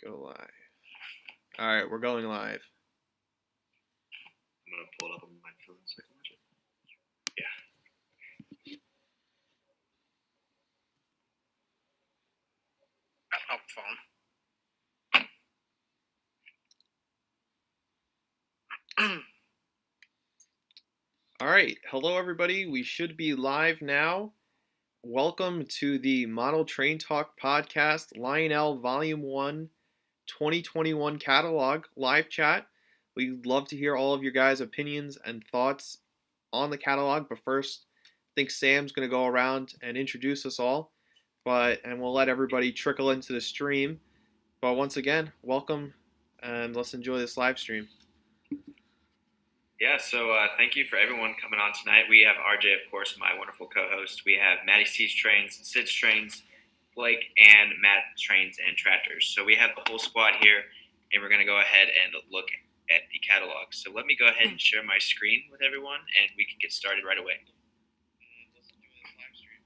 Go live. All right, we're going live. I'm gonna pull it up on my phone so I can watch it. Yeah. Up phone. All right, hello everybody. We should be live now. Welcome to the Model Train Talk podcast, Lionel Volume 1, 2021 catalog live chat. We'd love to hear all of your guys' opinions and thoughts on the catalog, but first, I think Sam's going to go around and introduce us all, and we'll let everybody trickle into the stream. But once again, welcome, and let's enjoy this live stream. Yeah, so thank you for everyone coming on tonight. We have RJ, of course, my wonderful co-host. We have Matty C's Trains, Sid's Trains, Blake, and Matt Trains and Tractors. So we have the whole squad here, and we're going to go ahead and look at the catalog. So let me go ahead and share my screen with everyone, and we can get started right away. And let's enjoy this live stream.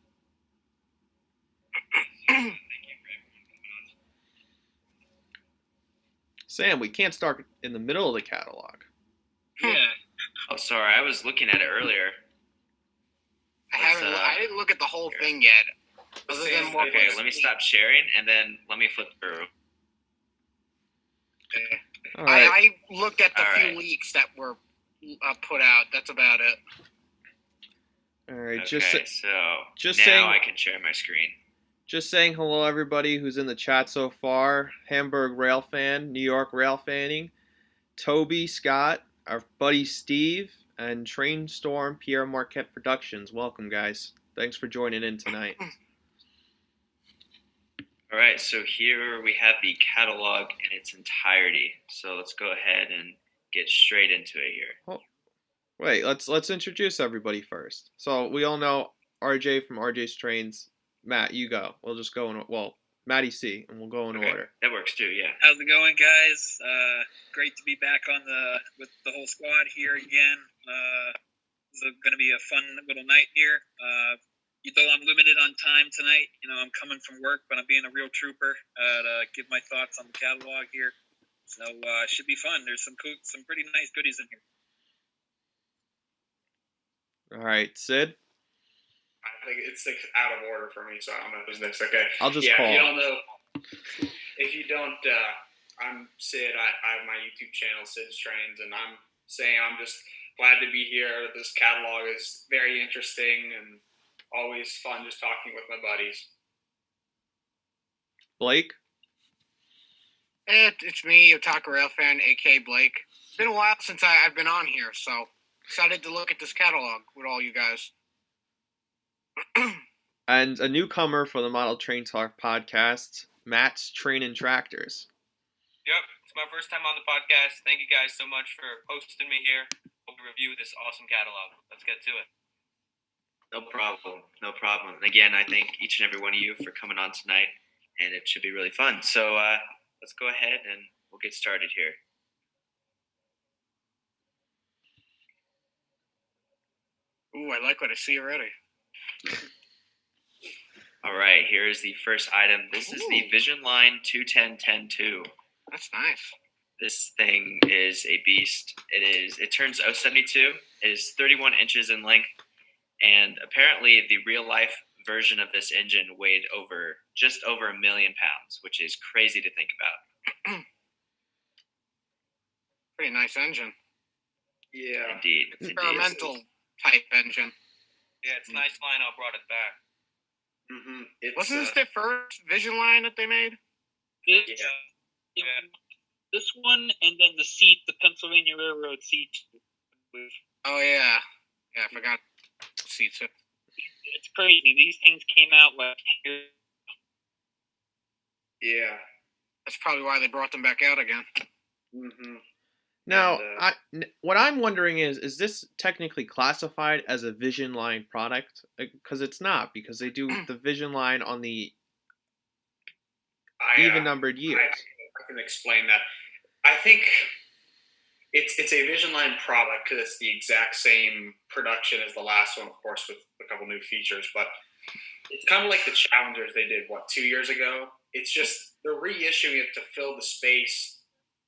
So, thank you for everyone coming on tonight. Sam, we can't start in the middle of the catalog. Yeah. Oh, sorry. I was looking at it earlier. I didn't look at the whole thing yet. Okay, let me stop sharing, and then let me flip through. All right. I looked at the few leaks that were put out. That's about it. All right. Okay, I can share my screen. Just saying hello, everybody who's in the chat so far. Hamburg Rail Fan, New York Rail Fanning, Toby, Scott, our buddy Steve, and Trainstorm Pierre Marquette Productions. Welcome, guys. Thanks for joining in tonight. All right, so here we have the catalog in its entirety. So let's go ahead and get straight into it here. Oh, wait, let's introduce everybody first. So we all know RJ from RJ's Trains. Matt, you go. We'll just go in. Well, Matty C, and we'll go in order. That works too. Yeah. How's it going, guys? Great to be back with the whole squad here again. It's going to be a fun little night here. Though I'm limited on time tonight, I'm coming from work, but I'm being a real trooper to give my thoughts on the catalog here. So it should be fun. There's some pretty nice goodies in here. All right, Sid. I think it's out of order for me, so I don't know who's next. Okay. I'll just call. If you don't, I'm Sid. I have my YouTube channel, Sid's Trains, and I'm saying I'm just glad to be here. This catalog is very interesting and always fun just talking with my buddies. Blake? It's me, Otaku Rail Fan, a.k.a. Blake. It's been a while since I've been on here, so excited to look at this catalog with all you guys. And a newcomer for the Model Train Talk podcast, Matt's Train and Tractors. Yep, it's my first time on the podcast. Thank you guys so much for hosting me here. We'll review this awesome catalog. Let's get to it. No problem. Again, I thank each and every one of you for coming on tonight, and it should be really fun. So let's go ahead and we'll get started here. Ooh, I like what I see already. All right, here is the first item. This is the Vision Line 210-10-2. That's nice. This thing is a beast. It turns 072. It is 31 inches in length, and apparently the real life version of this engine weighed just over 1 million pounds, which is crazy to think about. Pretty nice engine. Yeah. Indeed. Experimental type engine. Yeah, it's nice Lionel brought it back. Mm-hmm. Wasn't this the first Vision Line that they made? This one, and then the Pennsylvania Railroad seat. Oh, yeah. Yeah, I forgot seats. It's crazy. These things came out Yeah. That's probably why they brought them back out again. Mm-hmm. Now, what I'm wondering is this technically classified as a Vision Line product? Because it's not, because they do the Vision Line on the even-numbered years. I can explain that. I think it's a Vision Line product because it's the exact same production as the last one, of course, with a couple new features. But it's kind of like the Challengers they did, 2 years ago? It's just they're reissuing it to fill the space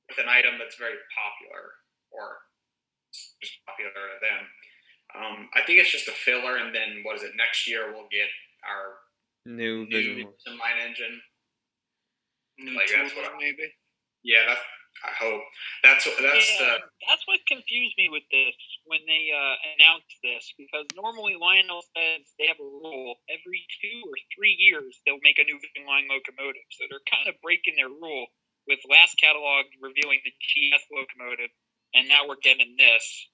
with an item that's very popular or just popular to them. I think it's just a filler, and then what is it? Next year we'll get our New new Vision. line engine. New Like, that's tools, what maybe. Yeah, I hope that's That's what confused me with this when they announced this, because normally Lionel says they have a rule every 2 or 3 years they'll make a new Vision line locomotive, so they're kind of breaking their rule with last catalog revealing the GS locomotive, and now we're getting this.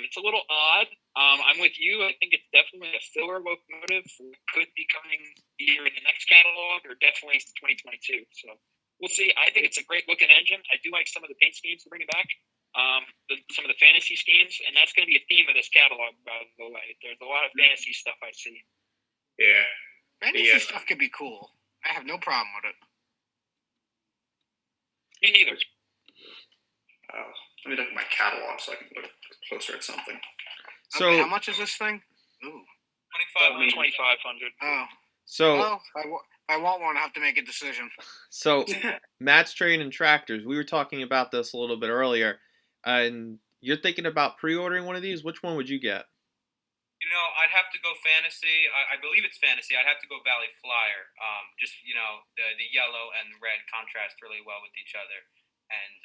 It's a little odd. I'm with you. I think it's definitely a filler locomotive. It could be coming either in the next catalog or definitely 2022. So we'll see. I think it's a great looking engine. I do like some of the paint schemes to bring it back. Some of the fantasy schemes, and that's going to be a theme of this catalog, by the way. There's a lot of fantasy stuff I see. Yeah. Fantasy stuff could be cool. I have no problem with it. Me neither. Let me look at my catalog so I can look closer at something. So Okay, how much is this thing? Ooh. 2,500. Oh. so Well, if I want one, I have to make a decision. so Matt's Train and Tractors. We were talking about this a little bit earlier, and you're thinking about pre-ordering one of these. Which one would you get? You know, I'd have to go fantasy. I believe it's fantasy. I'd have to go Valley Flyer. Just the yellow and red contrast really well with each other, and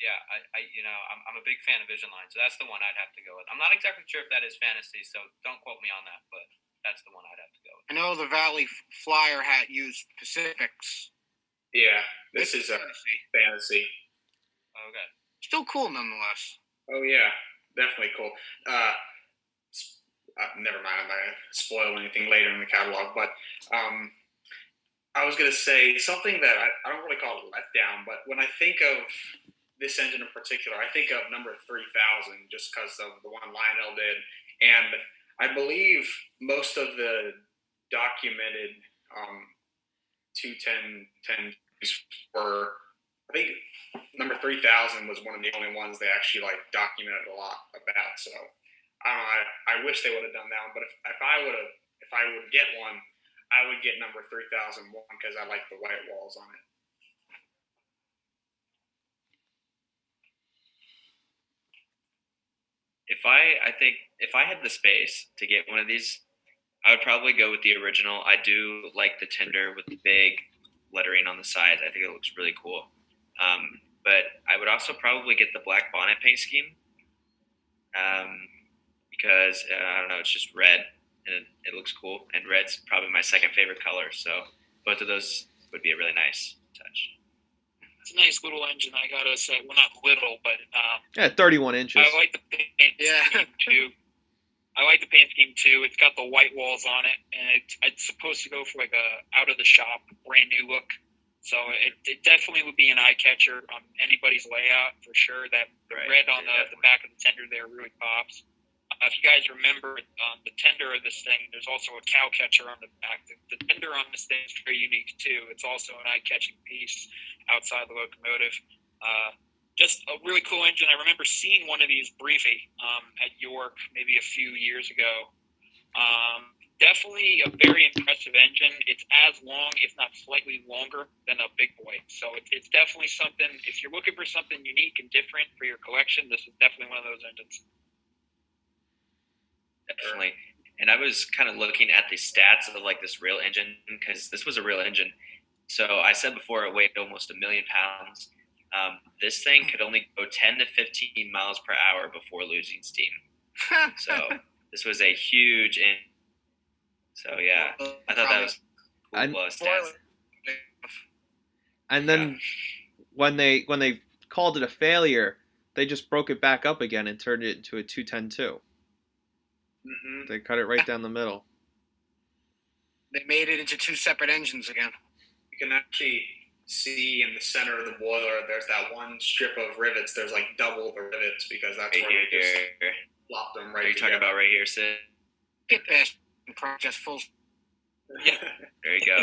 yeah, I'm a big fan of Vision Line, so that's the one I'd have to go with. I'm not exactly sure if that is fantasy, so don't quote me on that, but that's the one I'd have to go with. I know the Valley Flyer hat used Pacifics. Yeah, this is a fantasy. Okay. Still cool nonetheless. Oh yeah, definitely cool. Never mind, I'm not gonna spoil anything later in the catalog, but I was gonna say something that I don't really call it a letdown, but when I think of this engine in particular, I think of number 3000 just because of the one Lionel did, and I believe most of the documented 210 were, I think number 3000 was one of the only ones they actually documented a lot about. So I don't know. I wish they would have done that one, but if I would get one, I would get number 3001 because I like the white walls on it. I think if I had the space to get one of these, I would probably go with the original. I do like the Tinder with the big lettering on the sides. I think it looks really cool. But I would also probably get the black bonnet paint scheme because I don't know, it's just red and it looks cool. And red's probably my second favorite color. So both of those would be a really nice touch. It's a nice little engine, I gotta say. Well, not little, but 31 inches. I like the paint scheme too. I like the paint scheme too. It's got the white walls on it, and it's supposed to go for like a out of the shop, brand new look. So it definitely would be an eye catcher on anybody's layout for sure. That the red on the back of the tender there really pops. If you guys remember the tender of this thing, there's also a cow catcher on the back. The tender on this thing is very unique too. It's also an eye-catching piece outside the locomotive. Just a really cool engine. I remember seeing one of these briefly at York maybe a few years ago. Definitely a very impressive engine. It's as long, if not slightly longer, than a big boy. So it's definitely something, if you're looking for something unique and different for your collection, this is definitely one of those engines. Definitely. And I was kind of looking at the stats of this real engine because this was a real engine. So I said before it weighed almost 1 million pounds. This thing could only go 10 to 15 miles per hour before losing steam. So this was a huge engine. So yeah, I thought that was cool stats. And then when they called it a failure, they just broke it back up again and turned it into a 210-2. Mm-hmm. They cut it right down the middle. They made it into two separate engines again. You can actually see in the center of the boiler, there's that one strip of rivets. There's double the rivets because that's where they just flopped them right. Are you talking about right here, Sid? Get past just full. Yeah. There you go.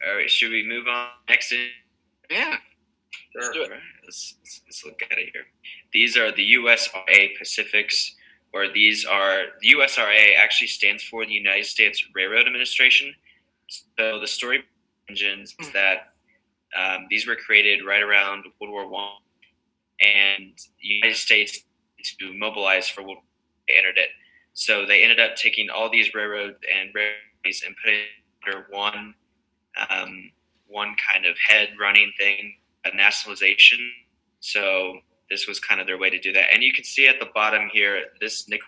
All right, should we move on next? Yeah. Sure. Let's do it. Let's look at it here. These are the USRA Pacifics, or these are the USRA actually stands for the United States Railroad Administration. So the story engines is that these were created right around World War I, and the United States to mobilize for World War I, they entered it. So they ended up taking all these railroads and railways and putting it under one kind of head running thing, a nationalization. So this was kind of their way to do that. And you can see at the bottom here, this nickel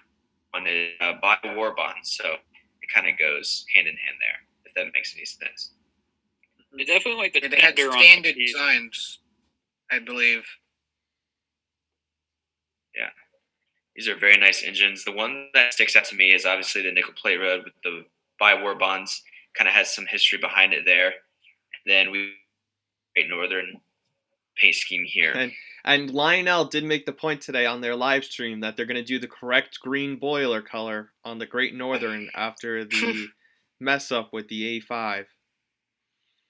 one is buy war bonds. So it kind of goes hand in hand there, if that makes any sense. They definitely like the They had standard designs, I believe. Yeah. These are very nice engines. The one that sticks out to me is obviously the nickel plate road with the buy war bonds. Kind of has some history behind it there. And then we Great Northern paint scheme here. And Lionel did make the point today on their live stream that they're going to do the correct green boiler color on the Great Northern after the mess up with the A5.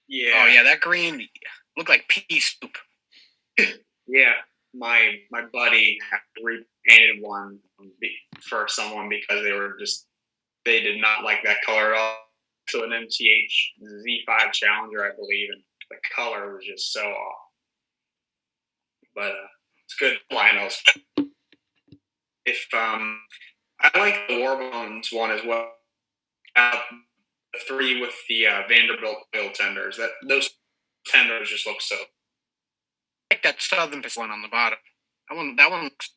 Yeah. Oh yeah, that green looked like pea soup. Yeah, my buddy repainted one for someone because they did not like that color at all. So an MTH Z5 Challenger, I believe, and the color was just so off. But it's good, Lionel's. If I like the Warbones one as well. The three with the Vanderbilt oil tenders. Those tenders just look so. I like that Southern one on the bottom. That one looks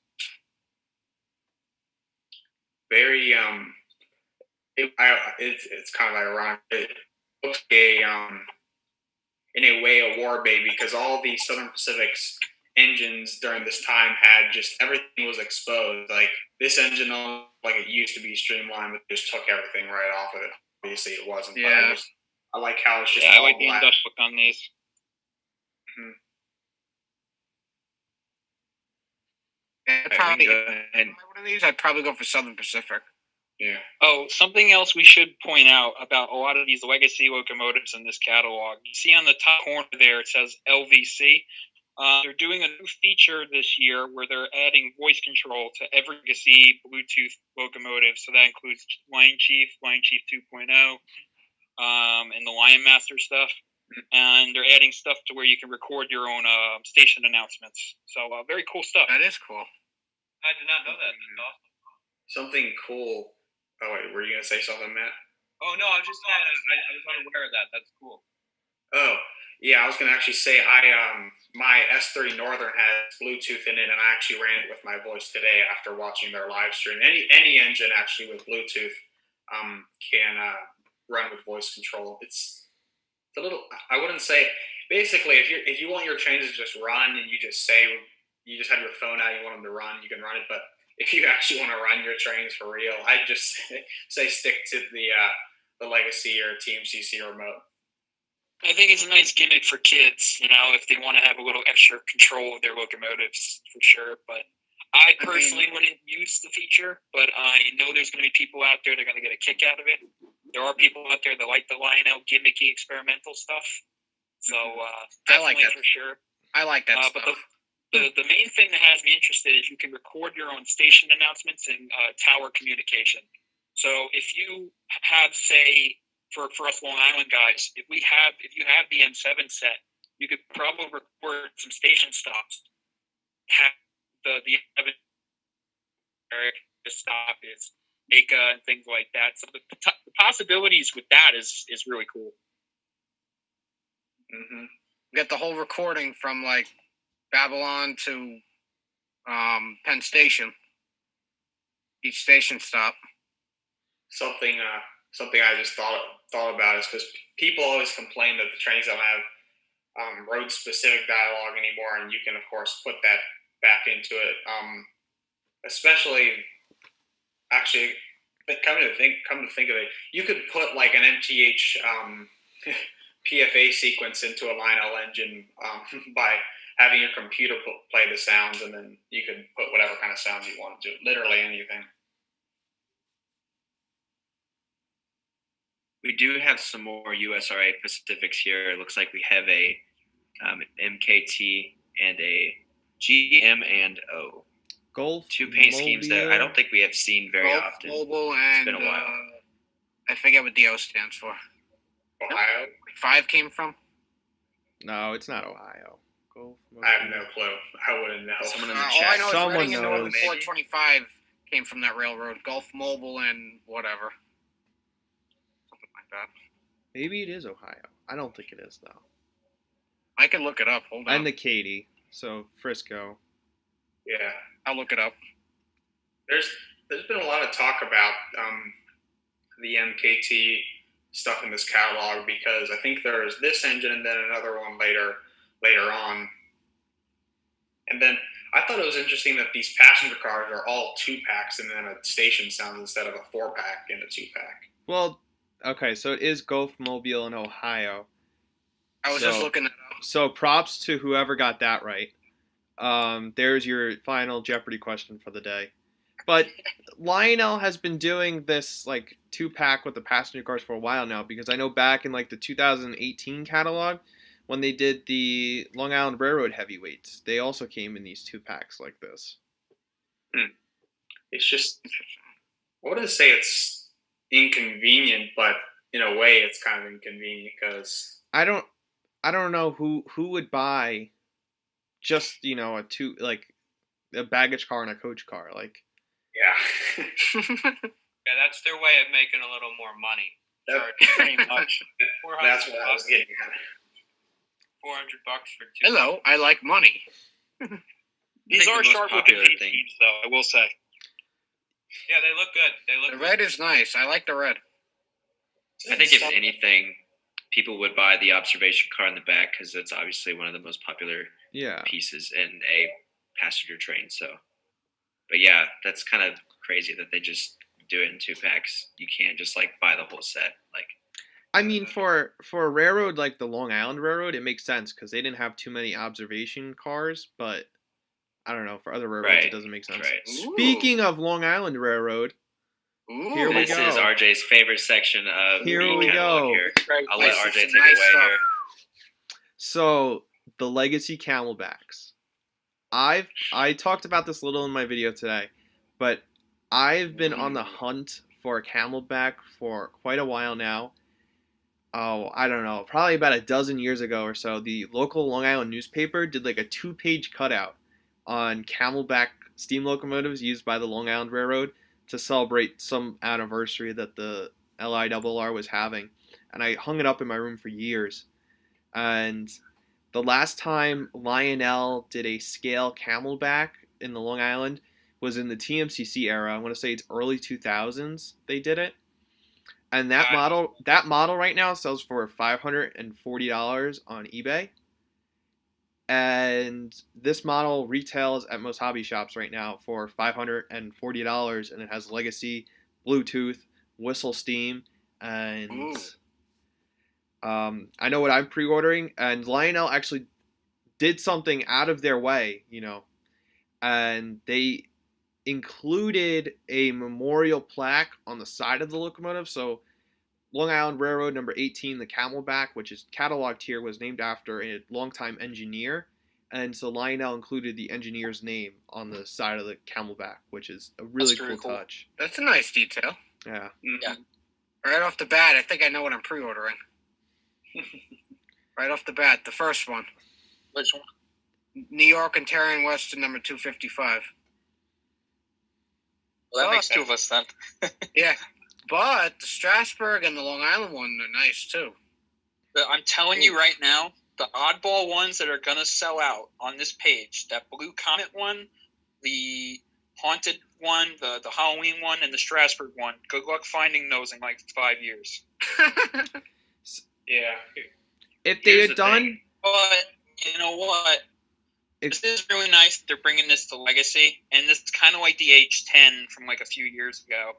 very it's kind of ironic. It looks like in a way a war baby because all the Southern Pacific's engines during this time had just everything was exposed. Like this engine, like it used to be streamlined, but just took everything right off of it. Obviously, it wasn't. Yeah. But I like how it's just. Yeah, I like all the black. in-depth look on these. Mhm. I'd probably go ahead. one of these. I'd probably go for Southern Pacific. Yeah. Oh, something else we should point out about a lot of these legacy locomotives in this catalog. You see on the top corner there, it says LVC. They're doing a new feature this year where they're adding voice control to every legacy Bluetooth locomotive. So that includes Line Chief 2.0, and the Lion Master stuff. And they're adding stuff to where you can record your own station announcements. So very cool stuff. That is cool. I did not know that. That's awesome. Something cool. Oh wait, were you gonna say something, Matt? Oh no, I was just saying I was unaware of that. That's cool. Oh, yeah, I was gonna actually say my S30 Northern has Bluetooth in it, and I actually ran it with my voice today after watching their live stream. Any engine actually with Bluetooth can run with voice control. It's a little. I wouldn't say basically if you want your trains to just run and you just have your phone out, you want them to run, you can run it. But if you actually want to run your trains for real, I just say stick to the Legacy or TMCC remote. I think it's a nice gimmick for kids, if they want to have a little extra control of their locomotives, for sure. But I personally wouldn't use the feature, but I know there's going to be people out there that are going to get a kick out of it. There are people out there that like the Lionel gimmicky experimental stuff. So I like that for sure. I like that but stuff. the main thing that has me interested is you can record your own station announcements and tower communication. So if you have, say, for us Long Island guys, if you have the M7 set, you could probably record some station stops. Have the stop is Maka and things like that. So the possibilities with that is really cool. Mm-hmm. Get the whole recording from like Babylon to Penn Station. Each station stop. Something I just thought about is because people always complain that the trains don't have road specific dialogue anymore, and you can of course put that back into it. Especially, actually, come to think of it, you could put like an MTH PFA sequence into a Lionel engine by having your computer play the sounds, and then you could put whatever kind of sounds you want to, literally anything. We do have some more USRA Pacifics here. It looks like we have a MKT and a GM and O. Golf. Two paint Mobile. schemes that I don't think we have seen very Golf, often. Mobile, and It's been a while. I forget what the O stands for. Ohio? 5 came from? No, it's not Ohio. I have no clue. I wouldn't know. Someone in the All chat. I know Someone is Redding and Northern knows. 425 came from that railroad. Gulf Mobile and whatever. Something like that. Maybe it is Ohio. I don't think it is, though. I can look it up. Hold on. And the Katy, so Frisco. Yeah. I'll look it up. There's been a lot of talk about the MKT stuff in this catalog because I think there's this engine and then another one later on. And then I thought it was interesting that these passenger cars are all 2-packs and then a station sound instead of a 4-pack and a 2-pack. Well, okay, so it is Gulf Mobile in Ohio. I was just looking it up. So props to whoever got that right. There's your final Jeopardy question for the day. But Lionel has been doing this like 2-pack with the passenger cars for a while now because I know back in like the 2018 catalog when they did the Long Island Railroad heavyweights, they also came in these 2-packs like this. It's just, I wouldn't say it's inconvenient, but in a way it's kind of inconvenient because I don't know who would buy just, a baggage car and a coach car. Like, yeah. Yeah, that's their way of making a little more money. Pretty much. That's what I was getting at. $400 for 2. Hello, I like money. These think are the most sharp looking popular paint thing- schemes, though, I will say. Yeah, they look good. They look The good. red is nice. I like the red. I think if anything, people would buy the observation car in the back because that's obviously one of the most popular yeah. pieces in a passenger train. So, but yeah, that's kind of crazy that they just do it in 2-packs. You can't just like buy the whole set. Like, I mean, for a railroad like the Long Island Railroad, it makes sense because they didn't have too many observation cars. But I don't know, for other railroads, Right, it doesn't make sense. right. Speaking of Long Island Railroad, Ooh. Here we this go. is RJ's favorite section of Here the we catalog go. here. I'll Nice let RJ stuff. take Nice away stuff. here. so the Legacy Camelbacks. I talked about this a little in my video today, but I've been on the hunt for a Camelback for quite a while now. Oh, I don't know, probably about a dozen years ago or so, the local Long Island newspaper did like a 2-page cutout on Camelback steam locomotives used by the Long Island Railroad to celebrate some anniversary that the LIRR was having. And I hung it up in my room for years. And the last time Lionel did a scale Camelback in the Long Island was in the TMCC era. I want to say it's early 2000s they did it. And that model right now sells for $540 on eBay. And this model retails at most hobby shops right now for $540, and it has Legacy, Bluetooth, whistle steam, and I know what I'm pre-ordering. And Lionel actually did something out of their way, and they included a memorial plaque on the side of the locomotive. So Long Island Railroad number 18, the Camelback, which is cataloged here, was named after a longtime engineer. And so Lionel included the engineer's name on the side of the Camelback, which is a really cool touch. That's a nice detail. Yeah. Yeah. Right off the bat, I think I know what I'm pre-ordering. Right off the bat, the first one. Which one? New York Ontario and Western number 255. Well, that makes 2 of us then. Yeah. But the Strasburg and the Long Island one are nice too. But I'm telling you right now, the oddball ones that are going to sell out on this page, that Blue Comet one, the Haunted one, the Halloween one, and the Strasburg one, good luck finding those in like 5 years. Yeah. If they Here's had the done... thing. But, you know what? This is really nice that they're bringing this to Legacy, and this is kind of like the H10 from like a few years ago.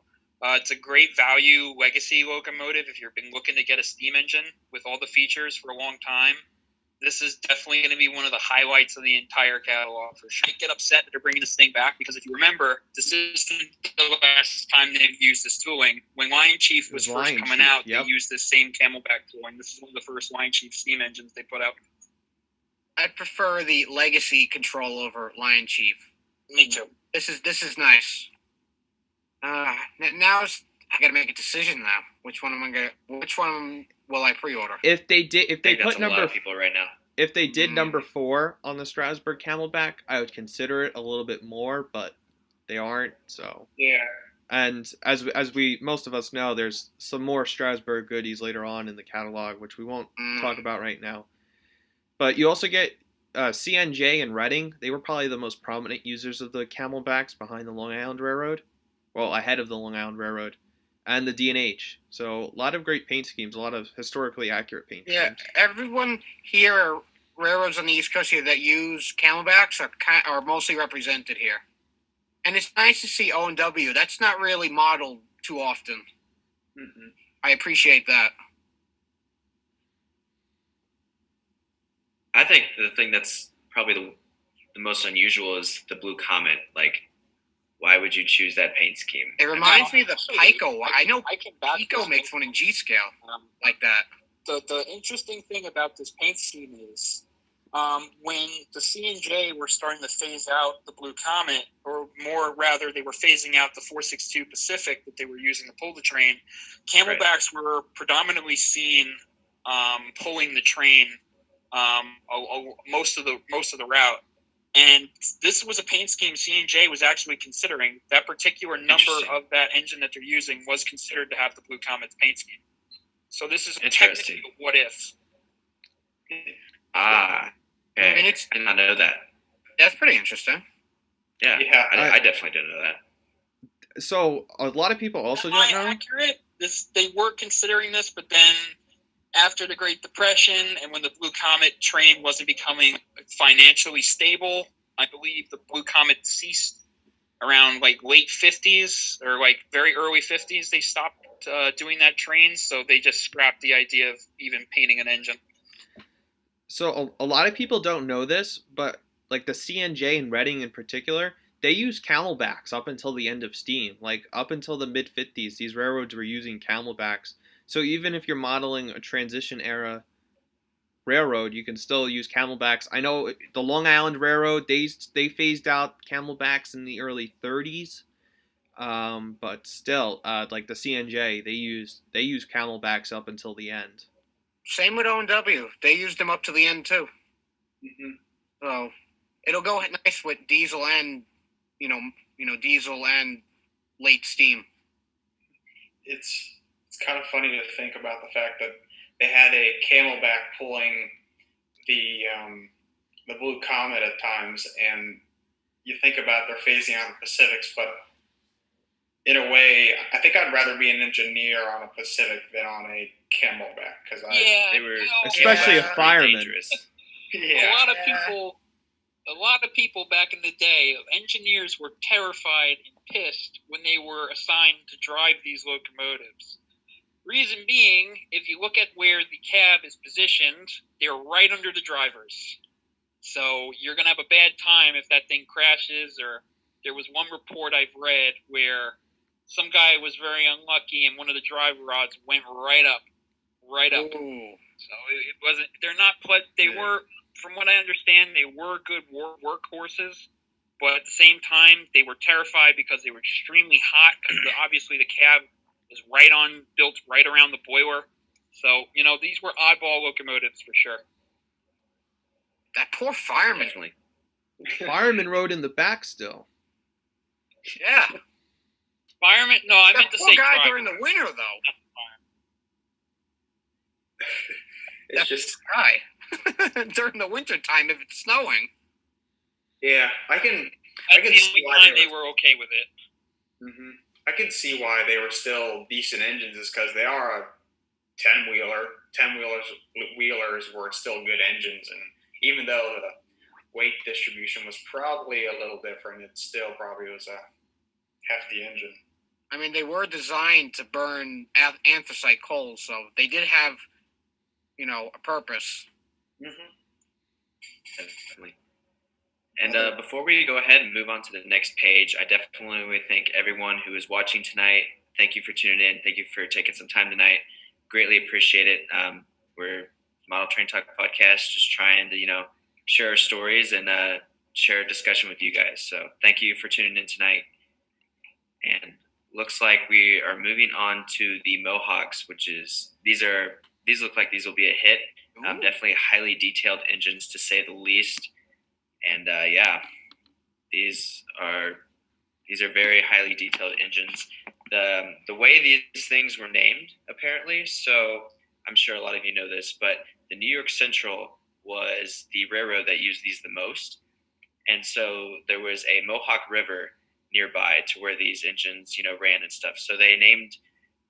It's a great value Legacy locomotive if you've been looking to get a steam engine with all the features for a long time. This is definitely going to be one of the highlights of the entire catalog. For sure. I get upset that they're bringing this thing back because if you remember, this isn't the last time they've used this tooling. When Lion Chief was first coming out, they used this same Camelback tooling. This is one of the first Lion Chief steam engines they put out. I'd prefer the Legacy control over Lion Chief. Me too. This is nice. Now I gotta make a decision now. Which one will I pre-order? If they I think put that's a lot number of people right now. if they did number 4 on the Strasbourg Camelback, I would consider it a little bit more, but they aren't. So Yeah. and as we most of us know, there's some more Strasbourg goodies later on in the catalog, which we won't talk about right now. But you also get CNJ and Redding. They were probably the most prominent users of the Camelbacks behind the Long Island Railroad. Well, ahead of the Long Island Railroad. And the D&H. So a lot of great paint schemes, a lot of historically accurate paint schemes. Everyone here, railroads on the East Coast here that use Camelbacks are mostly represented here. And it's nice to see O&W. That's not really modeled too often. Mm-mm. I appreciate that. I think the thing that's probably the most unusual is the Blue Comet. Like, why would you choose that paint scheme? It reminds me of the Pico. I know Pico makes one in G-scale like that. The interesting thing about this paint scheme is when the CNJ were starting to phase out the Blue Comet, or more rather, they were phasing out the 462 Pacific that they were using to pull the train, Camelbacks were predominantly seen pulling the train most of the route. And this was a paint scheme CNJ was actually considering. That particular number of that engine that they're using was considered to have the Blue Comet's paint scheme. So this is technically a what if. Okay. I did not know that. That's pretty interesting. Yeah, I definitely didn't know that. So a lot of people also don't know. Accurate. They were considering this, but then after the Great Depression and when the Blue Comet train wasn't becoming financially stable, I believe the Blue Comet ceased around like late 50s or like very early 50s. They stopped doing that train, so they just scrapped the idea of even painting an engine. So a lot of people don't know this, but like the CNJ and Redding in particular, they use Camelbacks up until the end of steam. Like up until the mid 50s, these railroads were using Camelbacks. So even if you're modeling a transition era railroad, you can still use Camelbacks. I know the Long Island Railroad, they phased out Camelbacks in the early 30s. But still, like the CNJ, they use Camelbacks up until the end. Same with O&W. They used them up to the end too. Mm-hmm. So it'll go nice with diesel and diesel and late steam. It's kind of funny to think about the fact that they had a Camelback pulling the Blue Comet at times, and you think about they're phasing out the Pacifics, but in a way, I think I'd rather be an engineer on a Pacific than on a Camelback because they were especially a fireman. Yeah. A lot of people back in the day, engineers were terrified and pissed when they were assigned to drive these locomotives. Reason being, if you look at where the cab is positioned, they're right under the drivers. So you're going to have a bad time if that thing crashes. Or there was one report I've read where some guy was very unlucky and one of the driver rods went right up. Ooh. So it wasn't. They were, from what I understand, they were good workhorses. But at the same time, they were terrified because they were extremely hot because obviously the cab is built right around the boiler. So, these were oddball locomotives for sure. That poor fireman. Definitely. Fireman rode in the back still. Yeah. Fireman? No, I meant to say guy driver. during the winter, though. It's just guy during the winter time if it's snowing. Yeah, I can That's the see only why time they were okay with it. Mm-hmm. I can see why they were still decent engines, is because they are a 10-wheeler. 10-wheelers were still good engines, and even though the weight distribution was probably a little different, it still probably was a hefty engine. I mean, they were designed to burn anthracite coal, so they did have, a purpose. Mm-hmm. Definitely. And before we go ahead and move on to the next page, I definitely would thank everyone who is watching tonight. Thank you for tuning in. Thank you for taking some time tonight. Greatly appreciate it. We're Model Train Talk Podcast, just trying to, share our stories and share a discussion with you guys. So thank you for tuning in tonight. And looks like we are moving on to the Mohawks, these look like these will be a hit. Definitely highly detailed engines to say the least, and these are very highly detailed engines. The way these things were named, apparently, so I'm sure a lot of you know this, but the New York Central was the railroad that used these the most, and so there was a Mohawk River nearby to where these engines, ran and stuff. So they named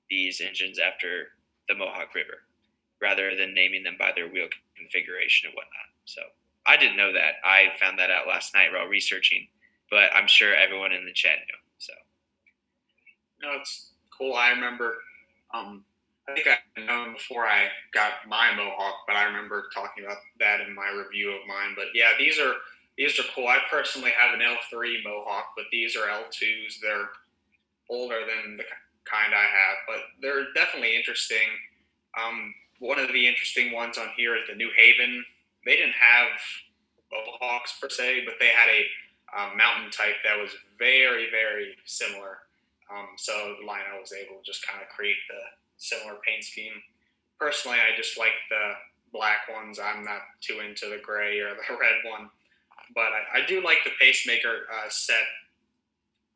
these engines after the Mohawk River rather than naming them by their wheel configuration and whatnot. So I didn't know that. I found that out last night while researching, but I'm sure everyone in the chat knew. So no, it's cool. I remember, I think I known before I got my Mohawk, but I remember talking about that in my review of mine. But yeah, these are cool. I personally have an L3 Mohawk, but these are L2s. They're older than the kind I have, but they're definitely interesting. One of the interesting ones on here is the New Haven. They didn't have Mohawks per se, but they had a mountain type that was very, very similar. So Lionel was able to just kind of create the similar paint scheme. Personally, I just like the black ones. I'm not too into the gray or the red one. But I do like the pacemaker set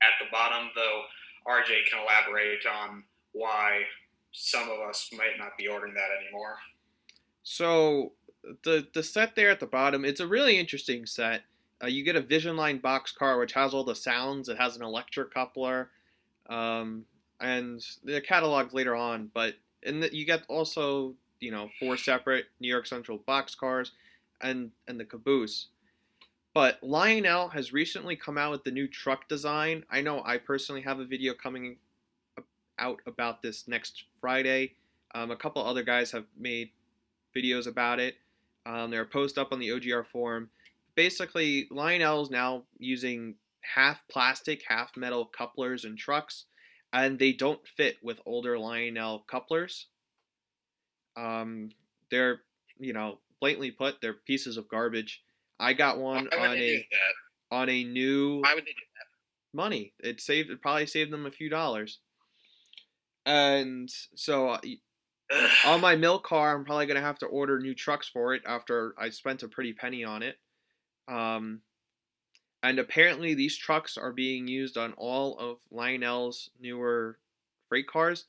at the bottom, though RJ can elaborate on why some of us might not be ordering that anymore. So the set there at the bottom, it's a really interesting set. You get a Vision Line boxcar which has all the sounds. It has an electric coupler, and the catalog later on. But you get also 4 separate New York Central boxcars, and the caboose. But Lionel has recently come out with the new truck design. I know I personally have a video coming out about this next Friday. A couple other guys have made videos about it. They're posted up on the OGR forum. Basically, Lionel's now using half plastic, half metal couplers in trucks, and they don't fit with older Lionel couplers. They're, blatantly put, they're pieces of garbage. I got one on a new. Why would they do that? Money. It probably saved them a few dollars. And so on my milk car, I'm probably gonna have to order new trucks for it after I spent a pretty penny on it. And apparently these trucks are being used on all of Lionel's newer freight cars.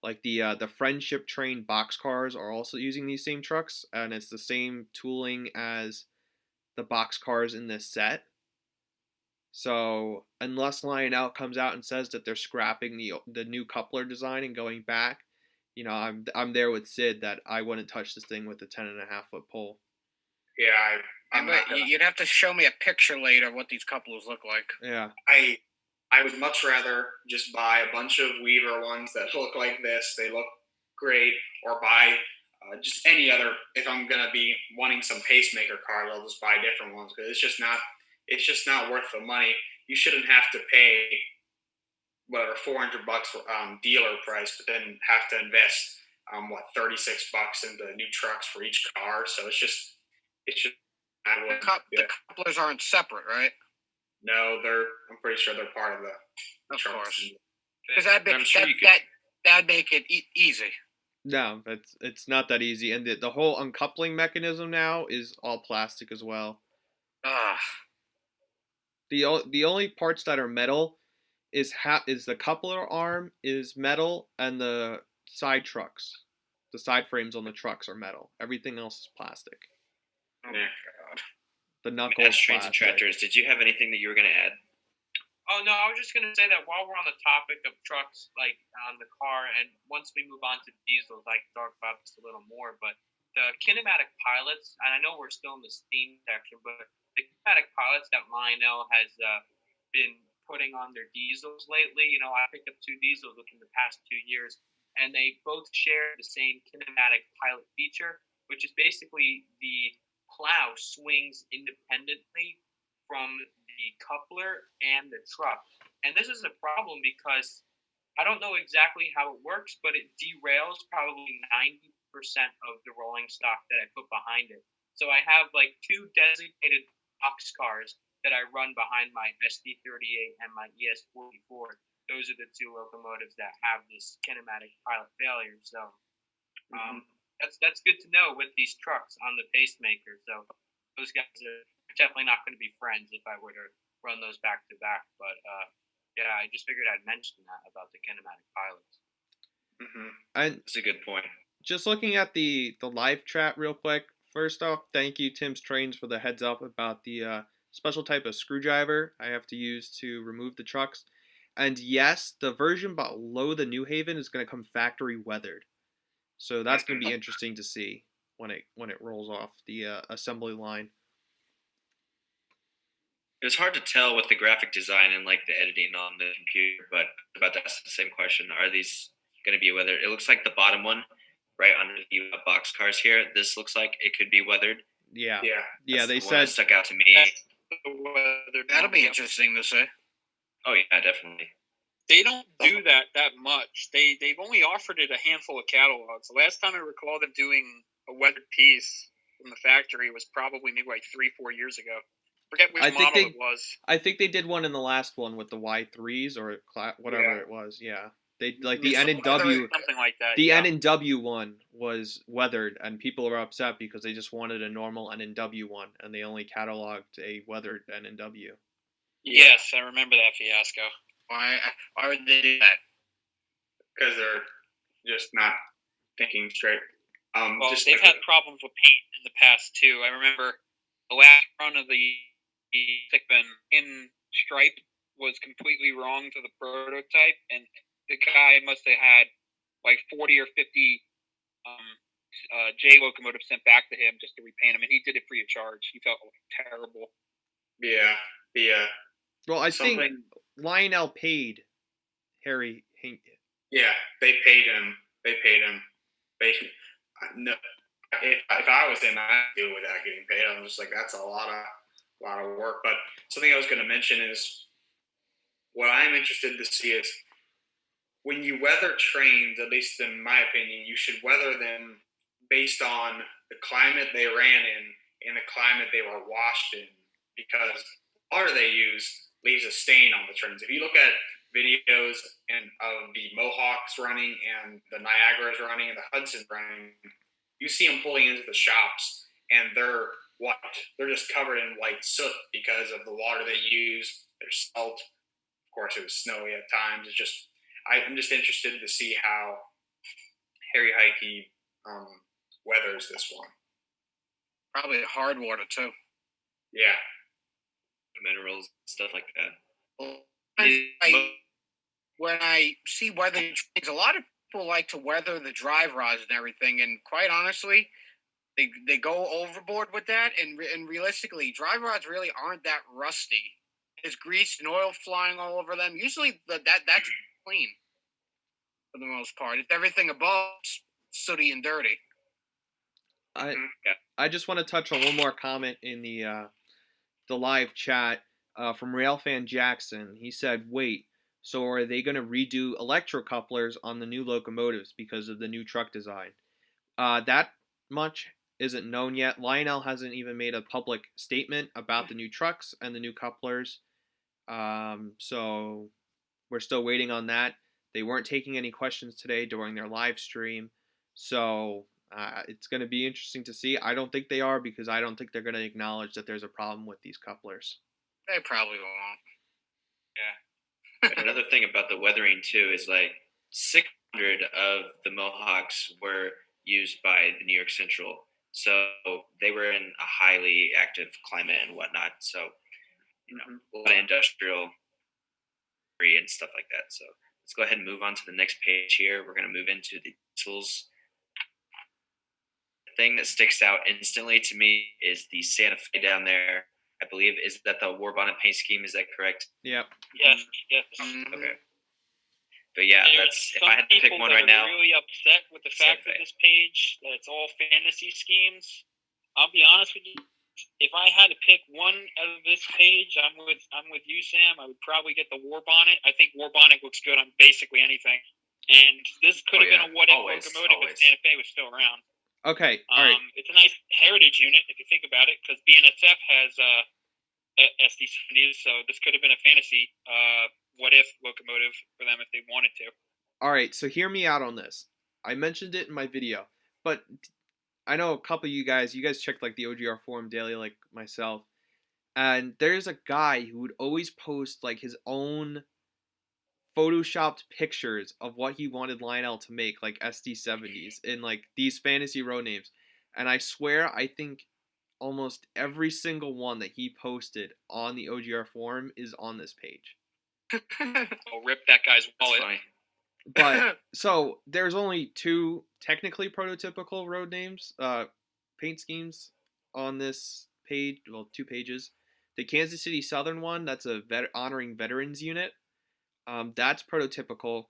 Like the Friendship Train boxcars are also using these same trucks, and it's the same tooling as the boxcars in this set. So unless Lionel comes out and says that they're scrapping the new coupler design and going back, I'm there with Sid that I wouldn't touch this thing with a 10.5-foot pole. Yeah, you'd have to show me a picture later of what these couplers look like. Yeah. I would much rather just buy a bunch of Weaver ones that look like this. They look great, or buy just any other. If I'm gonna be wanting some pacemaker cars, I'll just buy different ones because it's just not worth the money. You shouldn't have to pay whatever $400 dealer price, but then have to invest $36 into new trucks for each car. So it's just. The couplers aren't separate, right? No, I'm pretty sure they're part of the. Of trucks. course, because that'd make it easy. No, it's not that easy, and the whole uncoupling mechanism now is all plastic as well. The only parts that are metal is the coupler arm is metal, and the side frames on the trucks are metal. Everything else is plastic. Oh my god. The knuckles. Trains and Tractors, did you have anything that you were going to add? Oh, no, I was just going to say that while we're on the topic of trucks, like on the car, and once we move on to diesels, I can talk about this a little more, but the kinematic pilots, and I know we're still in the steam section, but the kinematic pilots that Lionel has been putting on their diesels lately, I picked up 2 diesels within the past 2 years, and they both share the same kinematic pilot feature, which is basically the plow swings independently from the coupler and the truck. And this is a problem because I don't know exactly how it works, but it derails probably 90% of the rolling stock that I put behind it. So I have like 2 designated box cars that I run behind my SD38 and my ES44. those are the two locomotives that have this kinematic pilot failure. So that's good to know with these trucks on the pacemaker. So those guys are definitely not going to be friends if I were to run those back to back. But yeah, I just figured I'd mention that about the kinematic pilots. And That's a good point. just looking at the live chat real quick. First off, thank you, Tim's Trains, for the heads up about the special type of screwdriver I have to use to remove the trucks. And yes, the version below the New Haven is going to come factory weathered. So that's going to be interesting to see when it rolls off the assembly line. It was hard to tell with the graphic design and like the editing on the computer, but about to ask the same question. Are these going to be weathered? It looks like the bottom one, right under the box cars here, this looks like it could be weathered. Yeah. That's They the one that said stuck out to me. That'll be interesting to see. Oh yeah, definitely. They don't do that much. They've only offered it a handful of catalogs. The last time I recall them doing a weathered piece from the factory was probably maybe like 3-4 years ago. Forget which model it was. I think they did one in the last one with the Y3s or whatever it was. Yeah, they like the N and W. Something like that. The N and W one was weathered, and people are upset because they just wanted a normal N and W one, and they only cataloged a weathered N and W. Yes, I remember that fiasco. Why would they do that? Because they're just not thinking straight. Well, they've had problems with paint in the past too. I remember the last run of the Thickman in stripe was completely wrong to the prototype, and the guy must have had like 40 or 50 J locomotives sent back to him just to repaint them, and he did it free of charge. He felt terrible. Yeah. Well, I think Lionel paid Harry Hink. Yeah, they paid him. No, if I was him, I'd deal with that getting paid. I'm just like, that's a lot of work. But something I was going to mention is what I'm interested to see is when you weather trains, at least in my opinion, you should weather them based on the climate they ran in and the climate they were washed in, because the water they use leaves a stain on the trains. If you look at videos of the Mohawks running and the Niagaras running and the Hudson's running, you see them pulling into the shops and they're white. They're just covered in white soot because of the water they use. There's salt. Of course, it was snowy at times. I'm just interested to see how Harry Heike weathers this one. Probably hard water too. Yeah. Minerals, stuff like that. When I see weather trains, a lot of people like to weather the drive rods and everything, and quite honestly, they go overboard with that. And realistically, drive rods really aren't that rusty. There's grease and oil flying all over them. Usually, that's clean for the most part. It's everything above sooty and dirty. I just want to touch on one more comment in the live chat from Railfan Jackson. He said, "Wait, so are they going to redo electrocouplers on the new locomotives because of the new truck design?" That much isn't known yet. Lionel hasn't even made a public statement about the new trucks and the new couplers, so we're still waiting on that. They weren't taking any questions today during their live stream, so it's going to be interesting to see. I don't think they are, because I don't think they're going to acknowledge that there's a problem with these couplers. They probably won't. Yeah. Another thing about the weathering too is like 600 of the Mohawks were used by the New York Central, so they were in a highly active climate and whatnot. So a lot of industrial and stuff like that. So let's go ahead and move on to the next page here. We're going to move into the tools. The thing that sticks out instantly to me is the Santa Fe down there. I believe, is that the war bonnet paint scheme? Is that correct? Yep. Yes. Okay. But yeah, if I had to pick one right now. I'm really upset with the fact that this page, that it's all fantasy schemes. I'll be honest with you. If I had to pick one out of this page, I'm with you, Sam. I would probably get the war bonnet. I think war bonnet looks good on basically anything. And this could have been a what-if locomotive if Santa Fe was still around. Okay, all right. It's a nice heritage unit if you think about it, because BNSF has SD70s, so this could have been a fantasy what-if locomotive for them if they wanted to. All right, so hear me out on this. I mentioned it in my video, but I know a couple of you guys check like the OGR forum daily like myself. And there's a guy who would always post like his own photoshopped pictures of what he wanted Lionel to make, like SD70s in like these fantasy road names. And I swear, I think almost every single one that he posted on the OGR forum is on this page. Oh, rip that guy's wallet. Funny. But so there's only 2 technically prototypical road names, paint schemes on this page. Well, 2 pages. The Kansas City Southern one, that's a honoring veterans unit. That's prototypical.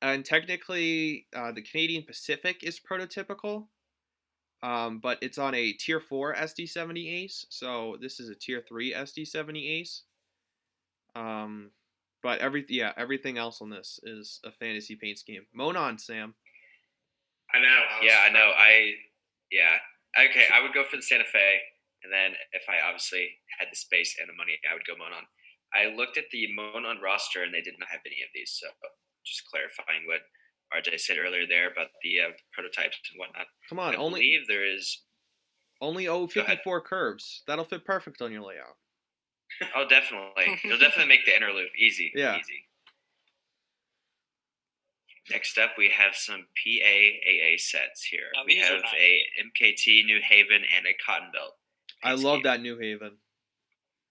And technically, the Canadian Pacific is prototypical. But it's on a Tier 4 SD70 Ace. So this is a Tier 3 SD70 Ace. But everything else on this is a fantasy paint scheme. Monon, Sam. I know. I know. Okay, I would go for the Santa Fe, and then if I obviously had the space and the money, I would go Monon. I looked at the Monon roster, and they did not have any of these. So just clarifying what RJ said earlier there about the prototypes and whatnot. Come on, I believe there is only 054 curves. That'll fit perfect on your layout. Oh, definitely. It'll definitely make the inner loop easy. Yeah. Easy. Next up, we have some PAAA sets here. We have a MKT New Haven and a Cotton Belt. I love that New Haven.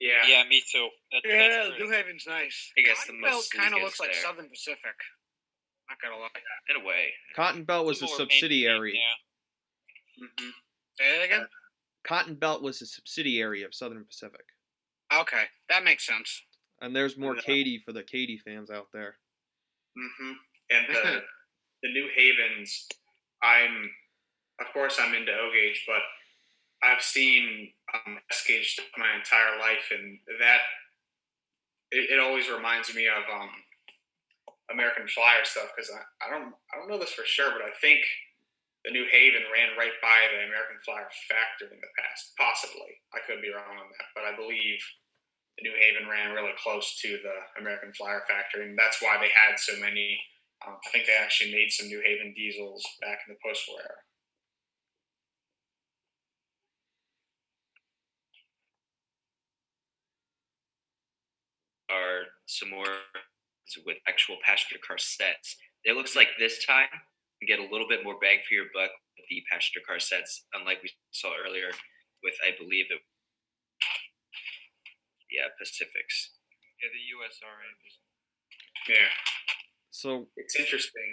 Yeah, me too. That's New Haven's nice. I guess Cotton the most Belt kind of looks like there. Southern Pacific. Not gonna lie. In a way. Cotton Belt was a subsidiary. Yeah. Mm-hmm. Say it again. Cotton Belt was a subsidiary of Southern Pacific. Okay, that makes sense. And there's more Katy for the Katy fans out there. Mm-hmm. And the New Havens, I'm into O gauge, but I've seen S gauge stuff my entire life, and that it always reminds me of American Flyer stuff, because I don't know this for sure, but I think the New Haven ran right by the American Flyer factory in the past. Possibly, I could be wrong on that, but I believe the New Haven ran really close to the American Flyer factory, and that's why they had so many. I think they actually made some New Haven diesels back in the post-war era. Are some more with actual passenger car sets. It looks like this time you get a little bit more bang for your buck with the passenger car sets, unlike we saw earlier with, I believe it, Pacifics. Yeah, the USRA. Yeah. So it's interesting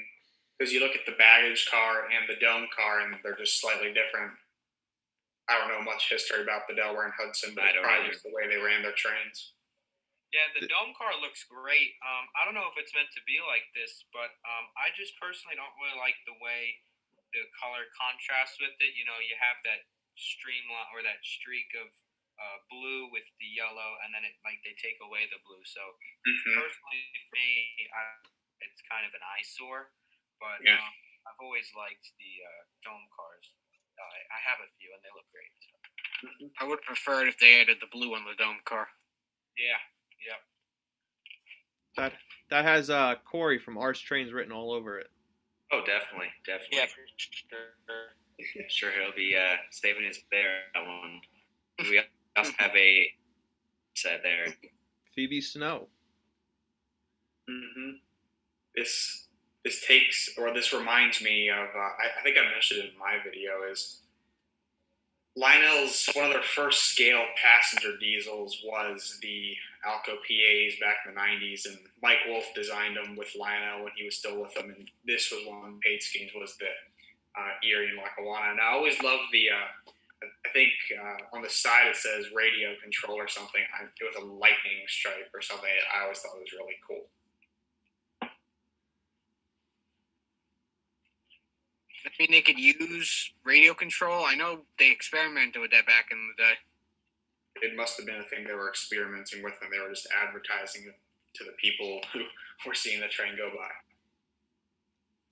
because you look at the baggage car and the dome car, and they're just slightly different. I don't know much history about the Delaware and Hudson, but it's probably just the way they ran their trains. Yeah, the dome car looks great. I don't know if it's meant to be like this, but I just personally don't really like the way the color contrasts with it. You know, you have that streamline or that streak of blue with the yellow, and then they take away the blue. So personally, for me, it's kind of an eyesore. But I've always liked the dome cars. I have a few, and they look great. So. I would prefer it if they added the blue on the dome car. Yeah. Yep. That has Corey from Ars Trains written all over it. Oh, definitely. Yeah, for sure. Sure, he'll be saving his there that one. We also have a set there. Phoebe Snow. Mm-hmm. This reminds me of I think I mentioned it in my video, is Lionel's one of their first scale passenger diesels was the Alco PAs back in the 90s, and Mike Wolf designed them with Lionel when he was still with them, and this was one of the paint schemes, was the Erie and Lackawanna. And I always love the I think on the side it says radio control or something. It was a lightning stripe or something. I always thought it was really cool. I mean, they could use radio control. I know they experimented with that back in the day. It must have been a thing they were experimenting with, and they were just advertising it to the people who were seeing the train go by.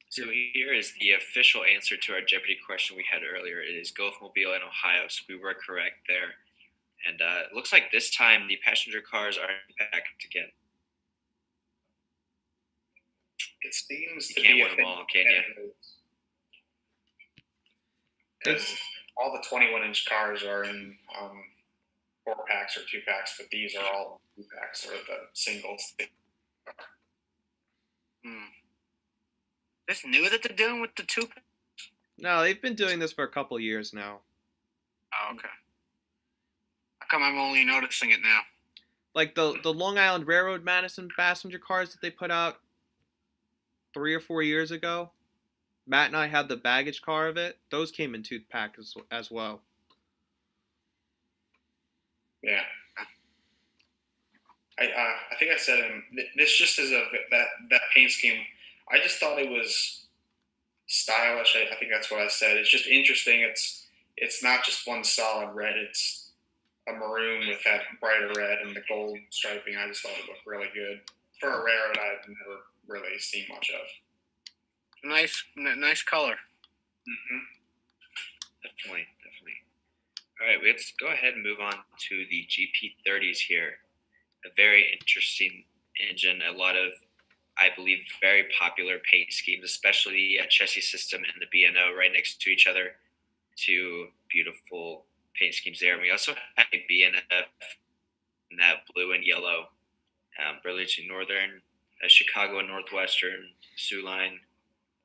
So here is the official answer to our Jeopardy question we had earlier. It is Gulfmobile in Ohio, so we were correct there. And it looks like this time the passenger cars are packed again. It seems You to can't be win them all, can you? Because all the 21-inch cars are in 4-packs or 2-packs, but these are all 2-packs or the singles. This new that they're doing with the 2? No, they've been doing this for a couple years now. Oh, okay. How come I'm only noticing it now? Like the Long Island Railroad Madison passenger cars that they put out 3 or 4 years ago. Matt and I had the baggage car of it. Those came in 2-pack as well. Yeah. I think I said this just is that paint scheme. I just thought it was stylish. I think that's what I said. It's just interesting. It's not just one solid red. It's a maroon with that brighter red and the gold striping. I just thought it looked really good for a railroad I've never really seen much of. Nice color. Mm-hmm. Definitely. All right, let's go ahead and move on to the GP30s here. A very interesting engine. A lot of, I believe, very popular paint schemes, especially the chassis system and the B&O right next to each other. Two beautiful paint schemes there. And we also have a B&F in that blue and yellow. Burlington Northern, Chicago and Northwestern, Sioux Line.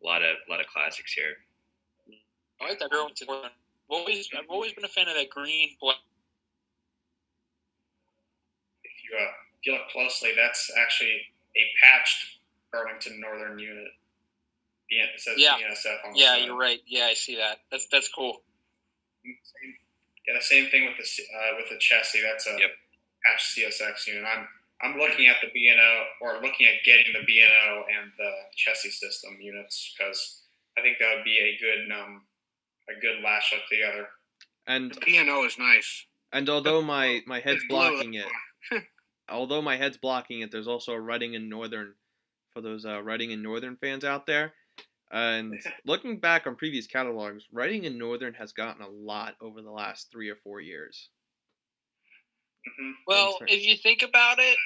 A lot of classics here. I like that Burlington Northern. I've always been a fan of that green black. If you look closely, that's actually a patched Burlington Northern unit. It says BNSF on the side. You're right. Yeah, I see that. That's cool. Yeah, the same thing with the chassis. That's a patched CSX unit. I'm looking at the B&O, or looking at getting the B&O and the chassis system units, because I think that would be a good lash up together. And the B&O is nice. And although my head's blocking it, there's also a Redding and Northern for those Redding and Northern fans out there. And looking back on previous catalogs, Redding and Northern has gotten a lot over the last 3 or 4 years. Mm-hmm. Well, if you think about it,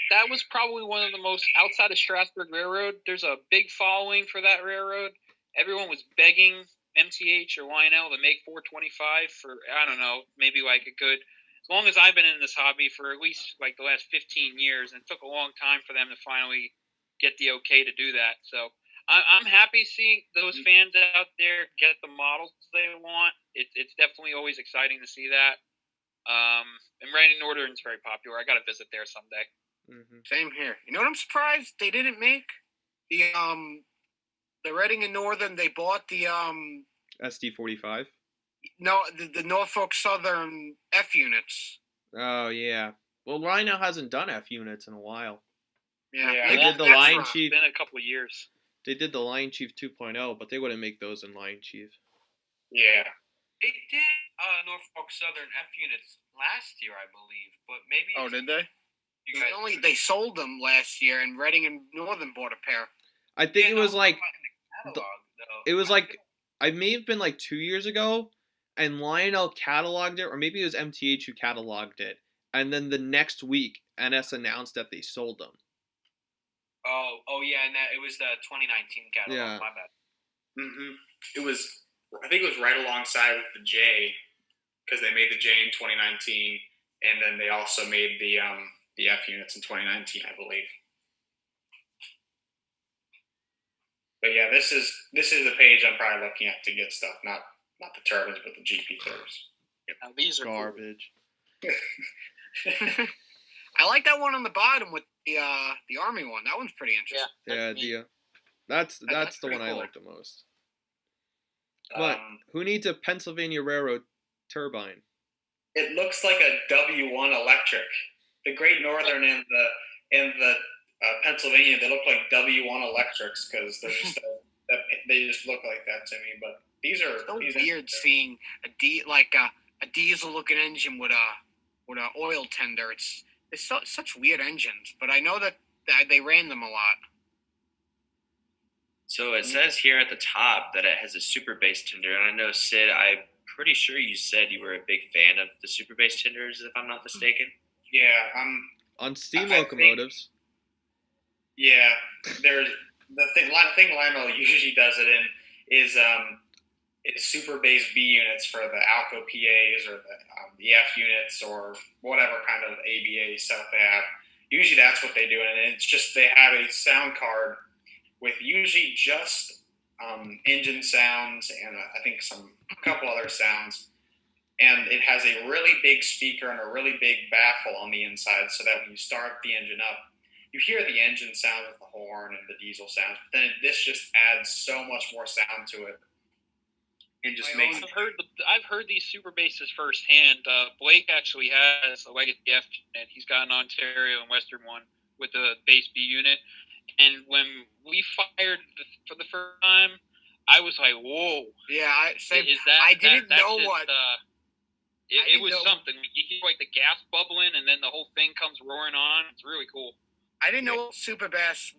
that was probably one of the most, outside of Strasburg Railroad, there's a big following for that railroad. Everyone was begging MTH or Lionel to make 425 for, I don't know, maybe like a good, as long as I've been in this hobby for at least like the last 15 years, and it took a long time for them to finally get the okay to do that. So I'm happy seeing those fans out there get the models they want. It's definitely always exciting to see that. And Redding Northern is very popular. I got to visit there someday. Mm-hmm. Same here. You know what I'm surprised they didn't make? The Redding and Northern, they bought the SD45? No, the Norfolk Southern F units. Oh yeah. Well, Lionel hasn't done F units in a while. Yeah. They did the Lion Chief. It's been a couple of years. They did the Lion Chief 2.0, but they wouldn't make those in Lion Chief. Yeah. They did Norfolk Southern F units last year, I believe, but maybe. Oh, did they? They sold them last year, and Redding and Northern bought a pair. I think it was like. It was like, I may have been like 2 years ago, and Lionel cataloged it, or maybe it was MTH who cataloged it, and then the next week, NS announced that they sold them. Oh yeah, and it was the 2019 catalog. Yeah. My bad. Mm-hmm. I think it was right alongside with the J, because they made the J in 2019, and then they also made the F units in 2019, I believe. But yeah, this is the page I'm probably looking at to get stuff, not the turbines, but the GP30s. Yep. Now these are garbage. Cool. I like that one on the bottom with the Army one. That one's pretty interesting. Yeah, that's the one cool. I like the most. But who needs a Pennsylvania Railroad turbine? It looks like a W1 electric. The Great Northern and the Pennsylvania, they look like W1 electrics because they just look like that to me. But these are so weird seeing a diesel looking engine with a oil tender. It's such weird engines, but I know that they ran them a lot. So it says here at the top that it has a super base tender, and I know, Sid, I'm pretty sure you said you were a big fan of the super base tenders, if I'm not mistaken. Yeah, on steam locomotives. Yeah, the thing Lionel usually does it in is it's super bass B units for the Alco PAs or the F units or whatever kind of ABA setup they have. Usually that's what they do, and it's just they have a sound card with usually just engine sounds and I think a couple other sounds, and it has a really big speaker and a really big baffle on the inside, so that when you start the engine up, you hear the engine sound with the horn and the diesel sounds, but then this just adds so much more sound to it. And just makes I've heard these super basses firsthand. Blake actually has a Legacy F unit. He's got an Ontario and Western one with a bass B unit. And when we fired for the first time, I was like, "Whoa!" Yeah, I didn't know what. It was something. You hear like the gas bubbling, and then the whole thing comes roaring on. It's really cool. I didn't know what super bass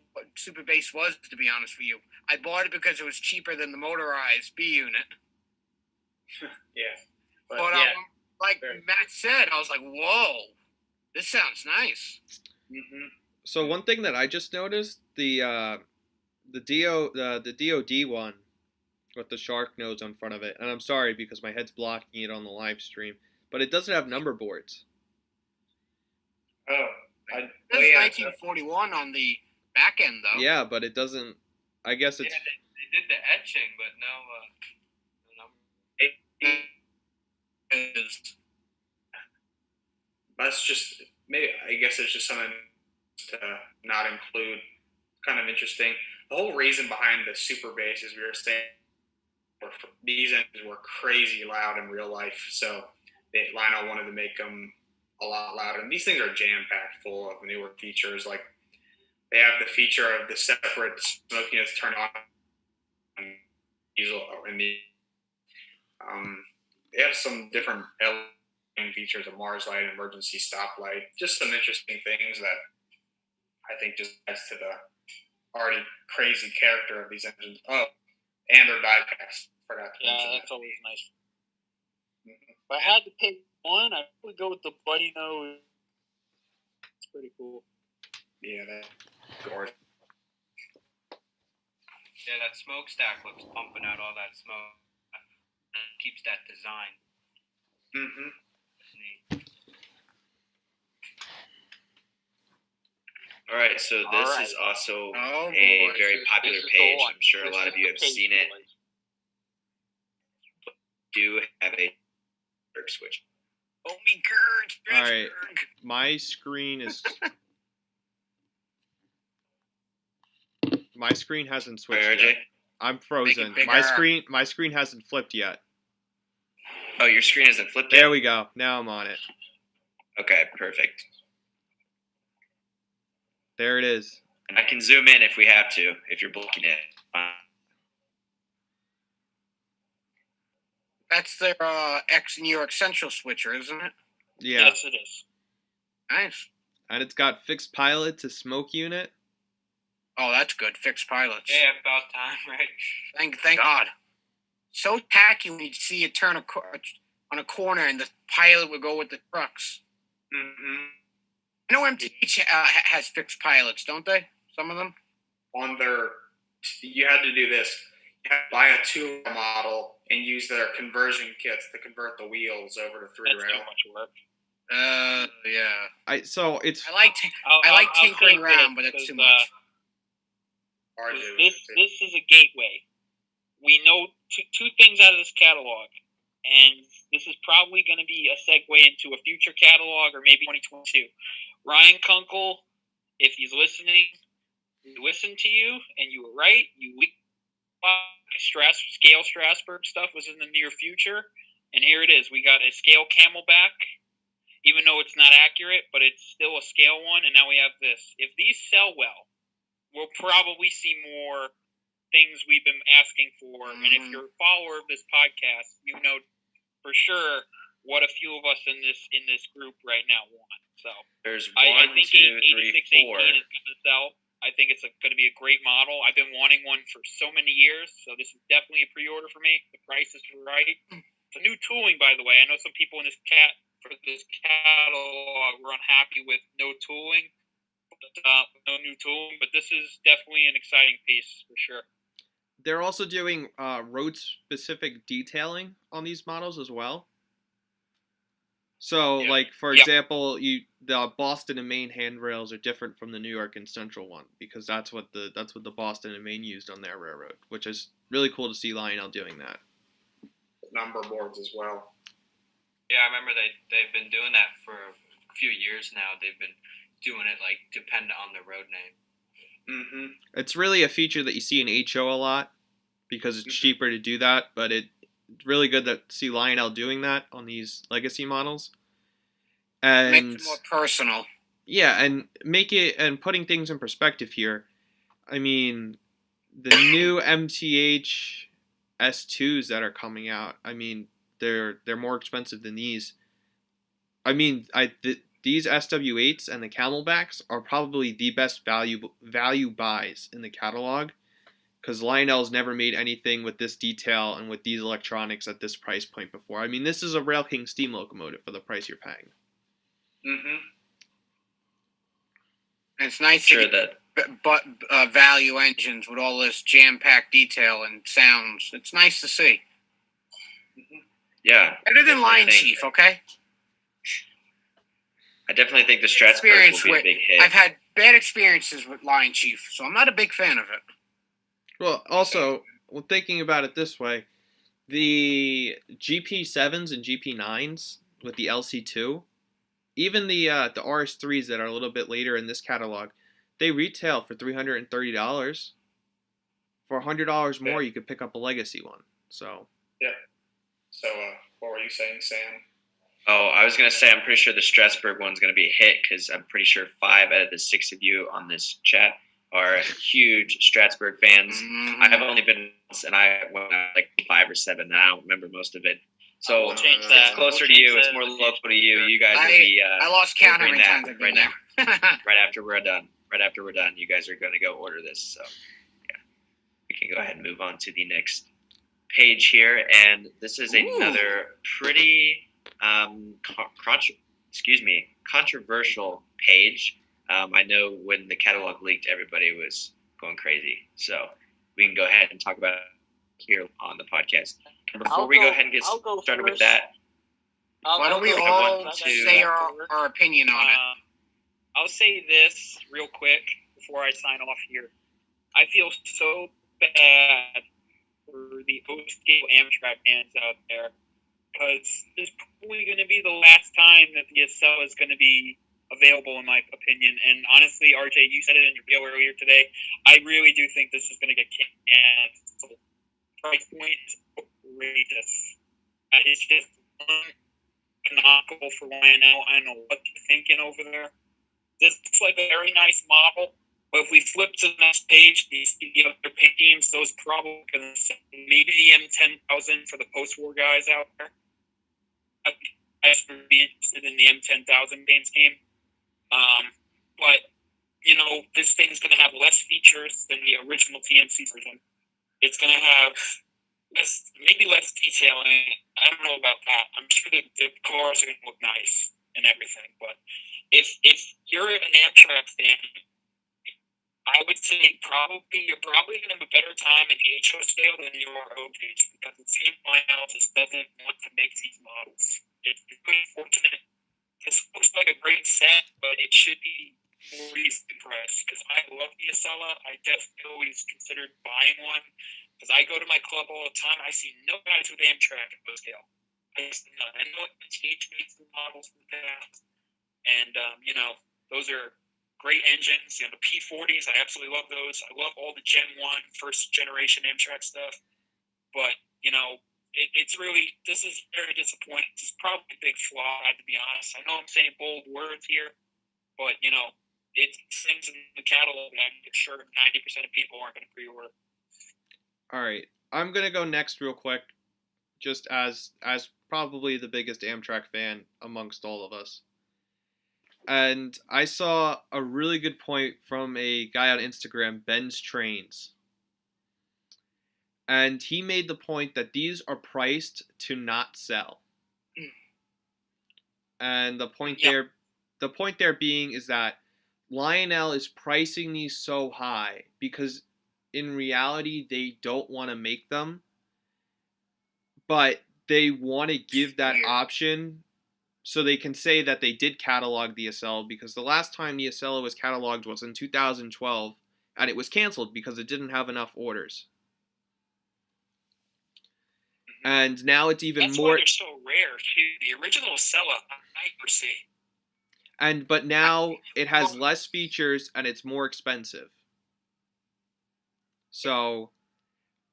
was, to be honest with you. I bought it because it was cheaper than the motorized B unit. Yeah. But like Matt said, I was like, "Whoa, this sounds nice." Mm-hmm. So one thing that I just noticed, the DOD one with the shark nose on front of it, and I'm sorry because my head's blocking it on the live stream, but it doesn't have number boards. Oh, it says 1941 on the back end, though. Yeah, but it doesn't. I guess it's. Yeah, they did the etching, but no That's just maybe. I guess it's just something to not include. Kind of interesting. The whole reason behind the super bass, as we were saying, these engines were crazy loud in real life, so Lionel wanted to make them a lot louder. And these things are jam-packed full of newer features. Like they have the feature of the separate smoke units turn on diesel and they have some different features, a Mars light, emergency stop light, just some interesting things that I think just adds to the already crazy character of these engines. Oh, and their die cast. That's always nice. Mm-hmm. If I had to pick one, I'd probably go with the Buddy Nose. It's pretty cool. Yeah, that's gorgeous. Yeah, that smokestack looks pumping out all that smoke. It keeps that design. Mm-hmm. Neat. All right, so this is also a very popular page. I'm sure a lot of you have seen it. Do have a switch. Oh, me Gurge. All right, my screen is. My screen hasn't switched yet. I'm frozen. My screen hasn't flipped yet. Oh, your screen hasn't flipped yet? There we go. Now I'm on it. Okay, perfect. There it is. And I can zoom in if we have to, if you're blocking it. That's their New York Central switcher, isn't it? Yeah. Yes, it is. Nice. And it's got fixed pilot to smoke unit. Oh, that's good. Fixed pilots. Yeah, about time, right? Thank God. So tacky when you see it turn on a corner and the pilot would go with the trucks. Mm-hmm. I know MTH has fixed pilots, don't they? Some of them? You had to do this. You had to buy a 2 model and use their conversion kits to convert the wheels over to 3 rail. That's too much work. Yeah. I like tinkering around, but it's too much. This is a gateway. We know two things out of this catalog, and this is probably going to be a segue into a future catalog or maybe 2022. Ryan Kunkel, if he's listening, we listened to you, and you were right. Scale Strasbourg stuff was in the near future, and here it is. We got a scale Camelback, even though it's not accurate, but it's still a scale one, and now we have this. If these sell well, we'll probably see more things we've been asking for. And if you're a follower of this podcast, you know for sure what a few of us in this group right now want. So there's I think 8618 4. is going to sell. I think it's going to be a great model. I've been wanting one for so many years, so this is definitely a pre-order for me. The price is right. It's a new tooling, by the way. I know some people in this catalog were unhappy with no tooling. no new tooling, but this is definitely an exciting piece for sure. They're also doing road-specific detailing on these models as well. So, like for example, the Boston and Maine handrails are different from the New York and Central one because that's what the Boston and Maine used on their railroad, which is really cool to see Lionel doing that. Number boards as well. Yeah, I remember they've been doing that for a few years now. They've been doing it like dependent on the road name. Mm-hmm. It's really a feature that you see in HO a lot because it's cheaper to do that, but it's really good to see Lionel doing that on these legacy models. And makes it more personal. Yeah, and putting things in perspective here. I mean, the new MTH S2s that are coming out, I mean, they're more expensive than these. I mean, these SW8s and the Camelbacks are probably the best value buys in the catalog because Lionel's never made anything with this detail and with these electronics at this price point before. I mean, this is a Rail King steam locomotive for the price you're paying. Mm-hmm. And it's nice to get value engines with all this jam-packed detail and sounds. It's nice to see. Mm-hmm. Yeah. Better than Lion Chief, okay? I definitely think the Strasburg will be a big hit. I've had bad experiences with Lion Chief, so I'm not a big fan of it. Well, also, thinking about it this way, the GP7s and GP9s with the LC2, even the RS3s that are a little bit later in this catalog, they retail for $330. For $100 more, you could pick up a legacy one. So. Yeah. So, what were you saying, Sam? Oh, I was going to say I'm pretty sure the Strasburg one's going to be a hit because I'm pretty sure 5 out of the 6 of you on this chat are huge Strasburg fans. Mm-hmm. I have only been once, and I went like 5 or 7, and I don't remember most of it. So it's closer to you. It's more local to you. You guys will be. I lost count how many times I've been now. Right after we're done, you guys are going to go order this. So yeah, we can go ahead and move on to the next page here, and this is another pretty controversial page. I know when the catalog leaked, everybody was going crazy. So we can go ahead and talk about it here on the podcast. And before we go ahead and get started with that, why don't we all say our opinion on it? I'll say this real quick before I sign off here. I feel so bad for the old-scale Amtrak fans out there because this is probably going to be the last time that the SL is going to be available, in my opinion. And honestly, RJ, you said it in your video earlier today. I really do think this is going to get canceled. Price point is outrageous. It's just canonical for Lionel. I don't know what they're thinking over there. This looks like a very nice model, but if we flip to the next page, you see the other paint schemes. Those probably going to say maybe the M10,000 for the post-war guys out there. I think you guys would be interested in the M10,000 paint scheme. But, you know, this thing's going to have less features than the original TNC version. It's going to have maybe less detailing. I don't know about that. I'm sure that the cars are going to look nice and everything. But if you're an Amtrak fan, I would say you're probably going to have a better time in HO scale than you are OG because it seems Lionel just doesn't want to make these models. It's really fortunate. This looks like a great set, but it should be more reasonably priced because I love the Acela. I definitely always considered buying one because I go to my club all the time. I see no guys with Amtrak at those scale. I know MTH made some models in the past, and you know, those are great engines. You know, the P40s, I absolutely love those. I love all the Gen 1, first generation Amtrak stuff. But, you know, this is very disappointing. This is probably a big flaw, to be honest. I know I'm saying bold words here, but, you know, it's things in the catalog that I'm sure 90% of people aren't going to pre-order. All right. I'm going to go next real quick, just as probably the biggest Amtrak fan amongst all of us. And I saw a really good point from a guy on Instagram, Ben's Trains. And he made the point that these are priced to not sell. And the point there being is that Lionel is pricing these so high because in reality they don't want to make them, but they want to give that option so they can say that they did catalog the Acela, because the last time the Acela was cataloged was in 2012 and it was canceled because it didn't have enough orders. And now it's even That's more. Why they're so rare too. The original Acela, I never see. But now it has less features and it's more expensive. So,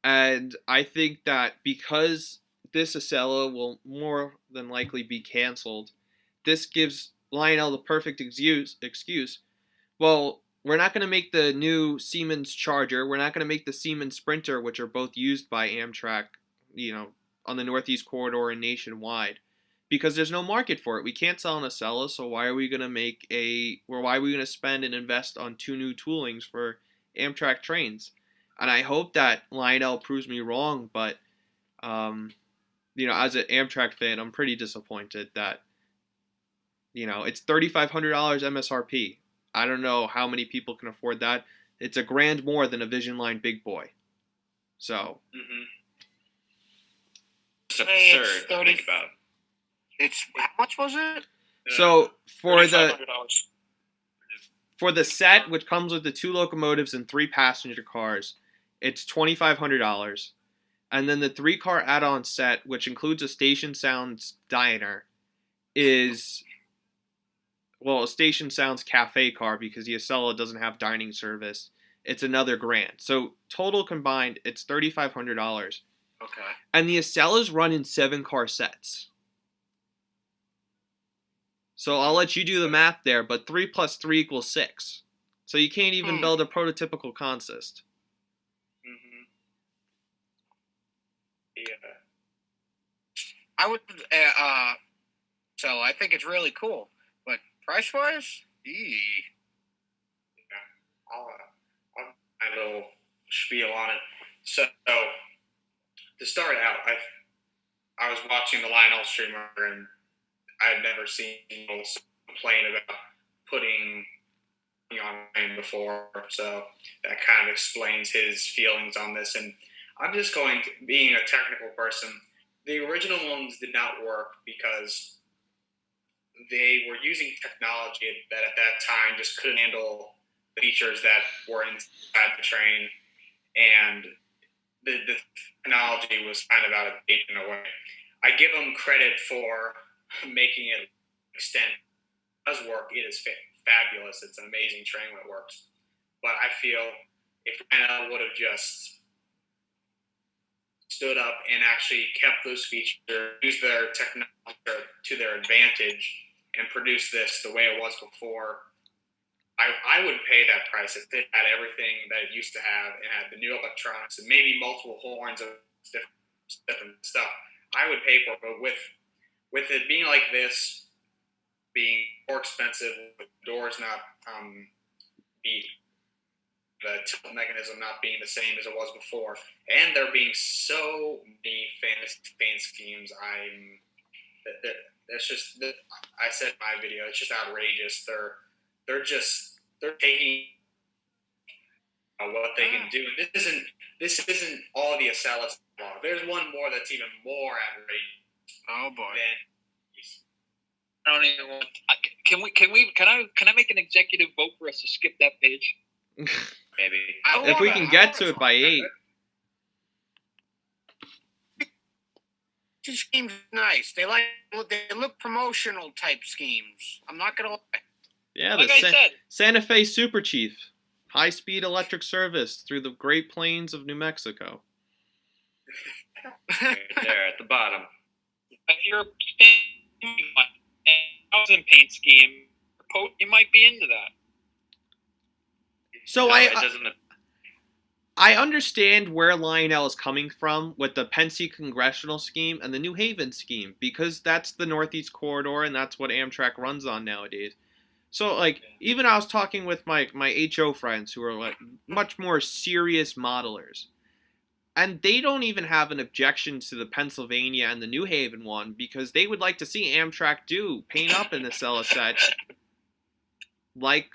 and I think that because this Acela will more than likely be canceled, this gives Lionel the perfect excuse. Well, we're not going to make the new Siemens Charger. We're not going to make the Siemens Sprinter, which are both used by Amtrak, on the Northeast Corridor and nationwide, because there's no market for it. We can't sell an Acela, so why are we going to spend and invest on 2 new toolings for Amtrak trains? And I hope that Lionel proves me wrong, but as an Amtrak fan, I'm pretty disappointed that it's $3,500 MSRP. I don't know how many people can afford that. It's $1,000 more than a Vision Line Big Boy. So. It's absurd to think about. It's how much was it? So for the $3,500. set, which comes with the 2 locomotives and 3 passenger cars, it's $2,500. And then the 3-car add-on set, which includes a Station Sounds diner, is a Station Sounds cafe car, because the Acela doesn't have dining service. It's another $1,000. So total combined, it's $3,500. Okay. And the Acelas run in 7-car sets. So I'll let you do the math there, but 3 plus 3 equals 6. So you can't even build a prototypical consist. Yeah. I would, so I think it's really cool, but price-wise, I'll a little spiel on it. So to start out, I was watching the Lionel streamer, and I had never seen people complain about putting on before, so that kind of explains his feelings on this. And I'm just going to, being a technical person, the original ones did not work because they were using technology that at that time just couldn't handle the features that were inside the train, and the technology was kind of out of date in a way. I give them credit for making it extend. It does work. It is fabulous. It's an amazing train when it works. But I feel if Lionel would have just stood up and actually kept those features, used their technology to their advantage, and produced this the way it was before, I would pay that price if it had everything that it used to have and had the new electronics and maybe multiple horns of different stuff. I would pay for it, but with it being like this, being more expensive, with doors not the tilt mechanism not being the same as it was before, and there being so many fantasy paint schemes, that's just, I said in my video, it's just outrageous. They're taking what they can do. This isn't all the Acelas. There's one more that's even more outrageous. Oh boy. I don't even want. Can I make an executive vote for us to skip that page? Maybe. If we can get to it by 8. These schemes are nice. They look promotional type schemes. I'm not gonna lie. Yeah, like I said, Santa Fe Super Chief, high-speed electric service through the Great Plains of New Mexico. Right there at the bottom. if you're a 1,000 paint scheme, you might be into that. So No, I it doesn't. I understand where Lionel is coming from with the Pensy congressional scheme and the New Haven scheme, because that's the Northeast Corridor and that's what Amtrak runs on nowadays. So, like, even I was talking with my HO friends who are, like, much more serious modelers. And they don't even have an objection to the Pennsylvania and the New Haven one, because they would like to see Amtrak paint up in the Acela set like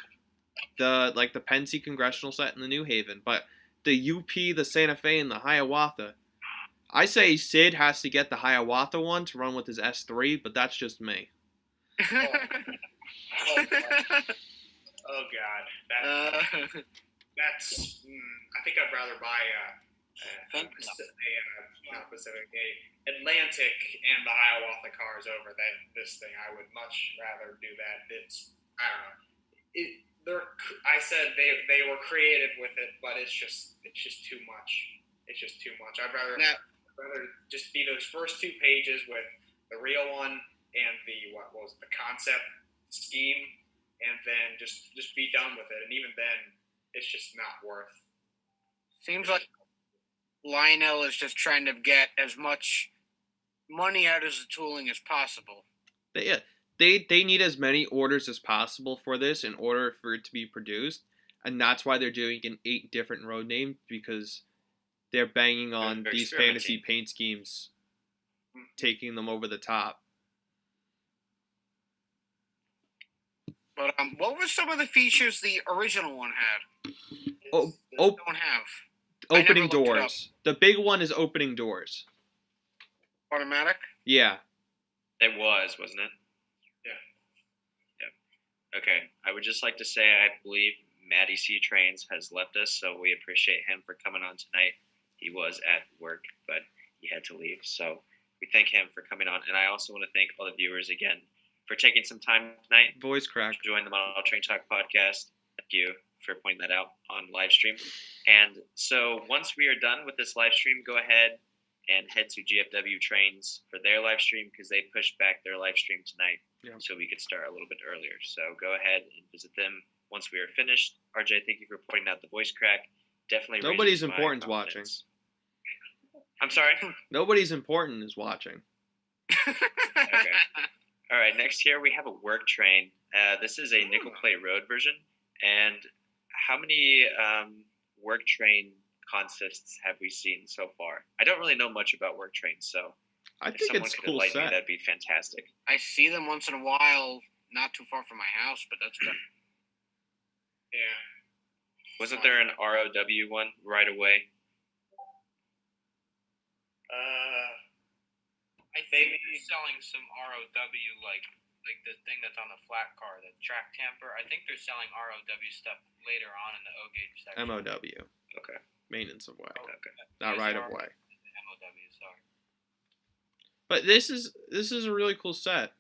the Pennsy Congressional set and the New Haven, but the UP, the Santa Fe, and the Hiawatha. I say Sid has to get the Hiawatha one to run with his S3, but that's just me. Oh God, that's. I think I'd rather buy Atlantic and the Hiawatha cars over this thing. I would much rather do that. I don't know. I said they were creative with it, but it's just too much. It's just too much. I'd rather just be those first 2 pages with the real one and the concept scheme, and then just be done with it. And even then, it's just not worth. Seems like Lionel is just trying to get as much money out of the tooling as possible. They need as many orders as possible for this in order for it to be produced, and that's why they're doing an 8 different road names, because they're banging on these fantasy paint schemes, taking them over the top. But what were some of the features the original one had? Don't have opening doors. The big one is opening doors. Automatic? Yeah. It wasn't it? Yeah. Okay. I would just like to say I believe Matty C. Trains has left us, so we appreciate him for coming on tonight. He was at work, but he had to leave, so we thank him for coming on. And I also want to thank all the viewers again for taking some time tonight. Voice crack. To join the Model Train Talk podcast. Thank you for pointing that out on live stream. And so once we are done with this live stream, go ahead and head to GFW Trains for their live stream, because they pushed back their live stream tonight, so we could start a little bit earlier. So go ahead and visit them once we are finished. RJ, thank you for pointing out the voice crack. Definitely. Nobody's important is watching. I'm sorry? Nobody's important is watching. Okay. All right, next here we have a work train. This is a nickel plate road version. And how many work train consists have we seen so far? I don't really know much about work trains, so I think it's cool set. Me, that'd be fantastic. I see them once in a while, not too far from my house, but that's good. Yeah. Wasn't there an ROW one right away? I think they're selling some ROW, like the thing that's on the flat car, the track tamper. I think they're selling ROW stuff later on in the O gauge section. MOW. Okay. Maintenance of way. Okay. Not right of way. MOW, sorry. But this is a really cool set.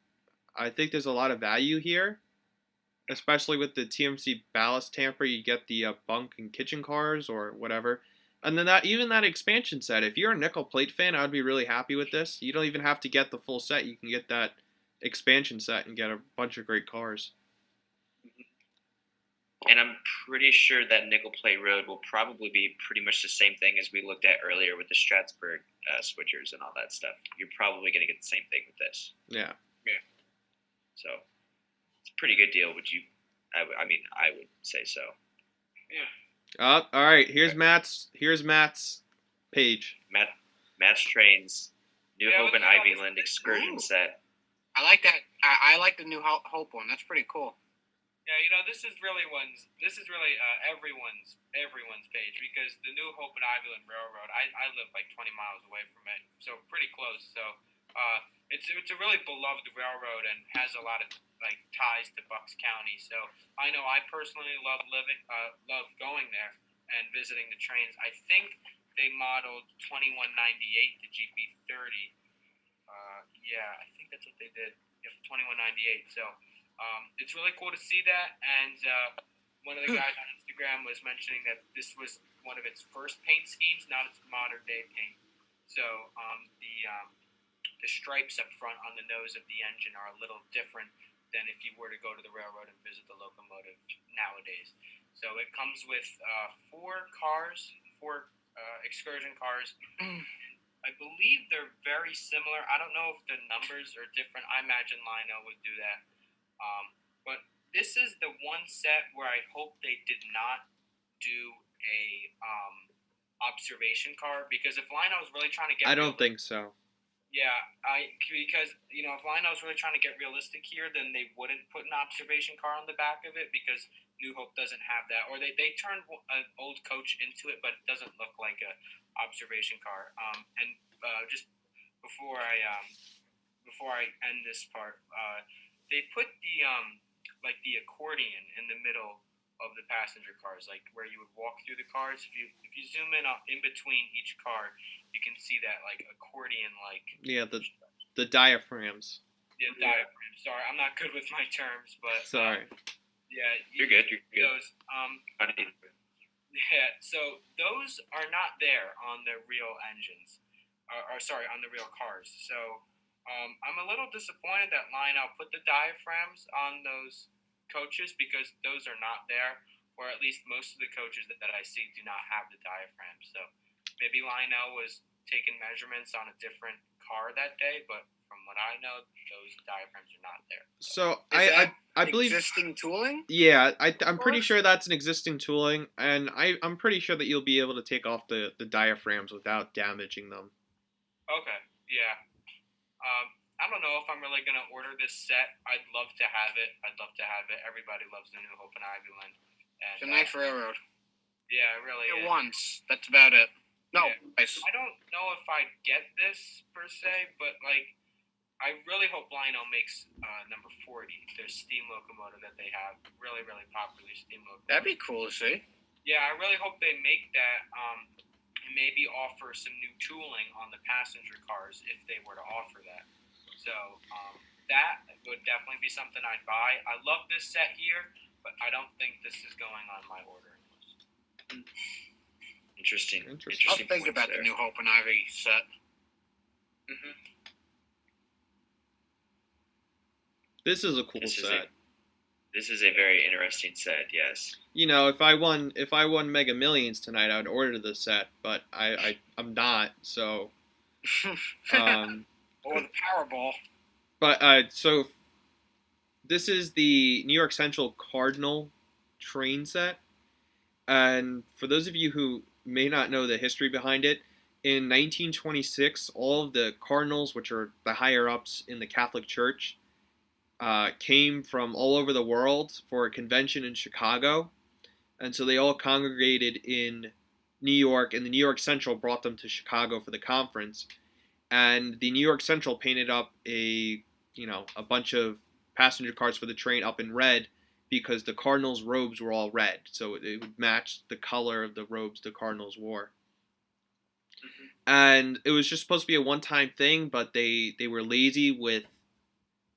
I think there's a lot of value here, especially with the TMC ballast tamper. You get the bunk and kitchen cars or whatever. And then that expansion set, if you're a nickel plate fan, I would be really happy with this. You don't even have to get the full set. You can get that expansion set and get a bunch of great cars. And I'm pretty sure that nickel plate road will probably be pretty much the same thing as we looked at earlier with the Strasbourg switchers and all that stuff. You're probably going to get the same thing with this. Yeah. Yeah. So it's a pretty good deal. I would say so. Yeah. All right. Here's Matt's page. Matt's Trains, New Hope and Ivyland excursion set. I like that. I like the New Hope one. That's pretty cool. Yeah, this is really everyone's page, because the New Hope and Ivyland Railroad, I live like 20 miles away from it, so pretty close. So it's a really beloved railroad and has a lot of ties to Bucks County. So I know I personally love going there and visiting the trains. I think they modeled 2198 to GP30. Yeah, I think that's what they did. Yep, 2198. So it's really cool to see that. And one of the guys on Instagram was mentioning that this was one of its first paint schemes, not its modern day paint. So the stripes up front on the nose of the engine are a little different than if you were to go to the railroad and visit the locomotive nowadays. So it comes with four excursion cars. I believe they're very similar. I don't know if the numbers are different. I imagine Lionel would do that. But this is the one set where I hope they did not do a observation car, because if Lionel was really trying to get... I don't think so. Yeah, because if Lionel's really trying to get realistic here, then they wouldn't put an observation car on the back of it because New Hope doesn't have that, or they turned an old coach into it, but it doesn't look like a observation car. And just before I end this part, they put the the accordion in the middle of the passenger cars, like where you would walk through the cars. If you zoom in between each car, you can see that like accordion Yeah, the diaphragms. Yeah, diaphragm. Sorry, I'm not good with my terms, but sorry. Yeah, you're good. Those yeah, so those are not there on the real engines, on the real cars. So I'm a little disappointed that Lionel put the diaphragms on those coaches because those are not there, or at least most of the coaches that I see do not have the diaphragms. So maybe Lionel was taking measurements on a different car that day, but from what I know, those diaphragms are not there. So Is I believe existing tooling. Yeah, I'm pretty sure that's an existing tooling, and I'm pretty sure that you'll be able to take off the diaphragms without damaging them. Okay, yeah. I don't know if I'm really gonna order this set. I'd love to have it. Everybody loves the New Hope and Ivyland. And, It's a nice railroad. Yeah, it really is. Once. That's about it. No, Yeah. nice. I don't know if I'd get this per se, but I really hope Lionel makes number 40, their steam locomotive that they have. Really, really popular steam locomotive. That'd be cool to see. Yeah, I really hope they make that and maybe offer some new tooling on the passenger cars if they were to offer that. So that would definitely be something I'd buy. I love this set here, but I don't think this is going on my ordering list. Interesting. I'll think about the New Hope and Ivy set. Mm-hmm. This is a cool set. This is a very interesting set. Yes. If I won Mega Millions tonight, I'd order the set, but I'm not. So. Or the Powerball. But so this is the New York Central Cardinal train set, and for those of you who may not know the history behind it, in 1926, all of the cardinals, which are the higher ups in the Catholic Church, came from all over the world for a convention in Chicago, and so they all congregated in New York, and the New York Central brought them to Chicago for the conference. And the New York Central painted up a bunch of passenger cars for the train up in red because the Cardinals' robes were all red, so it would match the color of the robes the Cardinals wore. Mm-hmm. And it was just supposed to be a one-time thing, but they were lazy with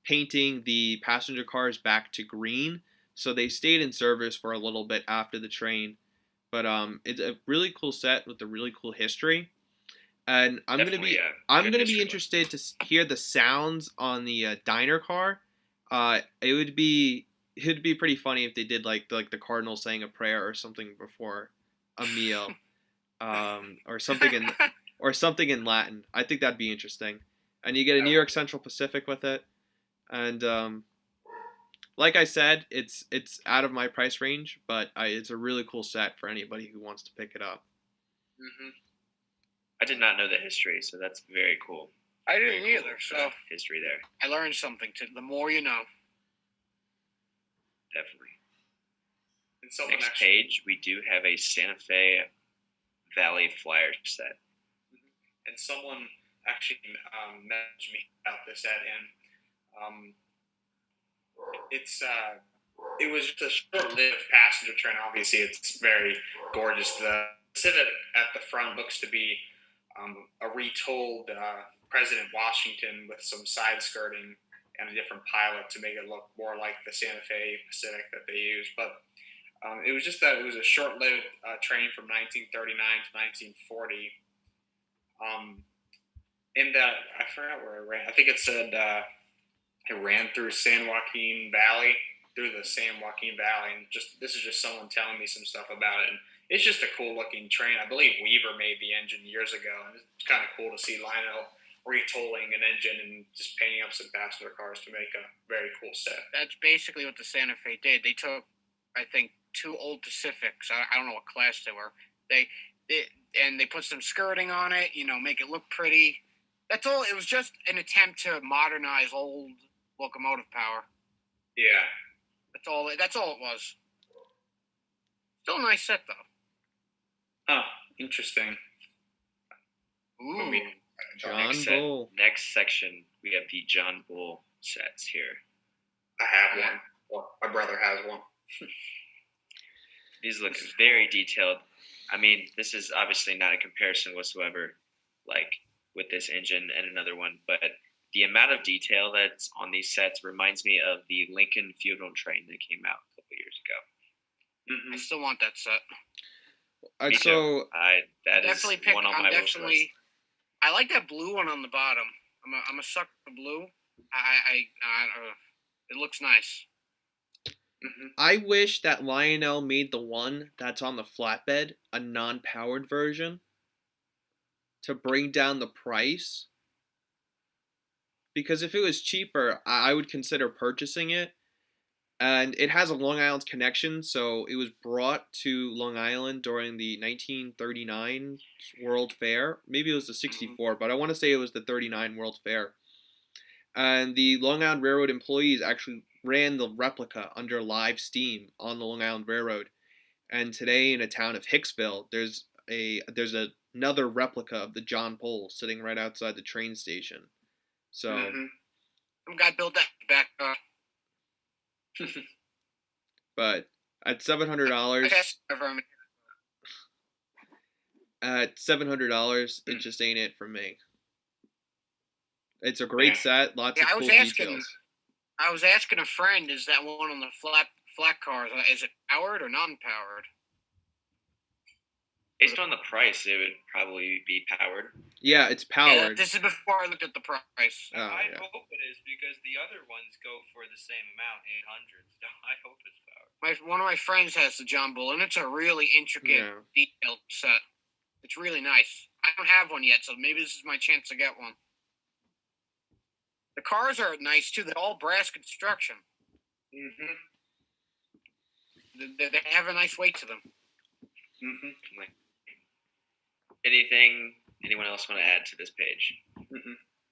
painting the passenger cars back to green, so they stayed in service for a little bit after the train. But it's a really cool set with a really cool history. And I'm gonna be interested to hear the sounds on the diner car. It'd be pretty funny if they did like the Cardinals saying a prayer or something before a meal, or something in Latin. I think that'd be interesting. And you get a New York Central Pacific with it, and like I said, it's out of my price range, but it's a really cool set for anybody who wants to pick it up. Mm-hmm. I did not know the history, so that's very cool. I didn't either, so history there. I learned something. The more you know. Definitely. And next page, we do have a Santa Fe Valley Flyer set. And someone actually messaged me about this set, and it was just a short-lived passenger train. Obviously, it's very gorgeous. The sit at the front looks to be a retold President Washington with some side skirting and a different pilot to make it look more like the Santa Fe Pacific that they use. But it was just that it was a short-lived train from 1939 to 1940. And I forgot where it ran. I think it said it ran through San Joaquin Valley, through the San Joaquin Valley. And this is just someone telling me some stuff about it. And it's just a cool-looking train. I believe Weaver made the engine years ago, and it's kind of cool to see Lionel retooling an engine and just painting up some passenger cars to make a very cool set. That's basically what the Santa Fe did. They took, I think, 2 old Pacifics. I don't know what class they were. They put some skirting on it, make it look pretty, That's all. It was just an attempt to modernize old locomotive power. Yeah. That's all it was. Still a nice set though. Huh. Interesting. Ooh. John Next Bull. Next section, we have the John Bull sets here. I have one. Well, my brother has one. These look very detailed. I mean, this is obviously not a comparison whatsoever, like with this engine and another one, but the amount of detail that's on these sets reminds me of the Lincoln Funeral Train that came out a couple years ago. I still want that set. Me too. That is one on my wish list. I like that blue one on the bottom. I'm a sucker for blue. It looks nice. I wish that Lionel made the one that's on the flatbed a non-powered version to bring down the price. Because if it was cheaper, I would consider purchasing it. And it has a Long Island connection, so it was brought to Long Island during the 1939 World Fair. Maybe it was the 64, but I want to say it was the 39 World Fair. And the Long Island Railroad employees actually ran the replica under live steam on the Long Island Railroad. And today in a town of Hicksville, there's another replica of the John Bull sitting right outside the train station. So Some guy built that back. But at $700, it just ain't it for me. It's a great set, lots of cool details. I was asking a friend, is that one on the flat cars? Is it powered or non-powered? Based on the price, it would probably be powered. Yeah, it's powered. Yeah, this is before I looked at the price. I hope it is because the other ones go for the same amount, 800. So I hope it's powered. One of my friends has the John Bull, and it's a really intricate, detailed set. It's really nice. I don't have one yet, so maybe this is my chance to get one. The cars are nice too. They're all brass construction. They have a nice weight to them. Anyone else want to add to this page?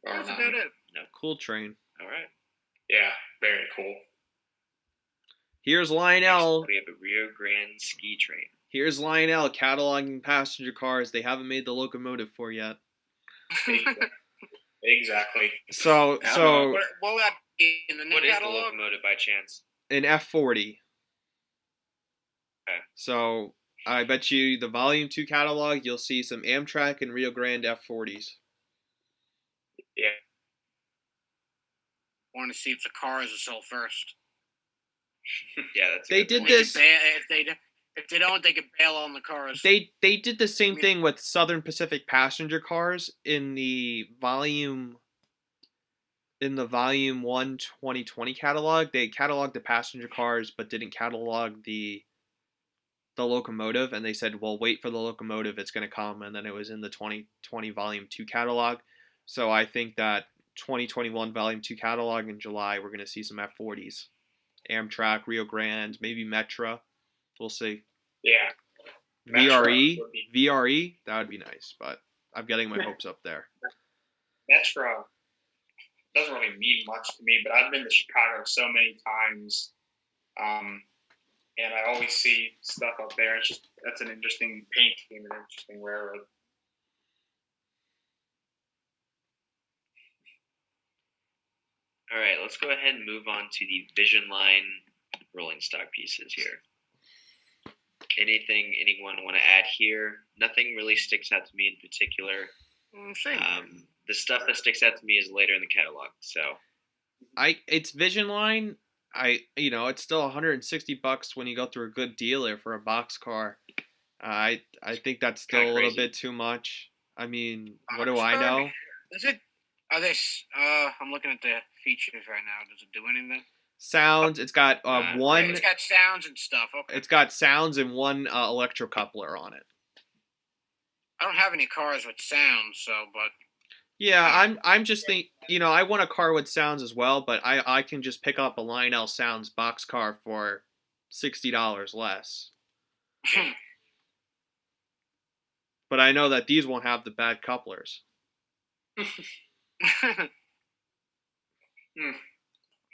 That's about it. No. Cool train. All right. Yeah, very cool. Here's Lionel. Next, we have a Rio Grande ski train. Here's Lionel cataloging passenger cars they haven't made the locomotive for yet. Exactly. So will that be in the new what catalog? Is the locomotive by chance? An F40. Okay. So I bet you the Volume 2 catalog, you'll see some Amtrak and Rio Grande F40s. Yeah. I want to see if the cars will sell first. Yeah, that's. They did this. If they don't, they could bail on the cars. They did the same thing with Southern Pacific passenger cars in the Volume 1 2020 catalog. They cataloged the passenger cars but didn't catalog the locomotive, and they said, well, wait for the locomotive, it's going to come, and then it was in the 2020 Volume 2 catalog. So I think that 2021 Volume 2 catalog in July, we're going to see some F40s. Amtrak, Rio Grande, maybe Metra. We'll see. Yeah. VRE, that would be nice, but I'm getting my hopes up there. Metra doesn't really mean much to me, but I've been to Chicago so many times, and I always see stuff up there. It's just, that's an interesting paint scheme, an interesting railroad. All right, let's go ahead and move on to the Vision Line rolling stock pieces here. Anything anyone want to add here? Nothing really sticks out to me in particular. The stuff that sticks out to me is later in the catalog. So, it's Vision Line. It's still $160 when you go through a good dealer for a box car. I think that's still a little bit too much. I mean, what do I know? Is it? Are they? I'm looking at the features right now. Does it do anything? Sounds. It's got one. It's got sounds and stuff. Okay. It's got sounds and one electrocoupler on it. I don't have any cars with sounds, but. Yeah, I'm just thinking. I want a car with sounds as well, but I can just pick up a Lionel Sounds box car for $60 less. But I know that these won't have the bad couplers.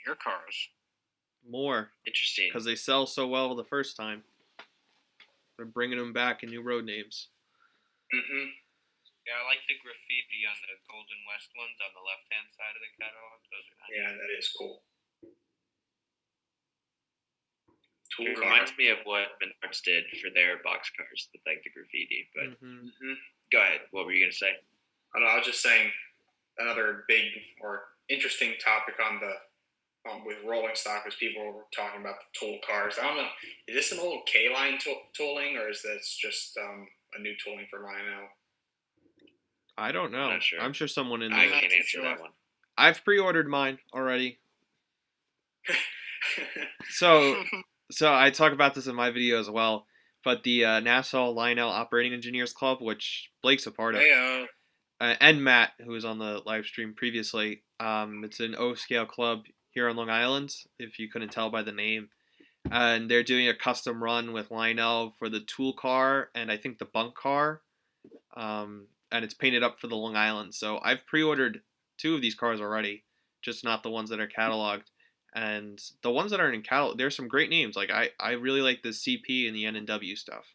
Your cars. More. Interesting. Because they sell so well the first time. They're bringing them back in new road names. Mm-hmm. Yeah, I like the graffiti on the Golden West ones on the left-hand side of the catalog. Those are nice. Yeah, that is cool. It reminds me of what Menards did for their box cars with like the graffiti. But Go ahead. What were you gonna say? I was just saying another big or interesting topic on the with rolling stock is people were talking about the tool cars. I don't know. Is this an old K-line tooling or is this just a new tooling for Lionel? I don't know. Not sure. I'm sure someone in I there. can't answer that one. I've pre-ordered mine already. So I talk about this in my video as well. But the Nassau Lionel Operating Engineers Club, which Blake's a part of, and Matt, who was on the live stream previously, it's an O-scale club here on Long Island, if you couldn't tell by the name. And they're doing a custom run with Lionel for the tool car and I think the bunk car. And it's painted up for the Long Island. So I've pre-ordered 2 of these cars already, just not the ones that are cataloged. And the ones that are in catalog, there's some great names. Like I really like the CP and the N&W stuff.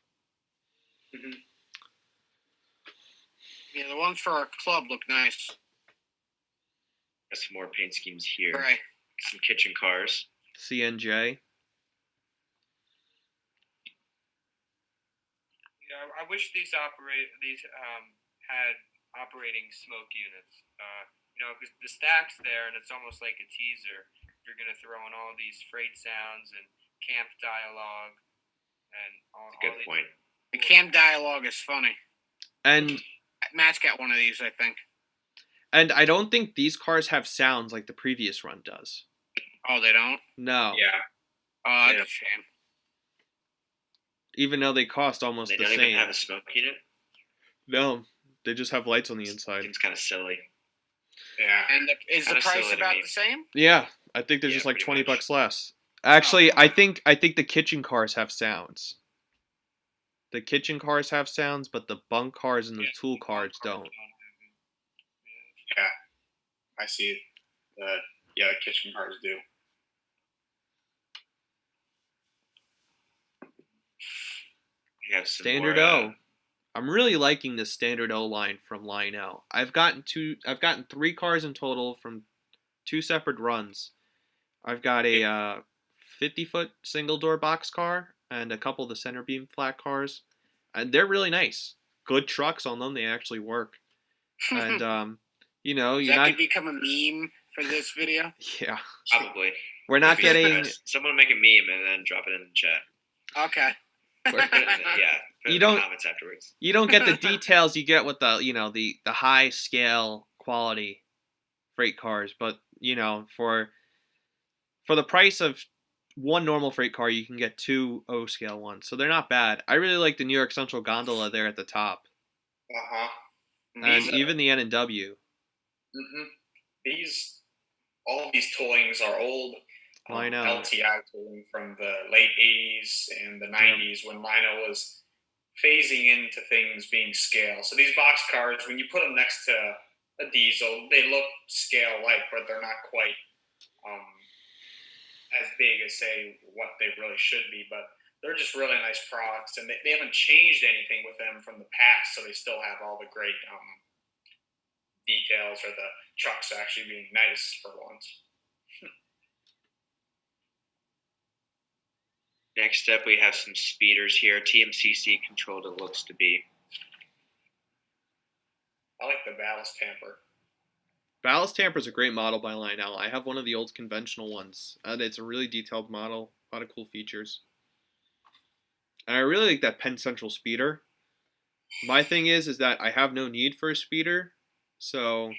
Mm-hmm. Yeah, the ones for our club look nice. Got some more paint schemes here. Right. Some kitchen cars. CNJ. Yeah, I wish these had operating smoke units. Because the stack's there, and it's almost like a teaser. You're gonna throw in all these freight sounds and camp dialogue, and all. That's a good point. The camp dialogue is funny. And Matt's got one of these, I think. And I don't think these cars have sounds like the previous run does. Oh, they don't? No. Yeah. Oh, that's a shame. Even though they cost almost the same. They don't even have a smoke unit? No. They just have lights on the inside. It's kind of silly. Yeah. And is the price about the same? Yeah. I think they're just like $20 less. Actually, I think the kitchen cars have sounds. The kitchen cars have sounds, but the bunk cars and the tool cars don't. Yeah. I see it. The kitchen cars do. You have some Standard more, O. I'm really liking the Standard O line from Lionel. I've gotten 3 cars in total from 2 separate runs. I've got a 50-foot single door box car and a couple of the center beam flat cars, and they're really nice. Good trucks on them. They actually work. And could become a meme for this video. Yeah, probably. We're not getting. Someone make a meme and then drop it in the chat. Okay. Put it in the comments afterwards. You don't get the details you get with the high scale quality freight cars, but for the price of one normal freight car, you can get 2 O scale ones, so they're not bad. I really like the New York Central gondola there at the top. And even the N&W. All of these toolings are old. LTI tooling from the late 80s and the 90s when Lionel was phasing into things being scale. So these box cars, when you put them next to a diesel, they look scale-like, but they're not quite as big as, say, what they really should be. But they're just really nice products, and they haven't changed anything with them from the past, so they still have all the great details, or the trucks actually being nice for once. Next up, we have some speeders here. TMCC controlled, it looks to be. I like the ballast tamper. Ballast tamper is a great model by Lionel. I have one of the old conventional ones, and it's a really detailed model. A lot of cool features. And I really like that Penn Central speeder. My thing is that I have no need for a speeder, so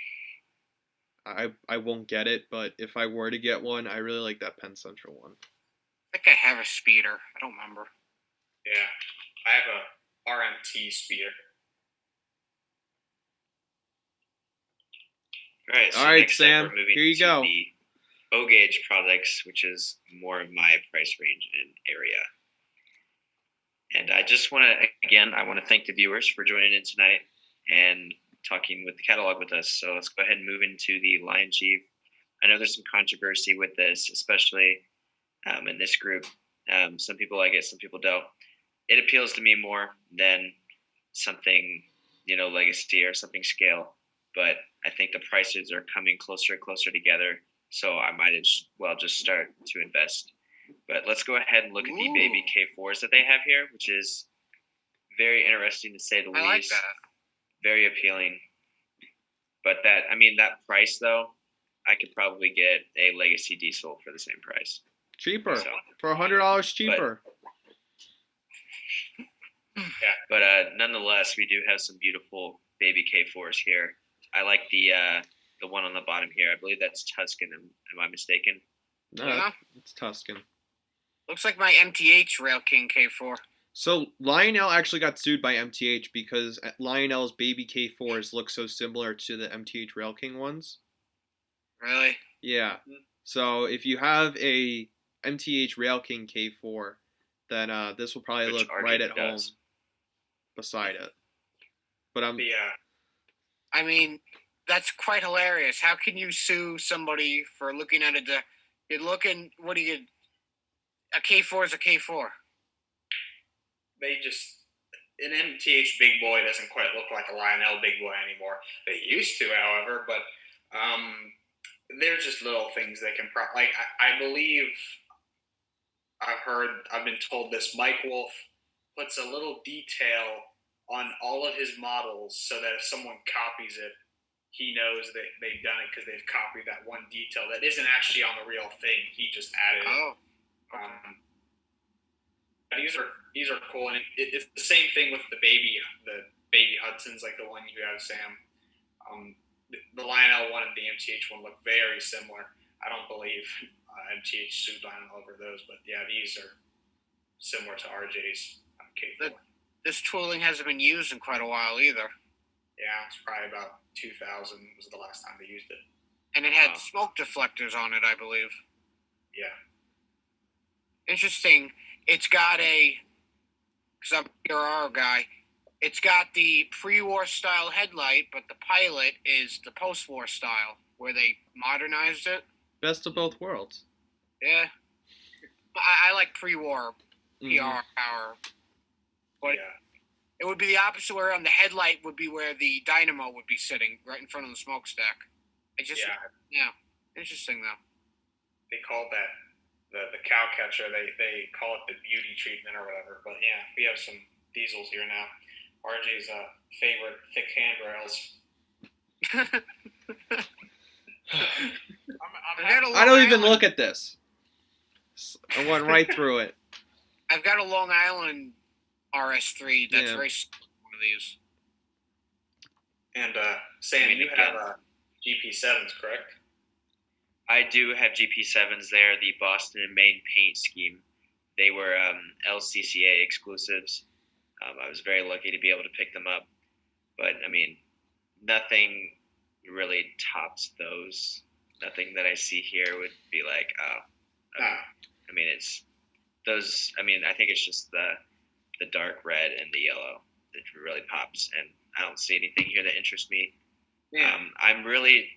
I won't get it. But if I were to get one, I really like that Penn Central one. I think I have a speeder. I don't remember. Yeah, I have a RMT speeder. All right, Sam. Here you go. The O gauge products, which is more of my price range and area. And I just want to thank the viewers for joining in tonight. And talking with the catalog with us. So let's go ahead and move into the Lion Chief. I know there's some controversy with this, especially in this group. Some people like it, some people don't. It appeals to me more than something, legacy or something scale. But I think the prices are coming closer and closer together. So I might as well just start to invest. But let's go ahead and look at the baby K4s that they have here, which is very interesting to say the least. I like that. Very appealing. But that price though, I could probably get a legacy diesel for the same price. Cheaper. For $100 cheaper. But nonetheless, we do have some beautiful baby K4s here. I like the one on the bottom here. I believe that's Tuscan. Am I mistaken? No, Yeah. it's Tuscan. Looks like my MTH Rail King K4. So Lionel actually got sued by MTH because Lionel's baby K4s look so similar to the MTH Rail King ones. Really? Yeah. So if you have a MTH Rail King K4, then this will probably look right at home beside it. But I mean, that's quite hilarious. How can you sue somebody for looking at a? You're looking. What do you? A K4 is a K4. They just an MTH big boy doesn't quite look like a Lionel big boy anymore. They used to, however, but there's just little things they can I believe I've been told this. Mike Wolf puts a little detail on all of his models so that if someone copies it, he knows that they've done it because they've copied that one detail that isn't actually on the real thing. He just added it. Oh. These are cool, and it's the same thing with the baby Hudsons, like the one you have, Sam. The Lionel one and the MTH one look very similar. I don't believe MTH sued Lionel over those, but yeah, these are similar to RJ's K4. This tooling hasn't been used in quite a while either. Yeah, it's probably about 2000 was the last time they used it. And it had smoke deflectors on it, I believe. Yeah. Interesting. It's got because I'm a USRA guy, it's got the pre-war style headlight, but the pilot is the post-war style, where they modernized it. Best of both worlds. Yeah. I like pre-war PR power. But it would be the opposite, where on the headlight would be where the dynamo would be sitting, right in front of the smokestack. Interesting, though. They call that the cow catcher. They call it the beauty treatment or whatever. But yeah, we have some diesels here now. RJ's favorite thick handrails. I don't even look at this. I went right through it. I've got a Long Island RS3 that's very similar to one of these. And Sam, you have GP7s, correct? I do have GP7s there, the Boston and Maine paint scheme. They were LCCA exclusives. I was very lucky to be able to pick them up. But, nothing really tops those. Nothing that I see here would be like, it's those. I think it's just the dark red and the yellow that really pops. And I don't see anything here that interests me. Yeah. I'm really,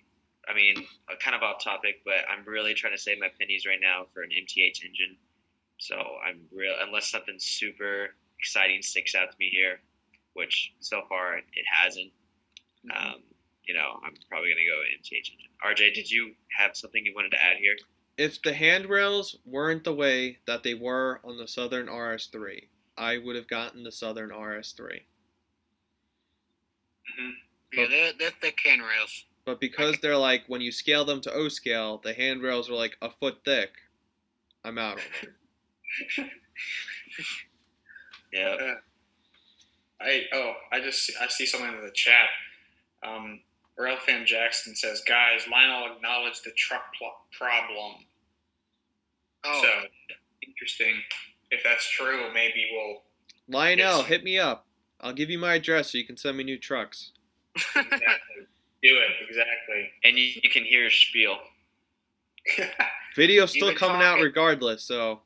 kind of off topic, but I'm really trying to save my pennies right now for an MTH engine. So unless something super exciting sticks out to me here, which so far it hasn't. I'm probably going to go MTH engine. RJ, did you have something you wanted to add here? If the handrails weren't the way that they were on the Southern RS3, I would have gotten the Southern RS3. Mm-hmm. Yeah, they're thick handrails. But because they're like, when you scale them to O scale, the handrails are like a foot thick, I'm out on them. Yeah. I see someone in the chat. Rail Fan Jackson says, guys, Lionel acknowledged the truck problem. Oh. So, interesting. If that's true, maybe we'll... Lionel, hit me up. I'll give you my address so you can send me new trucks. Exactly. Do it, exactly. And you can hear a spiel. Video's still coming out regardless, so...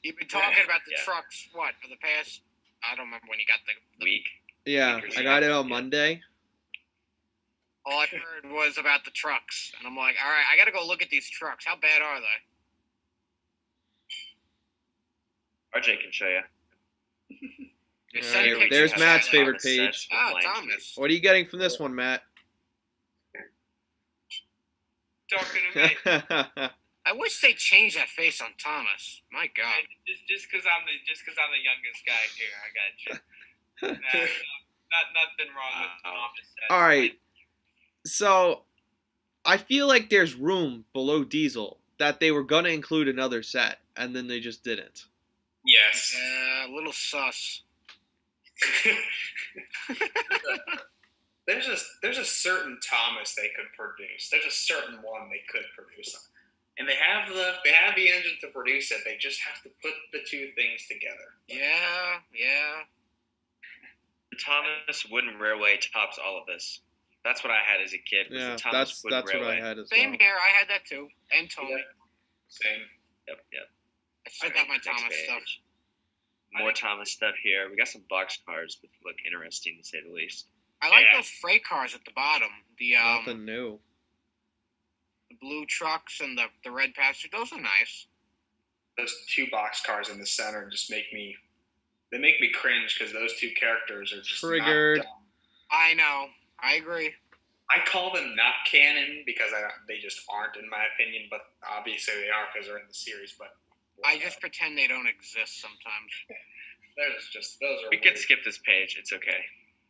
You've been talking about the trucks, for the past... I don't remember when you got the week. Yeah, I got it on Monday. All I heard was about the trucks, and I'm like, all right, I got to go look at these trucks. How bad are they? RJ can show you. Send pictures There's of Matt's that. favorite page. Thomas. What are you getting from this one, Matt? Talking to me. I wish they changed that face on Thomas. My God. Just because I'm the youngest guy here, I got you. Nothing wrong with Thomas. All right. So, I feel like there's room below Diesel that they were gonna include another set, and then they just didn't. Yes. Yeah, a little sus. There's a certain Thomas they could produce. There's a certain one they could produce, and they have the engine to produce it. They just have to put the two things together. Yeah. The Thomas Wooden Railway tops all of this. That's what I had as a kid. Was Yeah, the Thomas that's Wooden what Railway. I had as Same well. here. I had that too. And Tony. Yeah. Same. Yep. I still got my Next Thomas page. stuff. More Thomas stuff here. We got some box cars that look interesting to say the least. I like those freight cars at the bottom. The Nothing new. the blue trucks and the red passenger. Those are nice. Those two box cars in the center just make me cringe because those two characters are just Triggered. Not dumb. I know. I agree. I call them not canon because they just aren't in my opinion, but obviously they are because they're in the series. But I just pretend they don't exist sometimes. those are. We could skip this page. It's okay.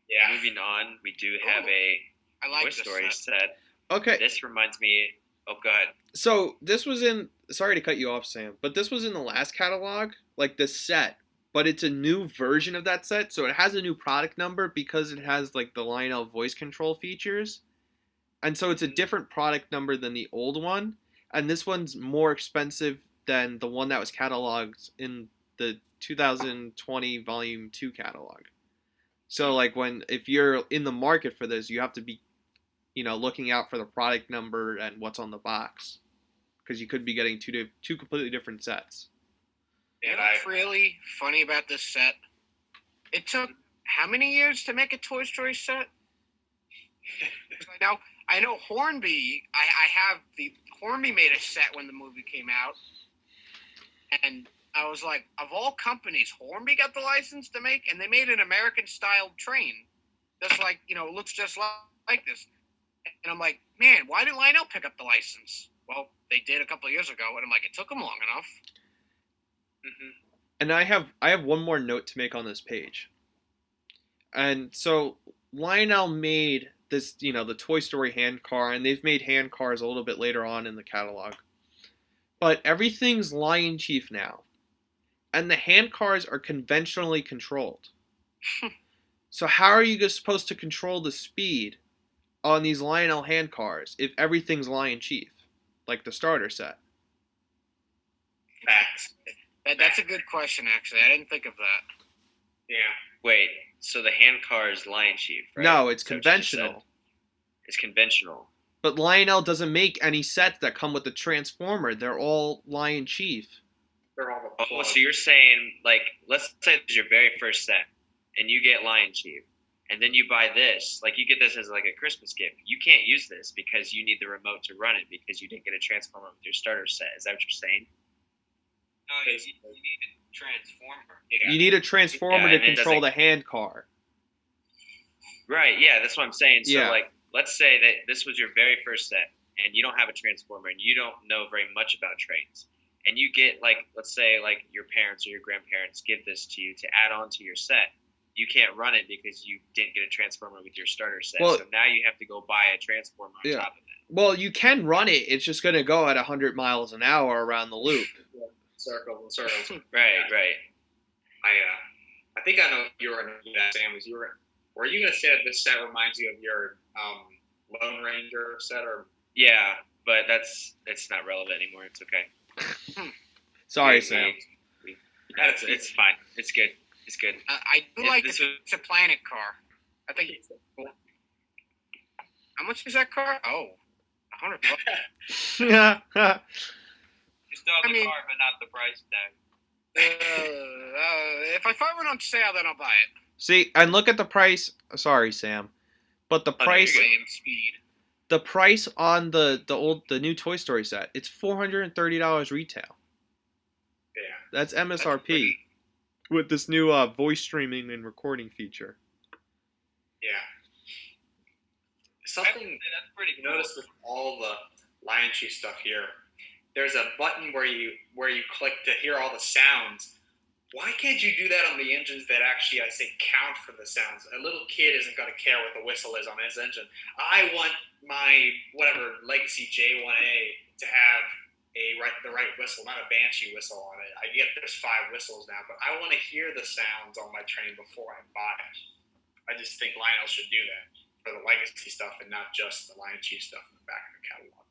Yeah. Moving on, we do have a I like Toy this Story set. set. Okay. This reminds me. Oh, go ahead. So this was in. Sorry to cut you off, Sam, but this was in the last catalog, like the set, but it's a new version of that set, so it has a new product number because it has like the Lionel voice control features, and so it's a different product number than the old one, and this one's more expensive than the one that was cataloged in the 2020 Volume 2 catalog. So like if you're in the market for this, you have to be, looking out for the product number and what's on the box, because you could be getting two completely different sets. You know what's really funny about this set? It took how many years to make a Toy Story set? I know Hornby. Hornby made a set when the movie came out, and I was like, of all companies, Hornby got the license to make, and they made an American-style train that's like, looks just like this. And I'm like, man, why did Lionel pick up the license? Well, they did a couple of years ago, and I'm like, it took them long enough. Mm-hmm. And I have one more note to make on this page. And so Lionel made this, the Toy Story hand car, and they've made hand cars a little bit later on in the catalog. But everything's Lion Chief now. And the hand cars are conventionally controlled. So how are you supposed to control the speed on these Lionel hand cars if everything's Lion Chief, like the starter set? Facts. That's a good question, actually. I didn't think of that. Yeah. Wait, so the hand car is Lion Chief, right? No, it's Is that what you just said? conventional. It's conventional. But Lionel doesn't make any sets that come with the Transformer. They're all Lion Chief. They're all the Oh, so you're saying, like, let's say this is your very first set, and you get Lion Chief, and then you buy this, like, you get this as, like, a Christmas gift. You can't use this because you need the remote to run it because you didn't get a Transformer with your starter set. Is that what you're saying? No, you need a transformer. Yeah. You need a Transformer Yeah, to and it control the doesn't- hand car. Right, yeah, that's what I'm saying. So, Yeah. like, let's say that this was your very first set, and you don't have a Transformer, and you don't know very much about trains, and you get, like, let's say, like, your parents or your grandparents give this to you to add on to your set. You can't run it because you didn't get a Transformer with your starter set. Well- So now you have to go buy a Transformer on Yeah. top of it. Well, you can run it. It's just going to go at 100 miles an hour around the loop. circles and circles. Right. I think I know what you were going to do that, Sam. Were you going to say that this set reminds you of your Lone Ranger set? Or Yeah, but it's not relevant anymore. It's okay. Sorry, Sam. It's fine. It's good. It's good. I do Yeah, like this it's a Planet car. I think it's cool. How much is that car? Oh, $100. Yeah. You still have I the mean- car, but not the price tag. If I find one on sale, then I'll buy it. See, and look at the price. Sorry, Sam. But the no, price you're good. Same speed. the price on the new Toy Story set, it's $430 retail. Yeah. That's MSRP pretty- with this new voice streaming and recording feature. Yeah. Something That's pretty you cool. notice with all the Lion Chief stuff here, there's a button where you click to hear all the sounds. Why can't you do that on the engines that actually, I say, count for the sounds? A little kid isn't going to care what the whistle is on his engine. I want my, whatever, Legacy J1A to have the right whistle, not a Banshee whistle on it. I get there's 5 whistles now, but I want to hear the sounds on my train before I buy it. I just think Lionel should do that for the Legacy stuff and not just the Lion Chief stuff in the back of the catalog.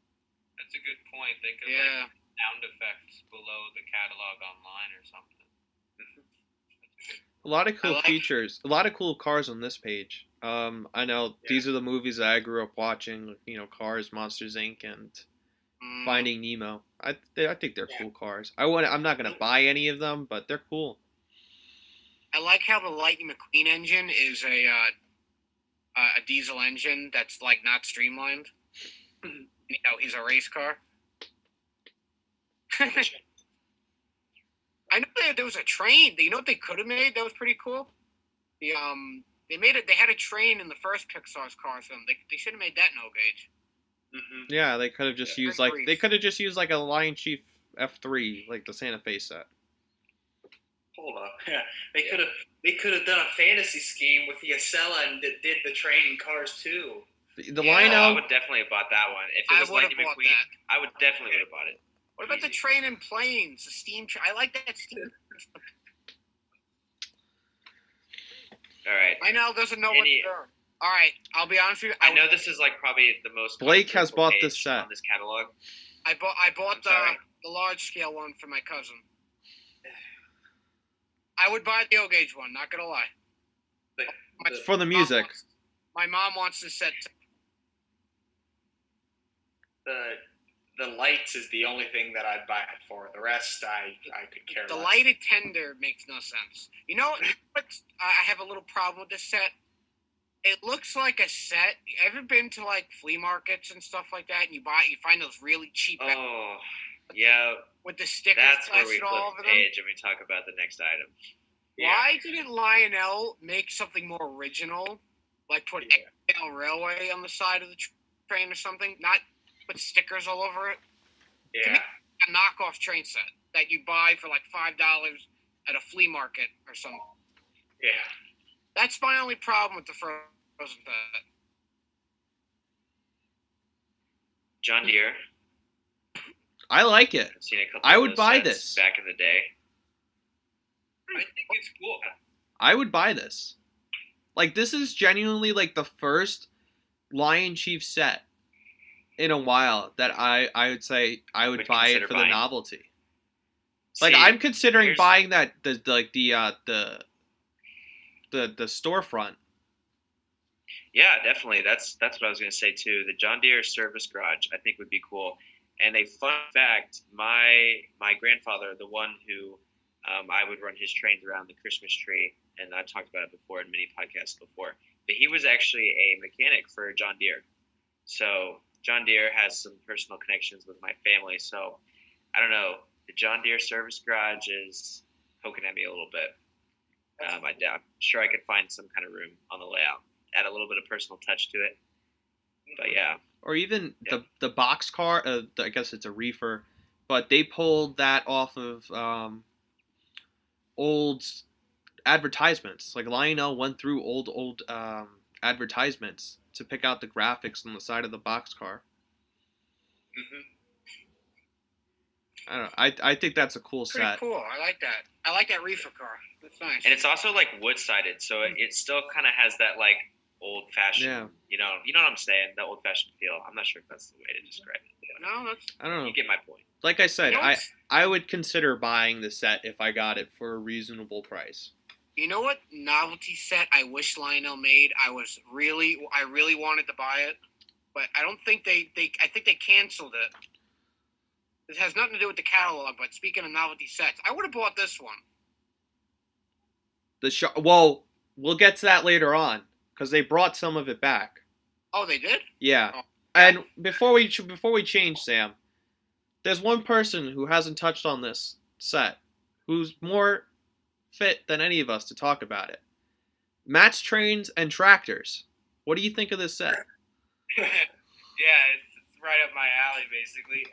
That's a good point. They could Yeah. sound effects below the catalog online or something. A lot of cool like- features, a lot of cool cars on this page. I know these are the movies that I grew up watching. You know, Cars, Monsters Inc., and Finding Nemo. I think they're cool cars. I'm not gonna buy any of them, but they're cool. I like how the Lightning McQueen engine is a diesel engine that's like not streamlined. You know, he's a race car. I know there was a train. You know what they could have made? That was pretty cool. They made it. They had a train in the first Pixar's car film. They should have made that no gauge. Mm-hmm. Yeah, they could have just used like a Lion Chief F3, like the Santa Fe set. Hold up. Yeah. They could have done a fantasy scheme with the Acela and did the train in Cars too. The Yeah, I Lionel. would definitely have bought that one. If it I was would have Lightning bought McQueen, that. I would definitely would have bought it. What about the train and planes? The steam train. I like that steam. All right. Lionel doesn't know what to do. All right, I'll be honest with you. I know this is like probably the most Blake has controversial bought page this set. on this catalog. I bought sorry. the large scale one for my cousin. I would buy the O gauge one. Not gonna lie. For the music. My mom wants this set. The lights is the only thing that I'd buy it for. The rest, I could care The less. lighted tender makes no sense. You know what? I have a little problem with this set. It looks like a set. You ever been to like flea markets and stuff like that, and you find those really cheap Oh, yeah. with the stickers That's where we plastered all flip over the them? page and we talk about the next item. Why didn't Lionel make something more original, like put XL Railway on the side of the train or something? Not put stickers all over it. Yeah. A knockoff train set that you buy for like $5 at a flea market or something. Yeah. That's my only problem with the Frozen set. John Deere. I like it. I've seen a couple. I of would those buy sets this. back in the day. I think it's cool. I would buy this. Like, this is genuinely like the first Lion Chief set in a while that I would say I would buy it consider for the buying. novelty. Like, See, I'm considering here's- buying that the storefront. Yeah, definitely. That's what I was gonna say too. The John Deere service garage, I think, would be cool. And a fun fact: my grandfather, the one who I would run his trains around the Christmas tree, and I've talked about it before in many podcasts before. But he was actually a mechanic for John Deere, so John Deere has some personal connections with my family. So I don't know. The John Deere service garage is poking at me a little bit. I'm sure I could find some kind of room on the layout, add a little bit of personal touch to it. But yeah, Or even the box car. I guess it's a reefer, but they pulled that off of old advertisements. Like, Lionel went through old advertisements to pick out the graphics on the side of the box car. Mm-hmm. I don't know. I think that's a cool Pretty set. cool. I like that. I like that reefer car. That's nice. and it's also like wood sided, so it still kind of has that like old fashioned. Yeah. You know what I'm saying? That old fashioned feel. I'm not sure if that's the way to describe it. But No, that's I don't know. you get my point. Like I said, You know what's- I would consider buying the set if I got it for a reasonable price. You know what novelty set I wish Lionel made? I really wanted to buy it, but I don't think I think they canceled it. This has nothing to do with the catalog, but speaking of novelty sets, I would have bought this one. Well, we'll get to that later on because they brought some of it back. Oh, they did? Yeah, And before we change, Sam, there's one person who hasn't touched on this set, who's more fit than any of us to talk about it. Matt's Trains and Tractors. What do you think of this set? Yeah, it's right up my alley, basically.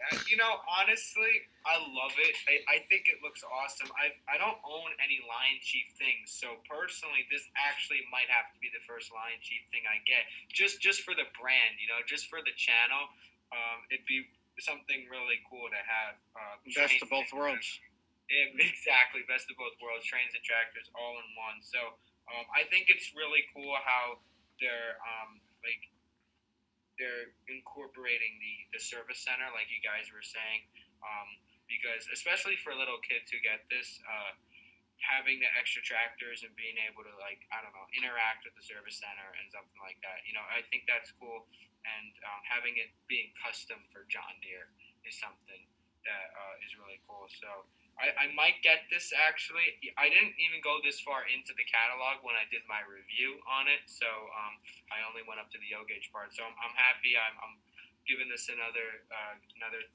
Honestly, I love it. I think it looks awesome. I don't own any Lion Chief things, so personally, this actually might have to be the first Lion Chief thing I get, just for the brand, just for the channel. It'd be something really cool to have. Best of both worlds. Yeah, exactly. Best of both worlds. Trains and tractors all in one. So I think it's really cool how they're they're incorporating the service center, like you guys were saying, because especially for little kids who get this, having the extra tractors and being able to interact with the service center and something like that. I think that's cool, and having it being custom for John Deere is something that is really cool. So I might get this actually. I didn't even go this far into the catalog when I did my review on it, so I only went up to the O gauge part. So I'm happy. I'm giving this another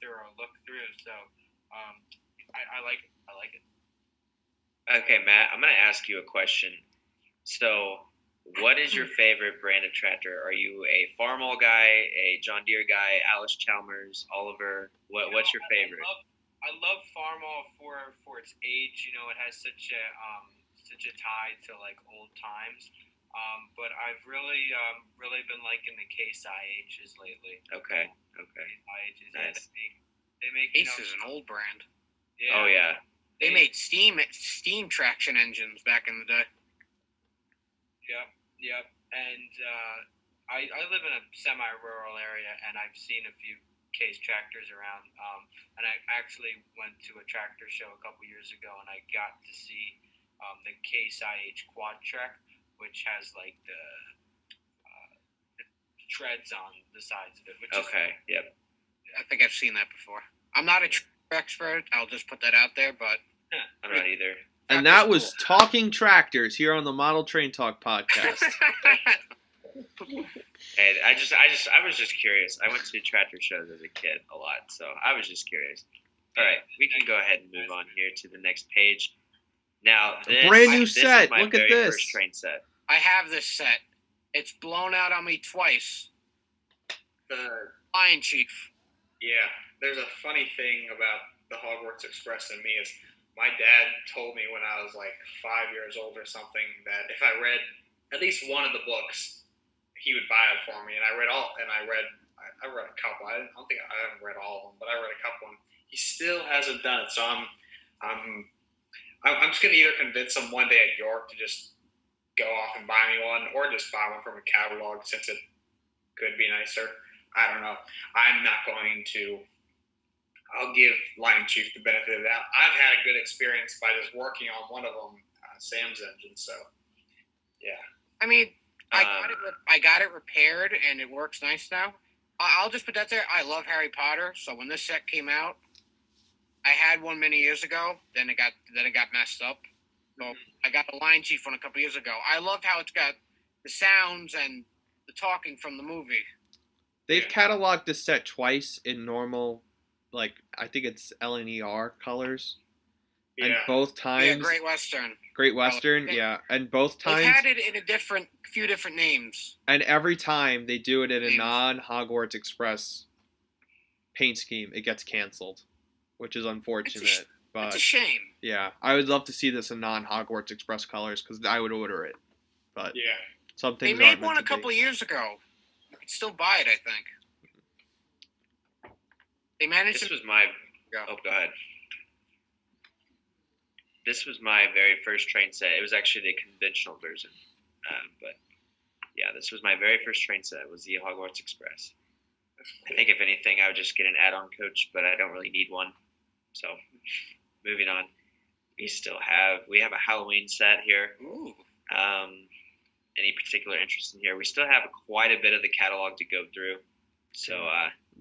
thorough look through. So I like it. I like it. Okay, Matt, I'm going to ask you a question. So, what is your favorite brand of tractor? Are you a Farmall guy, a John Deere guy, Alice Chalmers, Oliver? What's your favorite? I love Farmall for its age. It has such a tie to like old times. But I've really been liking the Case IHs lately. Okay. IHs, Nice. They make Ace is an old brand. Yeah. Oh yeah. They made steam traction engines back in the day. Yep. And I live in a semi-rural area, and I've seen a few Case tractors around. And I actually went to a tractor show a couple years ago, and I got to see the Case IH Quad Trek, which has like the treads on the sides of it. Yep. I think I've seen that before. I'm not a expert. I'll just put that out there, but I'm not either. And that was Talking Tractors here on the Model Train Talk podcast. Hey, I was just curious. I went to tractor shows as a kid a lot, so I was just curious. All right, we can go ahead and move on here to the next page. Now, brand new this set. is my Look at very this. first train set. I have this set. It's blown out on me twice. The Lion Chief. Yeah, there's a funny thing about the Hogwarts Express and me is my dad told me when I was like 5 years old or something that if I read at least one of the books, he would buy it for me. And I read a couple. I haven't read all of them, but I read a couple. And he still hasn't done it. So I'm just gonna either convince him one day at York to just go off and buy me one, or just buy one from a catalog since it could be nicer. I don't know. I'm not going to. I'll give Lion Chief the benefit of that. I've had a good experience by just working on one of them, Sam's engine. So, yeah. I mean, I got it repaired and it works nice now. I'll just put that there. I love Harry Potter, so when this set came out, I had one many years ago. Then it got messed up. So I got the Lion Chief one a couple years ago. I loved how it's got the sounds and the talking from the movie. They've cataloged this set twice in normal, I think it's LNER colors. Yeah. And both times. Yeah, Great Western. Yeah. And both times. They've had it in a few different names. And every time they do it in a non-Hogwarts Express paint scheme, it gets canceled, which is unfortunate. But it's a shame. Yeah, I would love to see this in non-Hogwarts Express colors because I would order it. But some things they made one a couple of years ago. You can still buy it, I think. They managed This was my. Oh, go ahead. This was my very first train set. It was actually the conventional version, but yeah, this was my very first train set. It was the Hogwarts Express. I think if anything, I would just get an add-on coach, but I don't really need one. So, moving on, we have a Halloween set here. Ooh. Any particular interest in here? We still have quite a bit of the catalog to go through. So,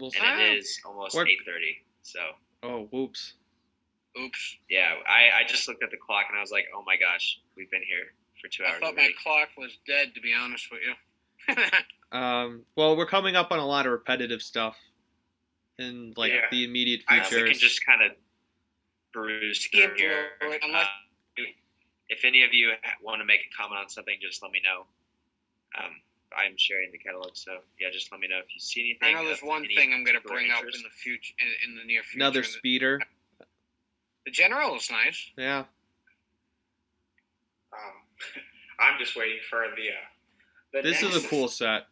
and it is almost 8:30. So. Oh, whoops. Oops. Yeah, I just looked at the clock and I was like, oh my gosh, we've been here for 2 hours. I thought already. my clock was dead, to be honest with you. Well, we're coming up on a lot of repetitive stuff in like Yeah. the immediate We futures. can just kind of peruse through Skip here. through it, unless- If any of you want to make a comment on something, just let me know. I'm sharing the catalog, so yeah, just let me know if you see anything. I know there's one any thing I'm going to particular bring up interest. in the future, in the near future. Another speeder. The General is nice. Yeah. I'm just waiting for the This is a Nexus. cool set.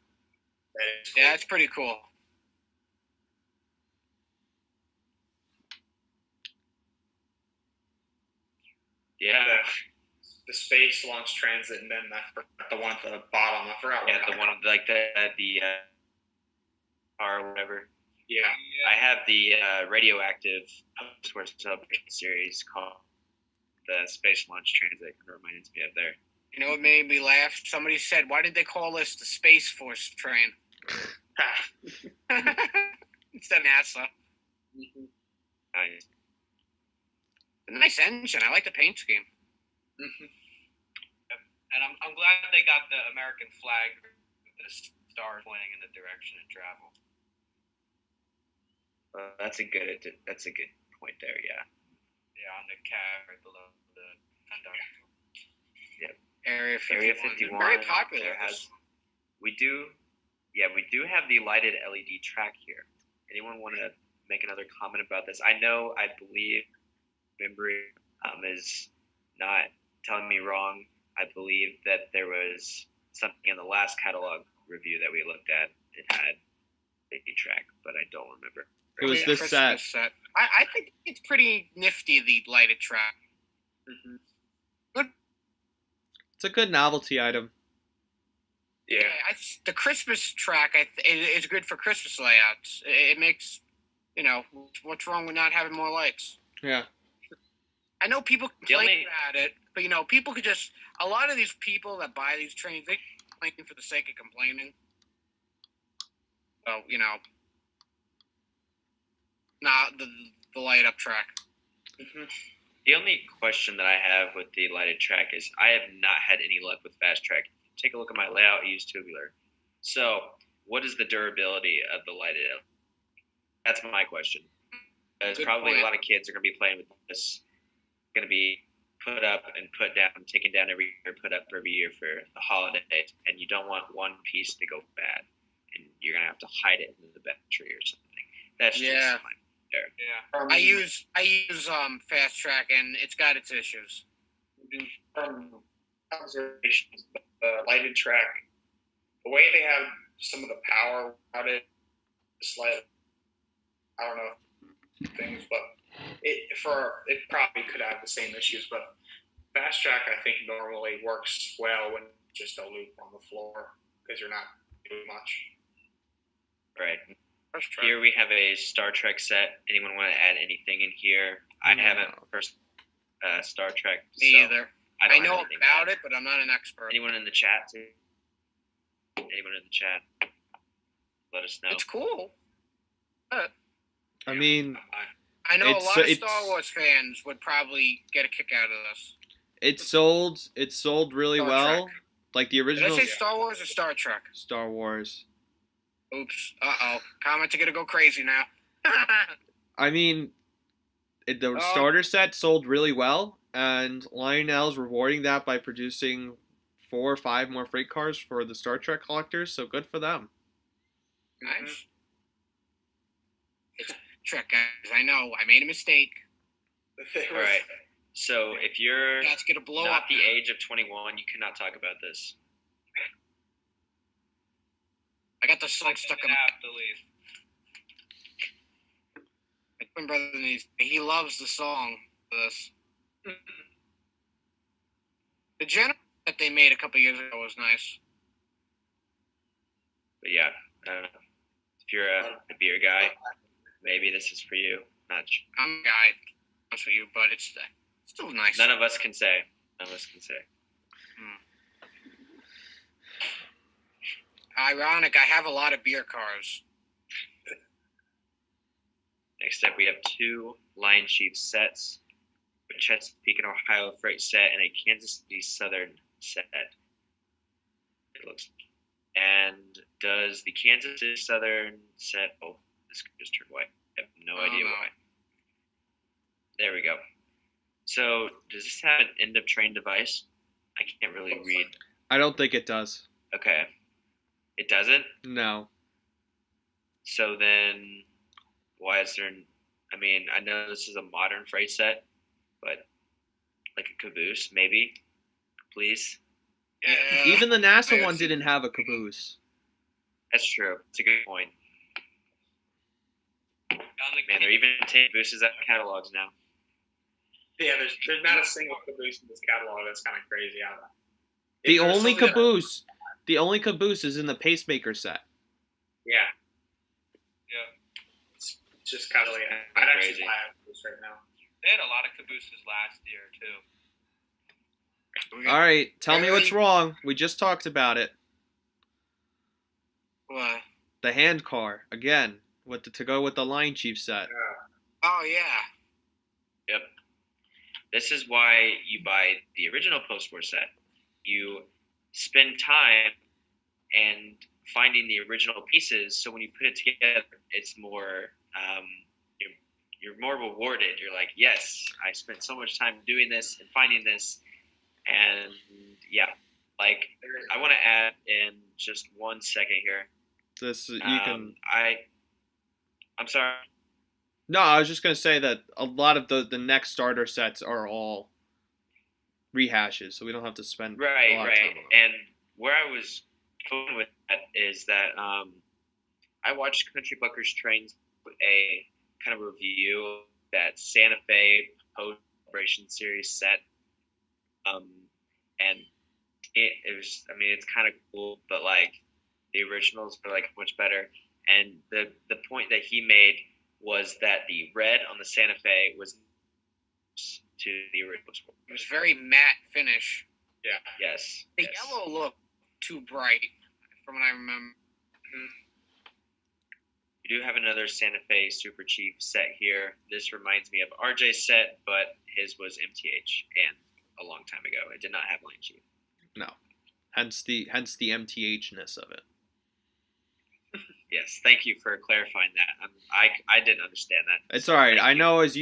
That is cool. Yeah, it's pretty cool. Yeah, The space launch transit, and then I forgot the one at the bottom. I forgot. yeah, what the kind one of- of like the or whatever. Yeah. I have the radioactive post-war celebration series called the Space Launch Transit. It reminds me of there. You know what made me laugh? Somebody said, "Why did they call this the Space Force train instead of NASA?" Nice. A nice engine. I like the paint scheme. And I'm glad they got the American flag with the stars pointing in the direction of travel. That's a good point there. Yeah. Yeah, on the cab right below the conductor. Area 51. Area 51. Very popular. There we do have the lighted LED track here. Anyone want to make another comment about this? I believe memory is not telling me wrong. I believe that there was something in the last catalog review that we looked at. It had LED track, but I don't remember. It was this set. Christmas set. I think it's pretty nifty, the lighted track. Good. It's a good novelty item. Yeah. The Christmas track is good for Christmas layouts. It makes, what's wrong with not having more lights? Yeah. I know people complain about it, but people could just. A lot of these people that buy these trains, they complain for the sake of complaining. So not the light up track. The only question that I have with the lighted track is I have not had any luck with fast track. Take a look at my layout. I use tubular. So, what is the durability of the lighted LED? That's my question. There's Good probably point. a lot of kids are going to be playing with this. Going to be put up and put down, taken down every year, put up every year for the holidays, and you don't want one piece to go bad, and you're going to have to hide it in the battery or something. That's just my there. Yeah. I use fast track, and it's got its issues. From observations, the lighted track, the way they have some of the power about it, it's like, I don't know things, but it probably could have the same issues. But fast track, I think, normally works well when just a loop on the floor because you're not doing much. Right. Fast track. Here we have a Star Trek set. Anyone want to add anything in here? I haven't first Star Trek. Me so either. I I don't know have anything about to add. it, but I'm not an expert. Anyone in the chat too? Anyone in the chat? Let us know. It's cool. I mean, I know a It's- lot of it's- Star Wars fans would probably get a kick out of this. it sold really Star well. Trek. Like the Did I original say Star Wars or Star Trek? Star Wars. Oops. Uh-oh. Comments are going to go crazy now. I mean, the Oh. starter set sold really well, and Lionel's rewarding that by producing 4 or 5 more freight cars for the Star Trek collectors, so good for them. Nice. It's Trek, guys. I know. I made a mistake. All right. So if you're That's going to blow not up. the age of 21, you cannot talk about this. I got the song stuck in I my have to leave. my twin brother. He loves the song for this. The general that they made a couple years ago was nice. But yeah, I don't know. If you're a beer guy, maybe this is for you. Not sure. I'm a guy, honest with you, but it's still nice. None of us can say. Ironic, I have a lot of beer cars. Next up, we have 2 Lion Chief sets, a Chesapeake and Ohio freight set, and a Kansas City Southern set. It looks And does the Kansas City Southern set? Oh, this just turned white. I have no idea why. There we go. So, does this have an end of train device? I can't really read. I don't think it does. Okay. It doesn't? No. So then, why is there... I mean, I know this is a modern freight set, but like a caboose, maybe? Please? Yeah. Even the NASA one didn't have a caboose. That's true. It's a good point. Man, they're even taking cabooses out of catalogs now. Yeah, there's not a single caboose in this catalog. That's kind of crazy. The only caboose is in the pacemaker set. Yeah. It's just kind of like I'd actually buy a caboose right now. They had a lot of cabooses last year too. All right, tell me what's wrong. We just talked about it. What? The hand car again, to go with the Line Chief set. Oh yeah. Yep. This is why you buy the original post-war set. You spend time and finding the original pieces, so when you put it together, it's more you're more rewarded. You're like, yes, I spent so much time doing this and finding this, and yeah, like I want to add in just 1 second here. This you can. I'm sorry. No, I was just gonna say that a lot of the next starter sets are all rehashes, so we don't have to spend a lot of time on them. And where I was going with that is that I watched Country Buckers Trains a kind of review of that Santa Fe post celebration series set, and it was, I mean, it's kind of cool, but like the originals are like much better. And the point that he made was that the red on the Santa Fe was to the original. It was very matte finish. Yeah. Yes. The yellow looked too bright, from what I remember. We do have another Santa Fe Super Chief set here. This reminds me of RJ's set, but his was MTH and a long time ago. It did not have Line Chief. No. Hence the MTH-ness of it. Yes, thank you for clarifying that. I didn't understand that. It's all right. I know as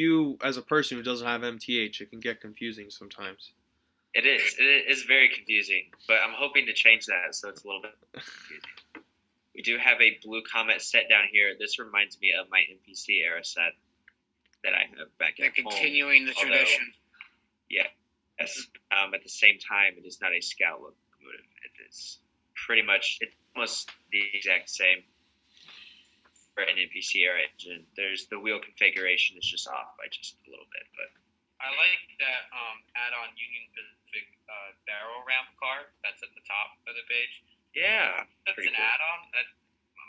a person who doesn't have MTH, it can get confusing sometimes. It is. It is very confusing, but I'm hoping to change that so it's a little bit confusing. We do have a Blue Comet set down here. This reminds me of my NPC era set that I have back They're at home. continuing the tradition. Yeah. Yes. At the same time, it is not a scout locomotive. It is pretty much, it's almost the exact same for an NPC era engine. There's the wheel configuration is just off by just a little bit, but I like that add-on Union Pacific barrel ramp car that's at the top of the page. yeah, That's pretty an cool. add-on. That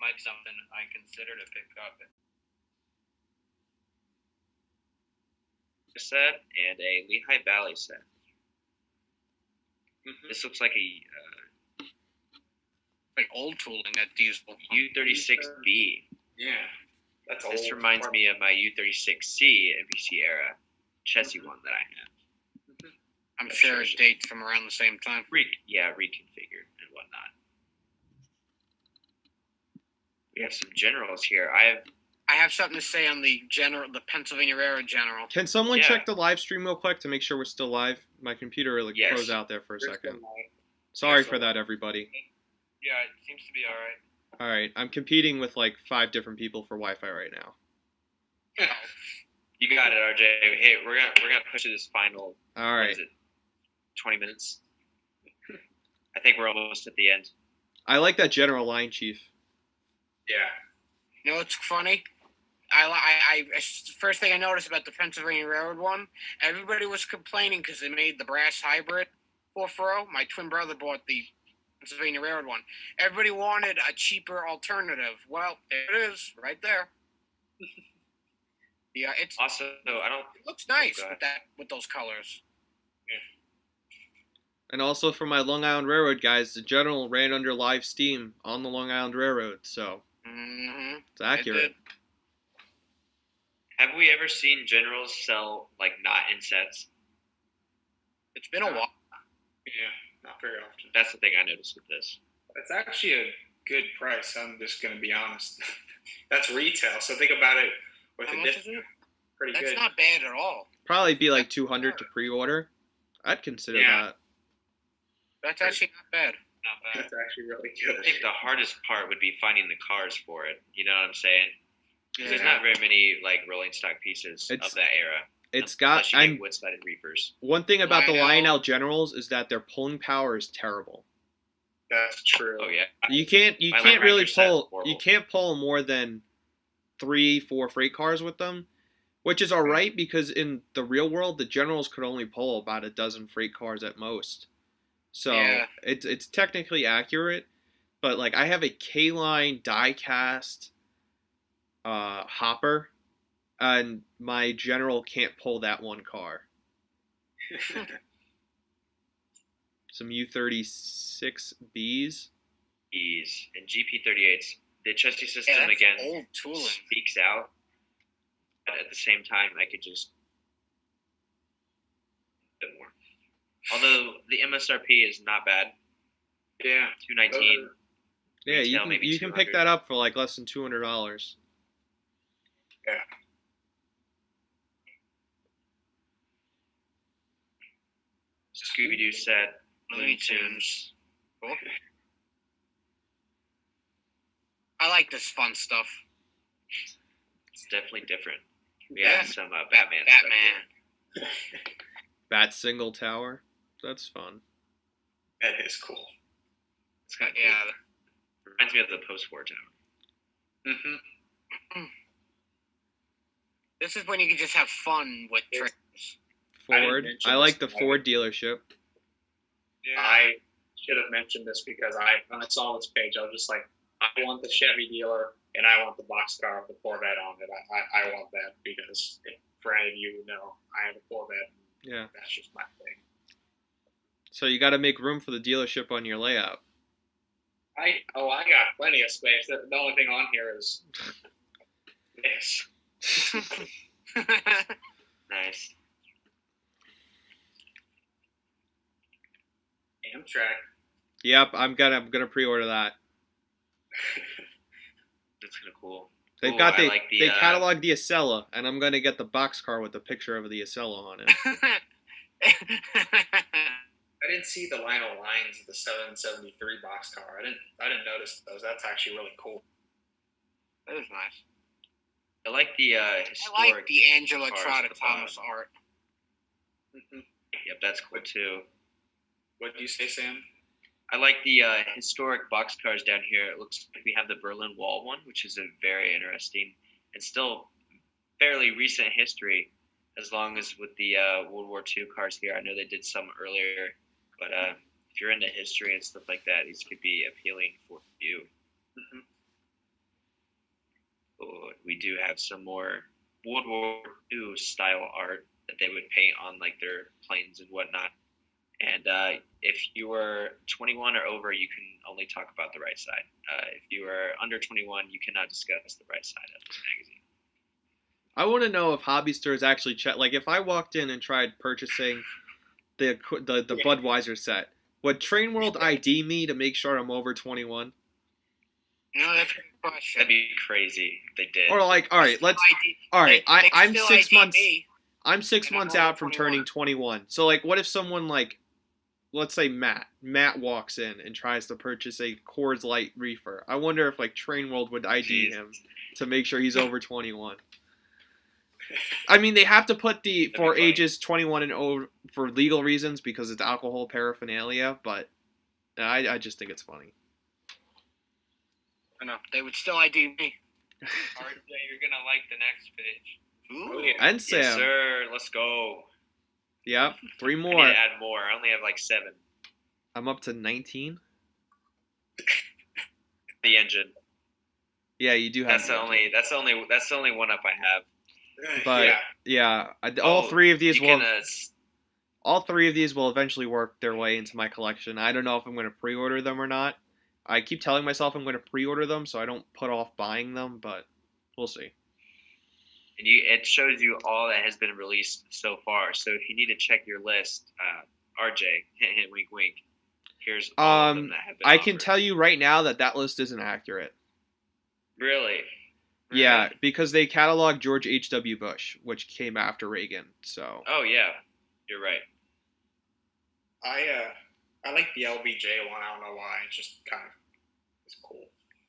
might be something I consider to pick up. Set and a Lehigh Valley set. Mm-hmm. This looks like a Like old tooling, that diesel. U36B. Yeah. That's This old. reminds me of my U36C NPC era chassis one that I have. I'm sure it dates from around the same time. Reconfigured and whatnot. We have some generals here. I have something to say on the Pennsylvania Railroad General. Can someone Yeah. check the live stream real quick to make sure we're still live? My computer really Yes. froze out there for a There's second. some, like, Sorry for that, everybody. Yeah, it seems to be all right. All right, I'm competing with like 5 different people for Wi-Fi right now. You got it, RJ. Hey, we're gonna push to this final. All What right, is it? 20 minutes. I think we're almost at the end. I like that General Line Chief. Yeah. You know what's funny? I first thing I noticed about the Pennsylvania Railroad one, everybody was complaining because they made the brass hybrid 440. My twin brother bought the Pennsylvania Railroad one. Everybody wanted a cheaper alternative. Well, there it is, right there. Yeah, it Also, I don't. looks nice Go ahead. with those colors. And also for my Long Island Railroad guys, the General ran under live steam on the Long Island Railroad, so Mm-hmm. it's accurate. Have we ever seen generals sell like not in sets? It's been a while. Yeah. Not very often. That's the thing I noticed with this. That's actually a good price. I'm just going to be honest. That's retail. So think about it with How a much is discount. it? Pretty That's good. not bad at all. Probably be like 200 to pre-order. I'd consider Yeah. that. That's actually not bad. Not bad. That's actually really I good. think the hardest part would be finding the cars for it. You know what I'm saying? 'Cause There's Yeah. not very many like rolling stock pieces It's- of that era. It's got. Unless you get I'm wood-sided reefers. one thing about the Lionel. Lionel Generals is that their pulling power is terrible. That's true. Oh yeah. You can't My Land really Ranger set's pull. horrible. You can't pull more than 3-4 freight cars with them, which is all right because in the real world the Generals could only pull about a dozen freight cars at most. So Yeah. it's technically accurate, but like I have a K-line die-cast hopper, and my General can't pull that one car. Some U36Bs. Ease and GP38s. The chassis system Yeah, that's again old tooling. speaks out. But at the same time, I could just a bit more. Although the MSRP is not bad, Yeah. $219. Yeah, Retail, maybe you can pick 200. that up for like less than $200. Scooby Doo set, Looney Looney Tunes. Tunes. Cool. I like this fun stuff. It's definitely different. We Yeah. have some Batman. stuff here. Batman. Bat single tower. That's fun. That is cool. It's kind of cool. Yeah. Reminds me of the post-war tower. Mm-hmm. This is when you can just have fun with Yes. trains. Ford. mention I like the this. Ford dealership. Yeah. I should have mentioned this because when I saw this page, I was just like, I want the Chevy dealer and I want the boxcar with the Corvette on it. I want that because for any of you who know, I have a Corvette. Yeah. That's just my thing. So you got to make room for the dealership on your layout. I got plenty of space. The only thing on here is this. Nice. Amtrak. Yep, I'm gonna pre-order that. That's kind of cool. They've Ooh, got I like they cataloged the Acela, and I'm gonna get the boxcar with the picture of the Acela on it. I didn't see the Lionel lines of the 773 boxcar. I didn't notice those. That's actually really cool. That is nice. I like the I historic. like the Angela cars Trotta at the bottom. Thomas art. Mm-hmm. Yep, that's cool too. What did you say, Sam? I like the historic boxcars down here. It looks like we have the Berlin Wall one, which is a very interesting and still fairly recent history, as long as with the World War II cars here. I know they did some earlier, but if you're into history and stuff like that, these could be appealing for you. Mm-hmm. Oh, we do have some more World War II style art that they would paint on like their planes and whatnot. And if you were 21 or over, you can only talk about the right side. If you are under 21, you cannot discuss the right side of this magazine. I want to know if hobby stores actually check. Like, if I walked in and tried purchasing the Budweiser set, would Train World ID me to make sure I'm over 21? No, that's a good question. That'd be crazy if they did. Or like, all right, I'm still 6 ID months. me. I'm 6 And I'm months over out from 21. turning 21. So like, what if someone like, let's say Matt walks in and tries to purchase a Coors Light reefer? I wonder if like Train World would ID Jeez. him to make sure he's over 21. I mean, they have to put the That'd be for funny. ages 21 and over for legal reasons because it's alcohol paraphernalia, but I just think it's funny. I know. They would still ID me. RJ, you're gonna like the next page. Ooh. Oh, yeah. And Sam. Yes, sir. Let's go. Yep, 3 I need more. to add more. I only have like 7. I'm up to 19. The engine. Yeah, you do have. That's the only one up I have. But yeah. all three of these you will. can, All three of these will eventually work their way into my collection. I don't know if I'm going to pre-order them or not. I keep telling myself I'm going to pre-order them so I don't put off buying them, but we'll see. and it shows you all that has been released so far. So if you need to check your list, RJ, hint, hint, wink, wink. Here's all of them that have been I can offered. tell you right now that list isn't accurate. Really? Yeah, because they cataloged George H.W. Bush, which came after Reagan. So. Oh yeah, you're right. I like the LBJ one. I don't know why. It's just kind of it's cool.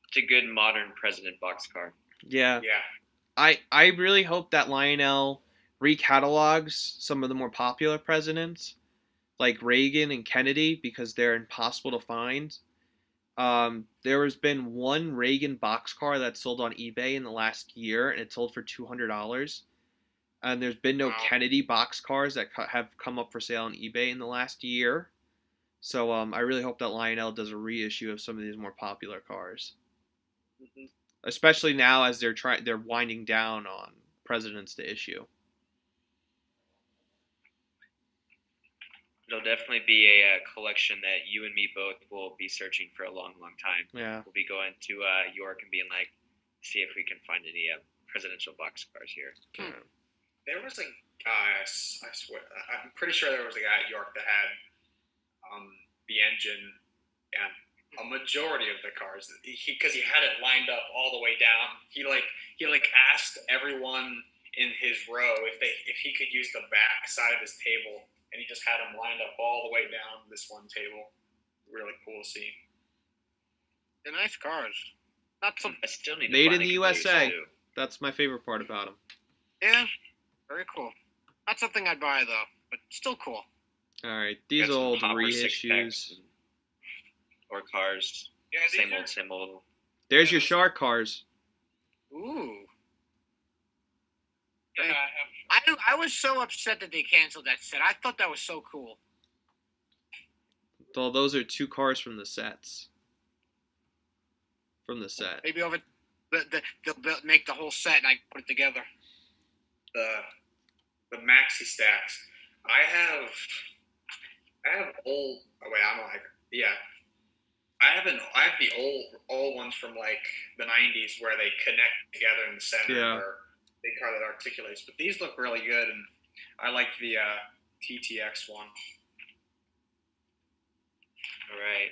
It's a good modern president boxcar. Yeah. Yeah. I really hope that Lionel recatalogs some of the more popular presidents, like Reagan and Kennedy, because they're impossible to find. There has been one Reagan boxcar that sold on eBay in the last year, and it sold for $200. And there's been no Kennedy boxcars that have come up for sale on eBay in the last year. So I really hope that Lionel does a reissue of some of these more popular cars, especially now as they're winding down on presidents to issue. It'll definitely be a collection that you and me both will be searching for a long, long time. Yeah. We'll be going to York and being like, see if we can find any presidential boxcars here. There was a guy, I swear, I'm pretty sure there was a guy at York that had the engine and a majority of the cars. Because he had it lined up all the way down. He asked everyone in his row if he could use the back side of his table. And he just had them lined up all the way down this one table. Really cool to see. They're nice cars. Not some. I still need to Made find in the a USA. too. That's my favorite part about them. Yeah, very cool. Not something I'd buy though, but still cool. All right, these Got some old Hopper reissues. or cars. Yeah, Same old. There's your shark cars. Ooh. Yeah, I have. I was so upset that they canceled that set. I thought that was so cool. Well, those are two cars from the sets. From the set. Maybe they'll make the whole set and I put it together. The maxi stacks. I have old. Oh wait, I'm like I have the old ones from like the '90s where they connect together in the center. Yeah. Or big car that articulates, but these look really good, and I like the TTX one. All right.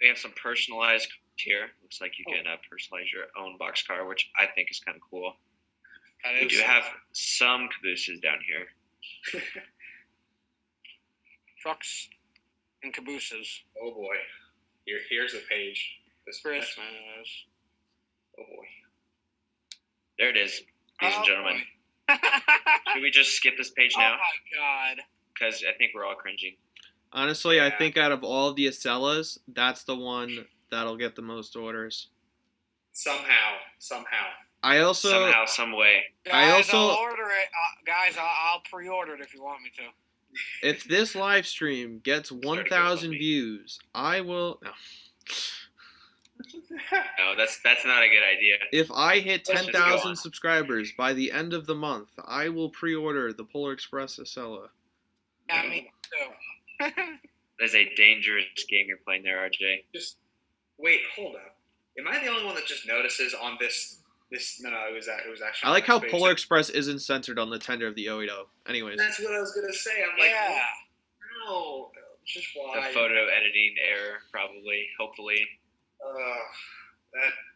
We have some personalized here. Looks like you can personalize your own boxcar, which I think is kind of cool. We do have some cabooses down here. Trucks and cabooses. Oh boy, here's a page. Christmas. Oh boy. There it is, ladies and gentlemen. Boy. Should we just skip this page now? Oh my god. Because I think we're all cringing. Honestly, I think out of all the Acellas, that's the one that'll get the most orders. Somehow. I also Somehow, some way. Guys, I'll order it. Guys, I'll pre-order it if you want me to. if this live stream gets 1,000 views, I will. No. No, that's not a good idea. If I hit Let's just go 10,000 on. subscribers by the end of the month, I will pre-order the Polar Express Acela. Yeah, me too. That's a dangerous game you're playing there, RJ. Just wait, hold up. Am I the only one that just notices on this? No, it was actually. I like how page. Polar Express isn't centered on the tender of the 080. Anyways, That's what I was gonna say. I'm like, Yeah. no, just why? The photo editing error, probably, hopefully.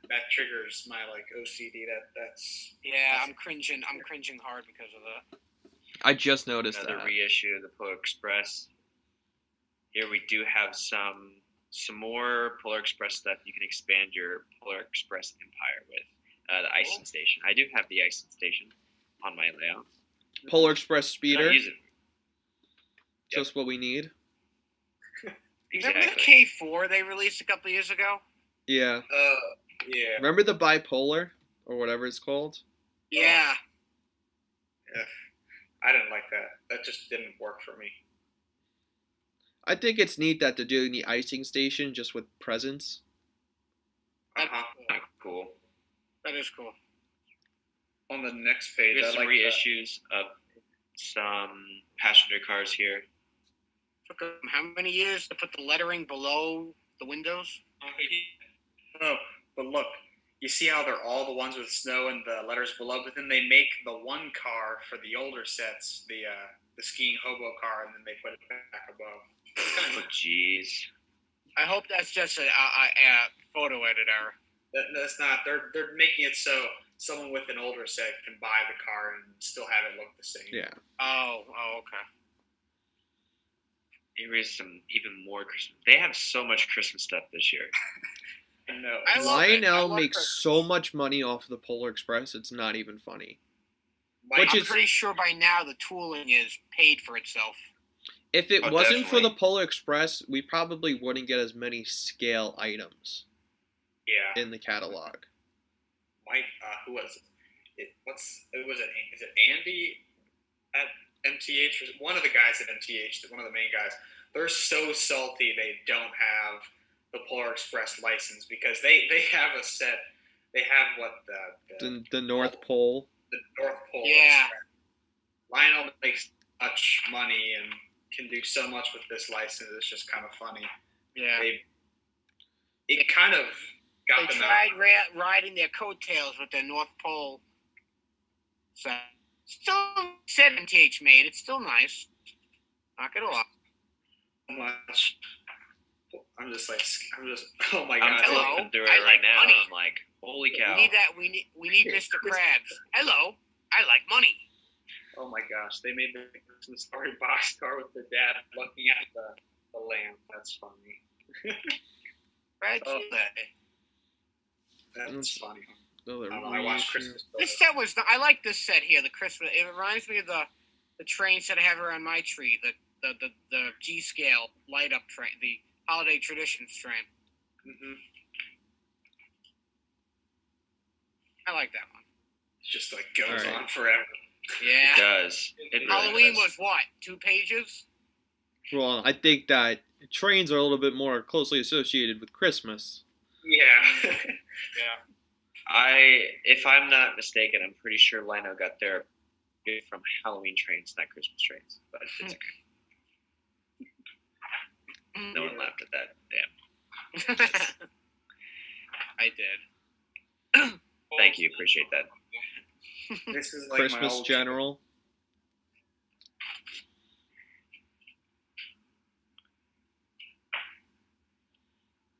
That triggers my like OCD. That's Yeah, I'm cringing hard because of that. I just noticed Another that. reissue of the Polar Express. Here we do have some more Polar Express stuff you can expand your Polar Express empire with. The icing station. I do have the icing station on my layout. Polar Express I Speeder, don't use it. just what we need. Remember the Exactly. K4 they released a couple years ago? Yeah. yeah. Remember the bipolar or whatever it's called? Yeah. I didn't like that. That just didn't work for me. I think it's neat that they're doing the icing station just with presents. Cool. That is cool. On the next page, Here's I some like reissues of some passenger cars here. Took them how many years to put the lettering below the windows? Oh, but look, you see how they're all the ones with snow and the letters below, but then they make the one car for the older sets, the skiing hobo car, and then they put it back above. kind of Jeez. I hope that's just a photo edit error. That's not. They're making it so someone with an older set can buy the car and still have it look the same. Yeah. Oh, okay. Here is some even more Christmas. They have so much Christmas stuff this year. I know. I love it. I Lionel love makes Christmas. so much money off the Polar Express, it's not even funny. Mike, Which I'm is- pretty sure by now the tooling is paid for itself. If it Oh, wasn't for the definitely. Polar Express, we probably wouldn't get as many scale items yeah. in the catalog. Mike, who was it? Is it Andy at MTH? Or one of the guys at MTH, one of the main guys. They're so salty they don't have the Polar Express license because they have a set. They have what The North Pole. the North Pole. Yeah. Express. Lionel makes much money and can do so much with this license. It's just kind of funny. Yeah. It kind of got They them tried out. riding their coattails with their North Pole. So, still said MTH made. It's still nice. Not gonna lie. Much. I'm just, oh my I'm god. Hello. flipping through it I right like now, money. and I'm like, holy cow. We need that. We need Mr. Krabs. Hello. I like money. Oh my gosh, they made the Christmas story boxcar with the dad looking at the lamp. That's funny. Right? Oh. That's funny. Oh, they're I watched Christmas. This set was. I like this set here. The Christmas. It reminds me of the train set I have around my tree. The G scale light up train. The holiday traditions train. Mm-hmm. I like that one. It just like goes All right. on forever. It Yeah. does. It really Halloween does. was what? 2 pages? Well, I think that trains are a little bit more closely associated with Christmas. Yeah. If I'm not mistaken, I'm pretty sure Lino got their from Halloween trains, not Christmas trains. But it's okay. No one laughed at that. Damn. I did. Thank you. Appreciate that. This is like my Christmas old General.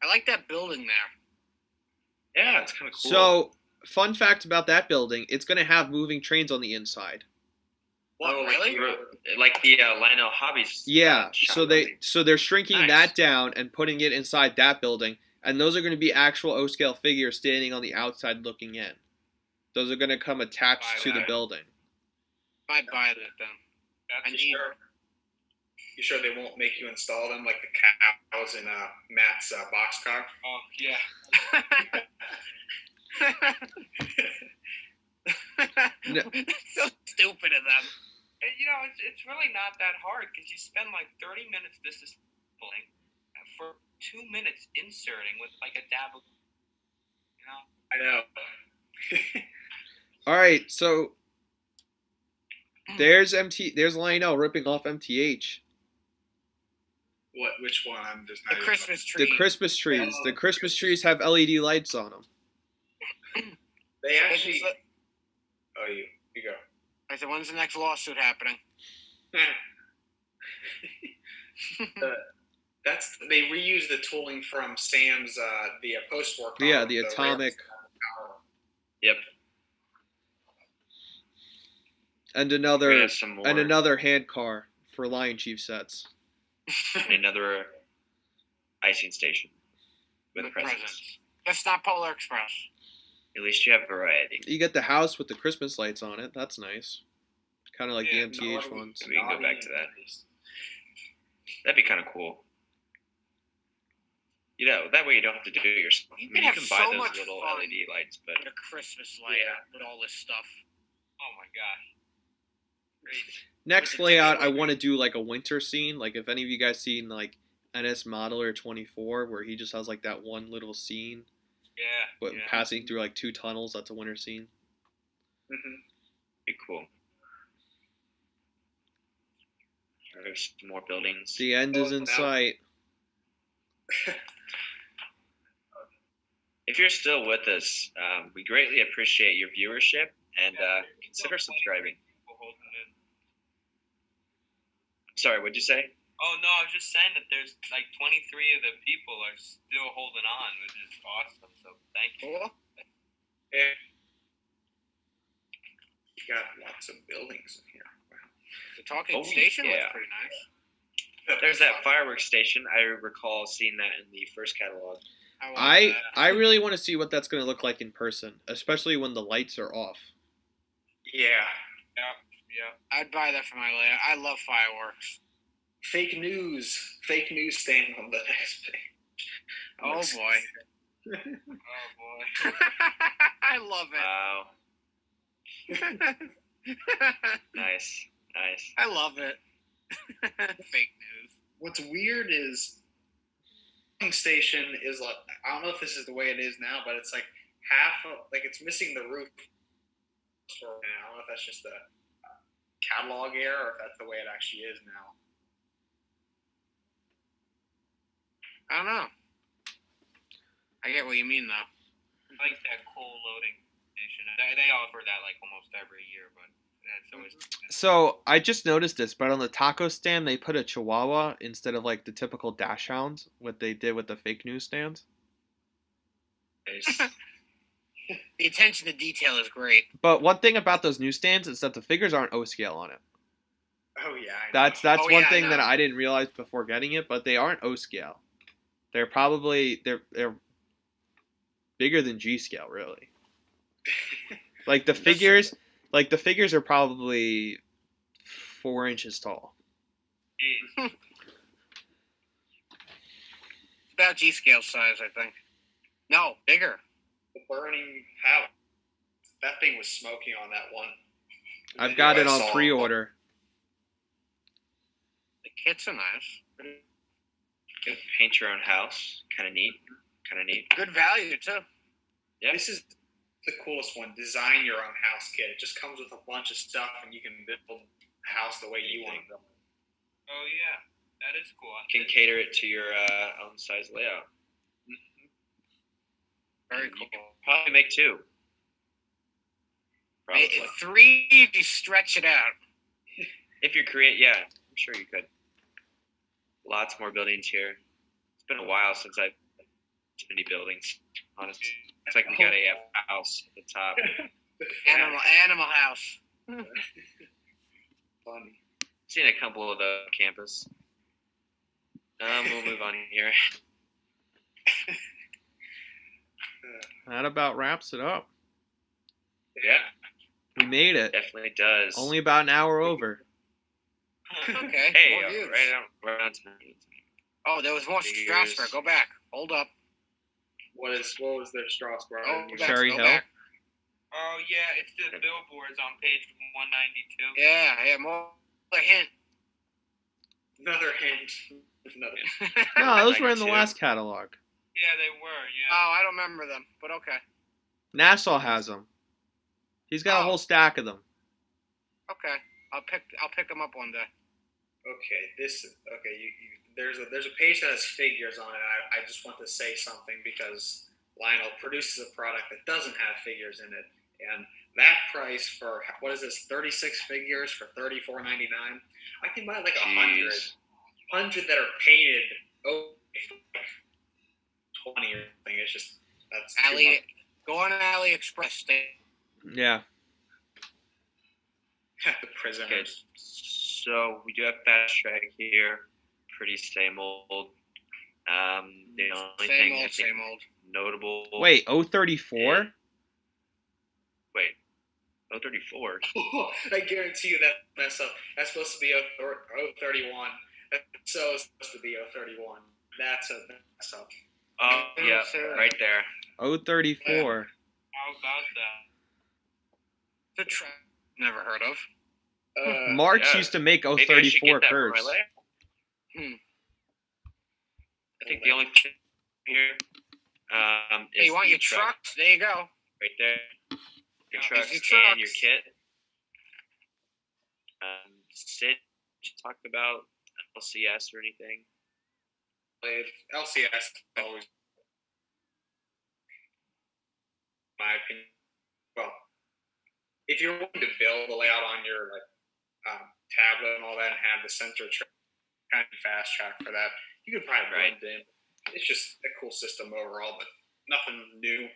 I like that building there. Yeah, it's kind of cool. So, fun fact about that building, it's going to have moving trains on the inside. What, Oh, really? like the Lionel Hobbies. Yeah, shop so building. they're shrinking Nice. that down and putting it inside that building, and those are going to be actual O-scale figures standing on the outside looking in. Those are going to come attached to the Buy that. building. I'd buy that then. I You need. sure? You sure they won't make you install them like the cows in Matt's boxcar? Oh yeah. No. So stupid of them. And, you know, it's really not that hard because you spend like 30 minutes disassembling for 2 minutes inserting with like a dab of, you know. I know. All right, so there's Lionel ripping off MTH. Which one? I'm just The not even- Christmas tree. The Christmas trees. The Christmas trees have LED lights on them. They actually. This is the- Oh, you go. I said, when's the next lawsuit happening? They reuse the tooling from Sam's the post-war car. Yeah, with the atomic. power. Yep. And We another have some more. another hand car for Lion Chief sets. Another icing station with With presents. presents. That's not Polar Express. At least you have variety. You get the house with the Christmas lights on it. That's nice. Kind of like Yeah, the MTH Naughty- ones. We can go back to that. That'd be kind of cool. You know, that way you don't have to do it yourself. You I can mean, you have can buy so those much little fun. LED lights, but With a Christmas light with all this stuff. Oh my gosh. Great. Next With the layout, I ticket want to do like a winter scene. Like if any of you guys seen like NS Modeler 24, where he just has like that one little scene, Yeah. but yeah. passing through like 2 tunnels. That's a winter scene. Mm-hmm. be cool. There's some more buildings. The end is in now- sight. If you're still with us, we greatly appreciate your viewership and consider subscribing. People holding it. Sorry, what'd you say? Oh no, I was just saying that there's like 23 of the people are still holding on, which is awesome. So thank you. Cool. Yeah. You got lots of buildings in here. Wow. The talking Oh, station yeah. looks pretty nice. There's that fireworks station. I recall seeing that in the first catalog. I really want to see what that's going to look like in person, especially when the lights are off. Yeah. Yeah. I'd buy that for my layout. I love fireworks. Fake news stand on the next page. Oh boy. Oh boy. I love it. Wow. Nice. I love it. Fake news. What's weird is station is like, I don't know if this is the way it is now, but it's like half of, like, it's missing the roof. I don't know if that's just the catalog error or if that's the way it actually is now. I don't know. I get what you mean, though. I like that coal loading station. They offer that like almost every year, but that's always. So I just noticed this, but on the taco stand they put a Chihuahua instead of like the typical dash hounds, what they did with the fake news stands. Nice. The attention to detail is great. But one thing about those newsstands is that the figures aren't O scale on it. Oh yeah, I know. That's Oh, one yeah, I thing that know. I didn't realize before getting it, but they aren't O scale. They're probably they're bigger than G scale, really. Like the figures, are probably 4 inches tall. Jeez. About G scale size, I think. No, bigger. The burning house. That thing was smoking on that one. I've got it I on saw pre-order. The kits are nice. Good. Paint your own house. Kind of neat. Good value, too. Yeah. This is the coolest one. Design your own house kit. It just comes with a bunch of stuff, and you can build a house the way you want to build it. Oh yeah, that is cool. You can cater it to your own size layout. Very You cool. can probably make 2. Probably. 3 if you stretch it out. If you create, yeah, I'm sure you could. Lots more buildings here. It's been a while since I've too many buildings, honestly. It's like we got a house at the top. Animal house. Funny. Seen a couple of the campus. We'll move on here. That about wraps it up. Yeah, We made it. definitely does. Only about an hour over. Okay. Hey, more views. right on time. Oh, there was more Figures. Strasbourg. Go back. Hold up. What was their Strasbourg? Oh, Go back, Cherry go Hill? back. Oh yeah, it's the billboards on page 192. Yeah, more a hint. Another hint. Another. No, those were in the 92. last catalog. Yeah, they were. Yeah. Oh, I don't remember them, but okay. Nassau has them. He's got a Oh. whole stack of them. Okay. I'll pick them up one day. Okay, there's a page that has figures on it. I just want to say something because Lionel produces a product that doesn't have figures in it, and that price for what is this, 36 figures for $34.99? I can buy like 100 that are painted. Oh, 20 or something. It's just that's too much. Go on AliExpress. Yeah. The prisoners. So we do have Fast Track here. Pretty same old. The only thing I think Same old. notable. Wait, 034? Wait. 034. I guarantee you that mess up. That's supposed to be 031. That's supposed to be 031. That's a mess up. Oh, yeah, right there. 034. How about that? The track never heard of. March yeah. used to make Maybe I should 034 get that for my curves. layout. I think the only thing here is Hey, you want the your trucks? There you go. right there. Your Yeah, trucks there's your and your trucks. kit. Sid talked about LCS or anything. If LCS always, my opinion. Well, if you're willing to build a layout on your tablet and all that, and have the center kind of fast track for that. You could probably blend in. It's just a cool system overall, but nothing new.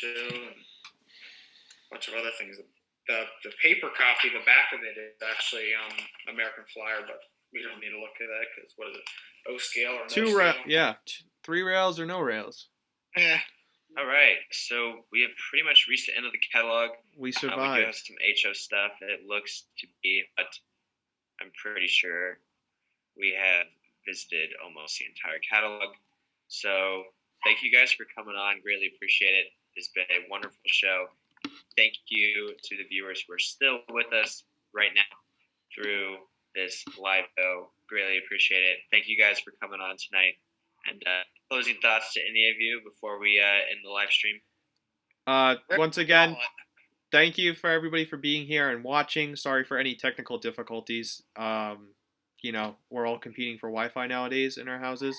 And a bunch of other things. The paper copy, the back of it is actually American Flyer, but we don't need to look at that because what is it? O scale or no scale? 3 rails or no rails. Yeah. All right, so we have pretty much reached the end of the catalog. We We do survived. have some HO stuff. It looks to be, but I'm pretty sure we have visited almost the entire catalog. So thank you guys for coming on. Greatly appreciate it. It's been a wonderful show. Thank you to the viewers who are still with us right now through this live show. Greatly appreciate it. Thank you guys for coming on tonight. And closing thoughts to any of you before we end the live stream. Once again, thank you for everybody for being here and watching. Sorry for any technical difficulties. You know, we're all competing for Wi-Fi nowadays in our houses.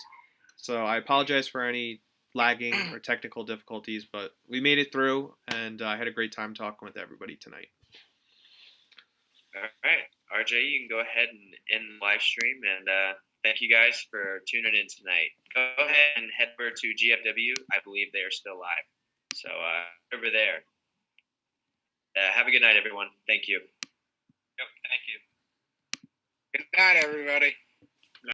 So I apologize for any lagging or technical difficulties, but we made it through, and I had a great time talking with everybody tonight. All right, RJ, you can go ahead and end the live stream, and thank you guys for tuning in tonight. Go ahead and head over to GFW. I believe they are still live. So over there. Have a good night, everyone. Thank you. Yep, thank you. Good night, everybody.